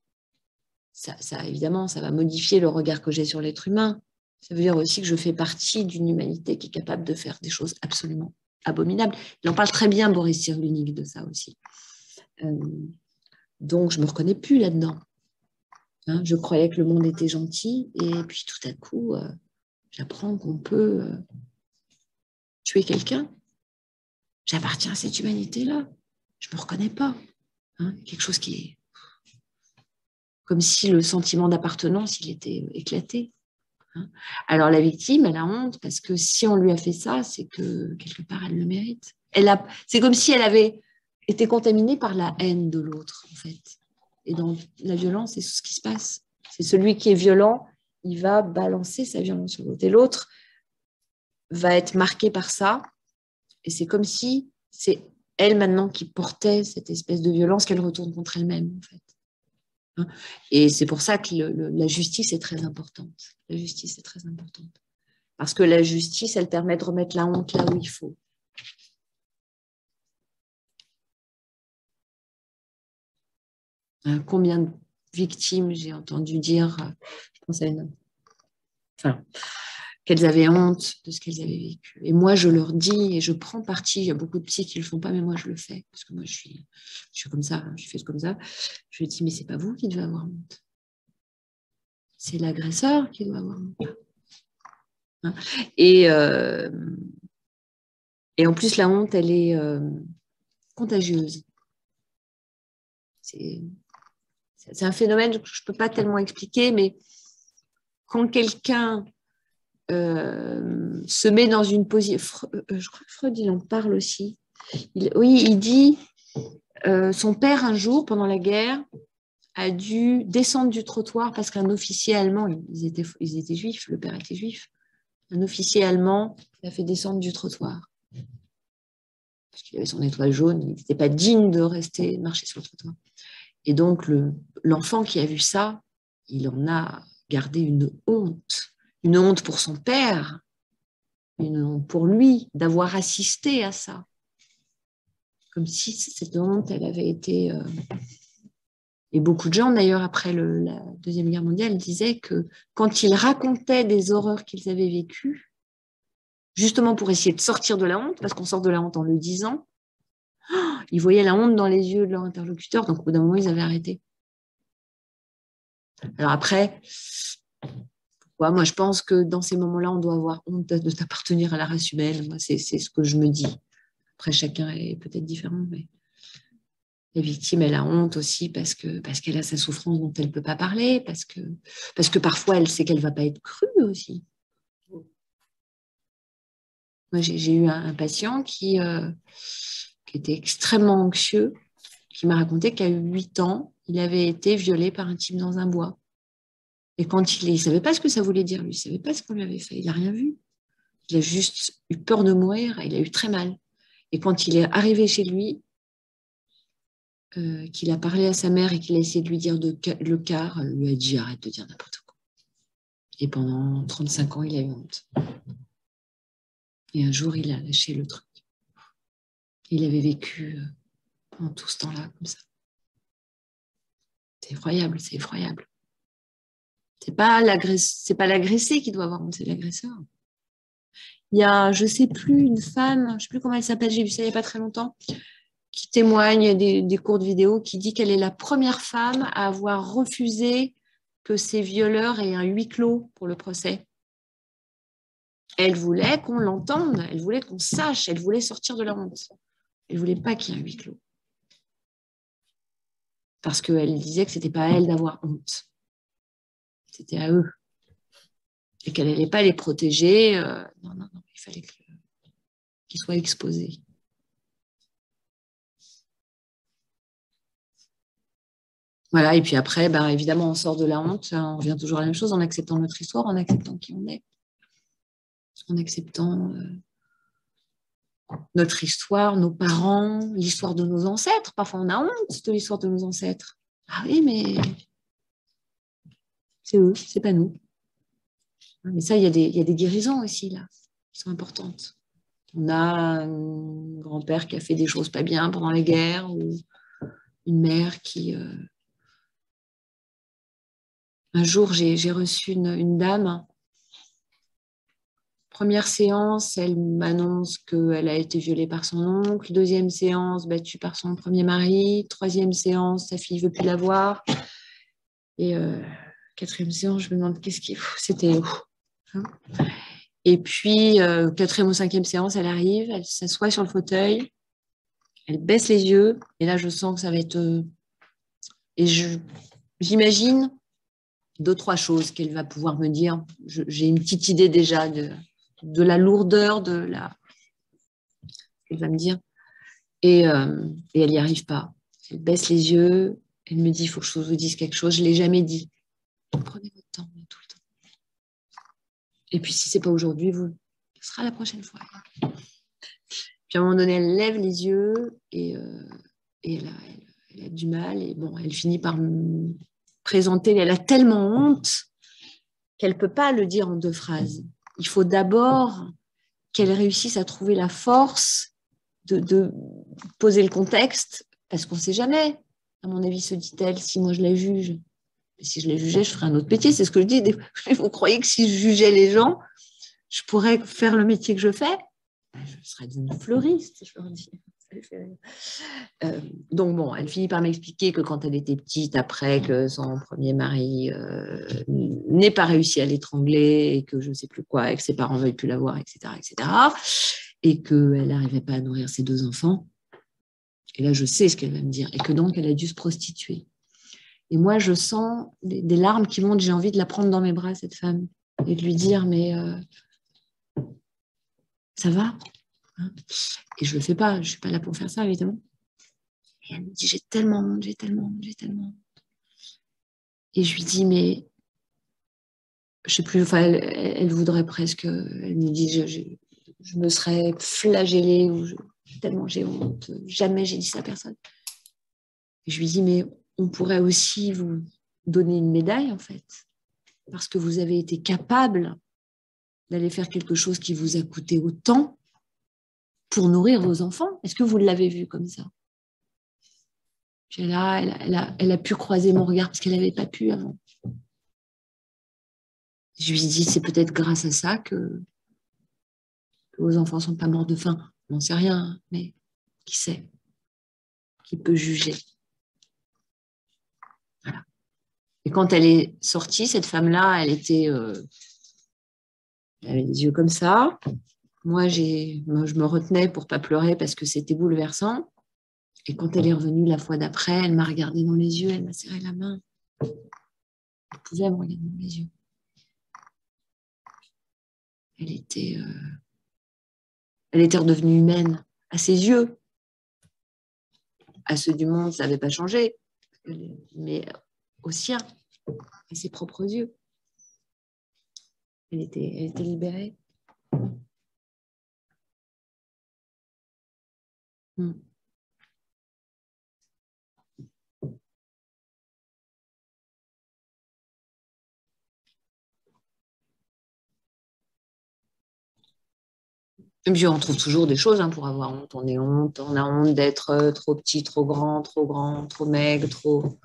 ça, évidemment, ça va modifier le regard que j'ai sur l'être humain. Ça veut dire aussi que je fais partie d'une humanité qui est capable de faire des choses absolument abominables. Il en parle très bien, Boris Cyrulnik, de ça aussi. Donc, je ne me reconnais plus là-dedans. Hein, je croyais que le monde était gentil, et puis tout à coup... j'apprends qu'on peut tuer quelqu'un. J'appartiens à cette humanité-là. Je ne me reconnais pas. Hein, quelque chose qui est comme si le sentiment d'appartenance, il était éclaté. Hein. Alors la victime, elle a honte parce que si on lui a fait ça, c'est que quelque part, elle le mérite. C'est comme si elle avait été contaminée par la haine de l'autre, en fait. Et dans la violence, c'est ce qui se passe. C'est celui qui est violent, il va balancer sa violence sur l'autre. Et l'autre va être marqué par ça. Et c'est comme si c'est elle, maintenant, qui portait cette espèce de violence, qu'elle retourne contre elle-même, en fait. Hein. Et c'est pour ça que la justice est très importante. La justice est très importante. Parce que la justice, elle permet de remettre la honte là où il faut. Combien de victimes j'ai entendu dire, je pense à qu'elles avaient honte de ce qu'elles avaient vécu. Et moi, je leur dis, et je prends parti, il y a beaucoup de psy qui ne le font pas, mais moi, je le fais, parce que moi, je suis comme ça, je fais comme ça. Je dis, mais ce n'est pas vous qui devez avoir honte. C'est l'agresseur qui doit avoir honte. Hein? Et en plus, la honte, elle est contagieuse. C'est un phénomène que je ne peux pas tellement expliquer, mais quand quelqu'un se met dans une position... je crois que Freud, il en parle aussi. Il dit, son père, un jour, pendant la guerre, a dû descendre du trottoir parce qu'un officier allemand, ils étaient juifs, le père était juif, un officier allemand l'a fait descendre du trottoir. Parce qu'il avait son étoile jaune, il n'était pas digne de marcher sur le trottoir. Et donc, l'enfant qui a vu ça, il en a gardé une honte pour son père, une honte pour lui, d'avoir assisté à ça. Comme si cette honte, elle avait été... Et beaucoup de gens, d'ailleurs, après la Deuxième Guerre mondiale, disaient que quand ils racontaient des horreurs qu'ils avaient vécues, justement pour essayer de sortir de la honte, parce qu'on sort de la honte en le disant, ils voyaient la honte dans les yeux de leur interlocuteur, donc au bout d'un moment, ils avaient arrêté. Alors après, moi, je pense que dans ces moments-là, on doit avoir honte d'appartenir à la race humaine. Moi, c'est ce que je me dis. Après, chacun est peut-être différent, mais la victime, elle a honte aussi parce qu'elle a sa souffrance dont elle ne peut pas parler, parce que parfois, elle sait qu'elle ne va pas être crue aussi. Moi, j'ai eu un patient qui était extrêmement anxieux, qui m'a raconté qu'à 8 ans, il avait été violé par un type dans un bois. Et quand il ne savait pas ce que ça voulait dire, lui, il ne savait pas ce qu'on lui avait fait, il n'a rien vu. Il a juste eu peur de mourir, il a eu très mal. Et quand il est arrivé chez lui, qu'il a parlé à sa mère et qu'il a essayé de lui dire le quart, elle lui a dit arrête de dire n'importe quoi. Et pendant 35 ans, il a eu honte. Et un jour, il a lâché le truc. Il avait vécu pendant tout ce temps-là comme ça. C'est effroyable, c'est effroyable. C'est pas l'agressé qui doit avoir honte, c'est l'agresseur. Il y a, je ne sais plus, une femme, je ne sais plus comment elle s'appelle, j'ai vu ça il n'y a pas très longtemps, qui témoigne des courtes vidéos, qui dit qu'elle est la première femme à avoir refusé que ses violeurs aient un huis clos pour le procès. Elle voulait qu'on l'entende, elle voulait qu'on sache, elle voulait sortir de la honte. Elle ne voulait pas qu'il y ait un huis clos. Parce qu'elle disait que ce n'était pas à elle d'avoir honte. C'était à eux. Et qu'elle n'allait pas les protéger. Non, il fallait qu'ils soient exposés. Voilà, et puis après, évidemment, on sort de la honte, on revient toujours à la même chose, en acceptant notre histoire, en acceptant qui on est, en acceptant notre histoire, nos parents, l'histoire de nos ancêtres. Parfois, on a honte de l'histoire de nos ancêtres. Ah oui, mais c'est eux, c'est pas nous. Mais ça, il y a des guérisons aussi, là, qui sont importantes. On a un grand-père qui a fait des choses pas bien pendant la guerre, ou une mère qui... Un jour, j'ai reçu une dame. Première séance, elle m'annonce qu'elle a été violée par son oncle. Deuxième séance, battue par son premier mari. Troisième séance, sa fille ne veut plus la voir. Et quatrième séance, je me demande qu'est-ce qu'il faut. C'était... Hein. Et puis, quatrième ou cinquième séance, elle arrive, elle s'assoit sur le fauteuil, elle baisse les yeux. Et là, je sens que ça va être... Et j'imagine 2-3 choses qu'elle va pouvoir me dire. J'ai une petite idée déjà de la lourdeur de la... Elle va me dire. Et elle n'y arrive pas. Elle baisse les yeux. Elle me dit, il faut que je vous dise quelque chose. Je ne l'ai jamais dit. Prenez votre temps, tout le temps. Et puis, si ce n'est pas aujourd'hui, ce sera la prochaine fois. Puis à un moment donné, elle lève les yeux et elle a du mal. Et bon, elle finit par me présenter. Elle a tellement honte qu'elle ne peut pas le dire en 2 phrases. Il faut d'abord qu'elle réussisse à trouver la force de poser le contexte, parce qu'on ne sait jamais. À mon avis, se dit-elle, si moi je la juge, et si je la jugeais, je ferais un autre métier. C'est ce que je dis. Vous croyez que si je jugeais les gens, je pourrais faire le métier que je fais? Je serais devenue fleuriste, je leur dis. Donc bon, elle finit par m'expliquer que quand elle était petite, après que son premier mari n'ait pas réussi à l'étrangler et que je ne sais plus quoi, et que ses parents ne veuillent plus la voir, etc., et qu'elle n'arrivait pas à nourrir ses 2 enfants. Et là, je sais ce qu'elle va me dire. Et que donc, elle a dû se prostituer. Et moi, je sens des larmes qui montent. J'ai envie de la prendre dans mes bras, cette femme, et de lui dire, mais ça va, hein? Et je ne le fais pas. Je ne suis pas là pour faire ça, évidemment. Et elle me dit, j'ai tellement honte. Et je lui dis, mais je sais plus, enfin, elle voudrait presque, elle me dit, je me serais flagellée, tellement j'ai honte, jamais j'ai dit ça à personne. Et je lui dis, mais on pourrait aussi vous donner une médaille, en fait, parce que vous avez été capable d'aller faire quelque chose qui vous a coûté autant pour nourrir vos enfants. Est-ce que vous l'avez vu comme ça? Puis là, elle a pu croiser mon regard parce qu'elle n'avait pas pu avant. Je lui dis, c'est peut-être grâce à ça que vos enfants ne sont pas morts de faim. On n'en sait rien, mais qui sait? Qui peut juger? Voilà. Et quand elle est sortie, cette femme-là, elle avait les yeux comme ça. Moi, je me retenais pour ne pas pleurer parce que c'était bouleversant. Et quand elle est revenue la fois d'après, elle m'a regardé dans les yeux, elle m'a serré la main. Elle pouvait me regarder dans les yeux. Elle était redevenue humaine à ses yeux. À ceux du monde, ça n'avait pas changé, mais aux siens, à ses propres yeux. Elle était libérée. Et puis on trouve toujours des choses pour avoir honte. On a honte d'être trop petit, trop grand, trop maigre, trop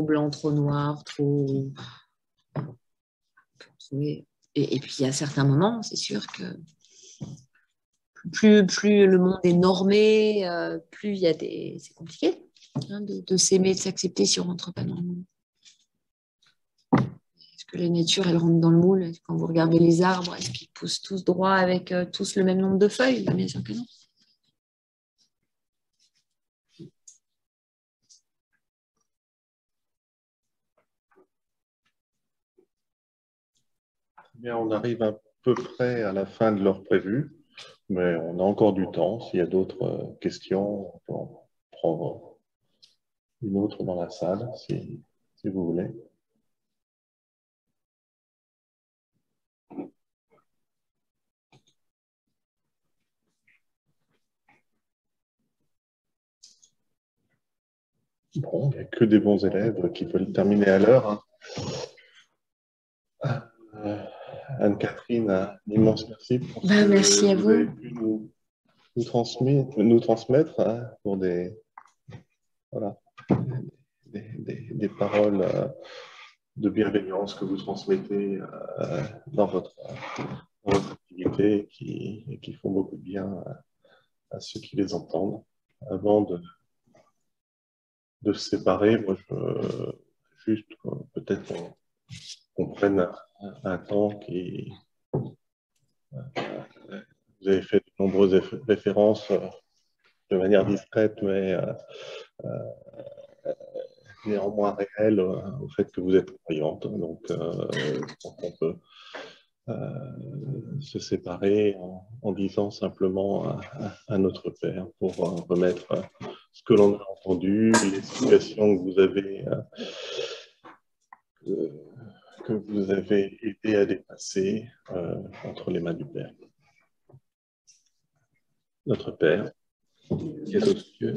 blanc, trop noir, trop. Et puis à certains moments, c'est sûr que plus le monde est normé, plus il y a des. C'est compliqué de s'aimer, de s'accepter si on ne rentre pas dans le moule. Est-ce que la nature, elle rentre dans le moule? Quand vous regardez les arbres, est-ce qu'ils poussent tous droits avec tous le même nombre de feuilles? Bien sûr que non. Bien, on arrive à peu près à la fin de l'heure prévue, mais on a encore du temps. S'il y a d'autres questions, on peut en prendre une autre dans la salle, si vous voulez. Bon, il n'y a que des bons élèves qui veulent terminer à l'heure. Anne-Catherine, un immense merci pour ce que vous avez pu nous transmettre pour des paroles de bienveillance que vous transmettez dans votre activité et qui font beaucoup de bien à ceux qui les entendent. Avant de se séparer, moi, juste peut-être qu'on prenne un temps qui... Vous avez fait de nombreuses références de manière discrète, mais néanmoins réelle au fait que vous êtes croyante. Donc, on peut se séparer en disant simplement à notre Père pour remettre ce que l'on a entendu, les situations que vous avez aidé à dépasser entre les mains du Père. Notre Père, qui es aux cieux,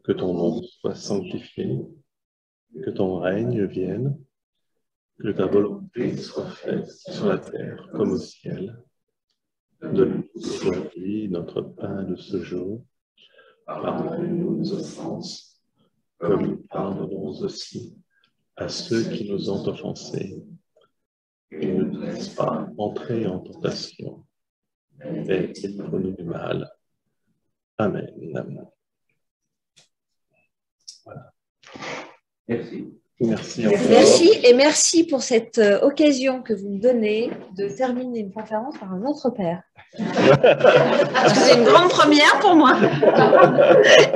que ton nom soit sanctifié, que ton règne vienne, que ta volonté soit faite sur la terre comme au ciel. Donne-nous aujourd'hui notre pain de ce jour. Pardonne-nous nos offenses, comme nous pardonnons aussi à ceux qui nous ont offensés. Et ne nous laisse pas entrer en tentation, mais délivre-nous du mal. Amen. Voilà. Merci. Merci encore. Merci et merci pour cette occasion que vous me donnez de terminer une conférence par un Notre Père. Parce que c'est une grande première pour moi.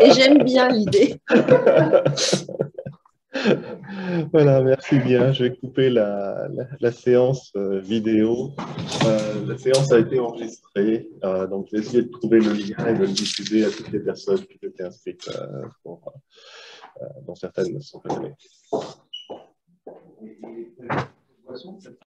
Et j'aime bien l'idée. Voilà, merci bien. Je vais couper la séance vidéo. La séance a été enregistrée, donc j'ai essayé de trouver le lien et de le diffuser à toutes les personnes qui étaient inscrites dont certaines sont connectées.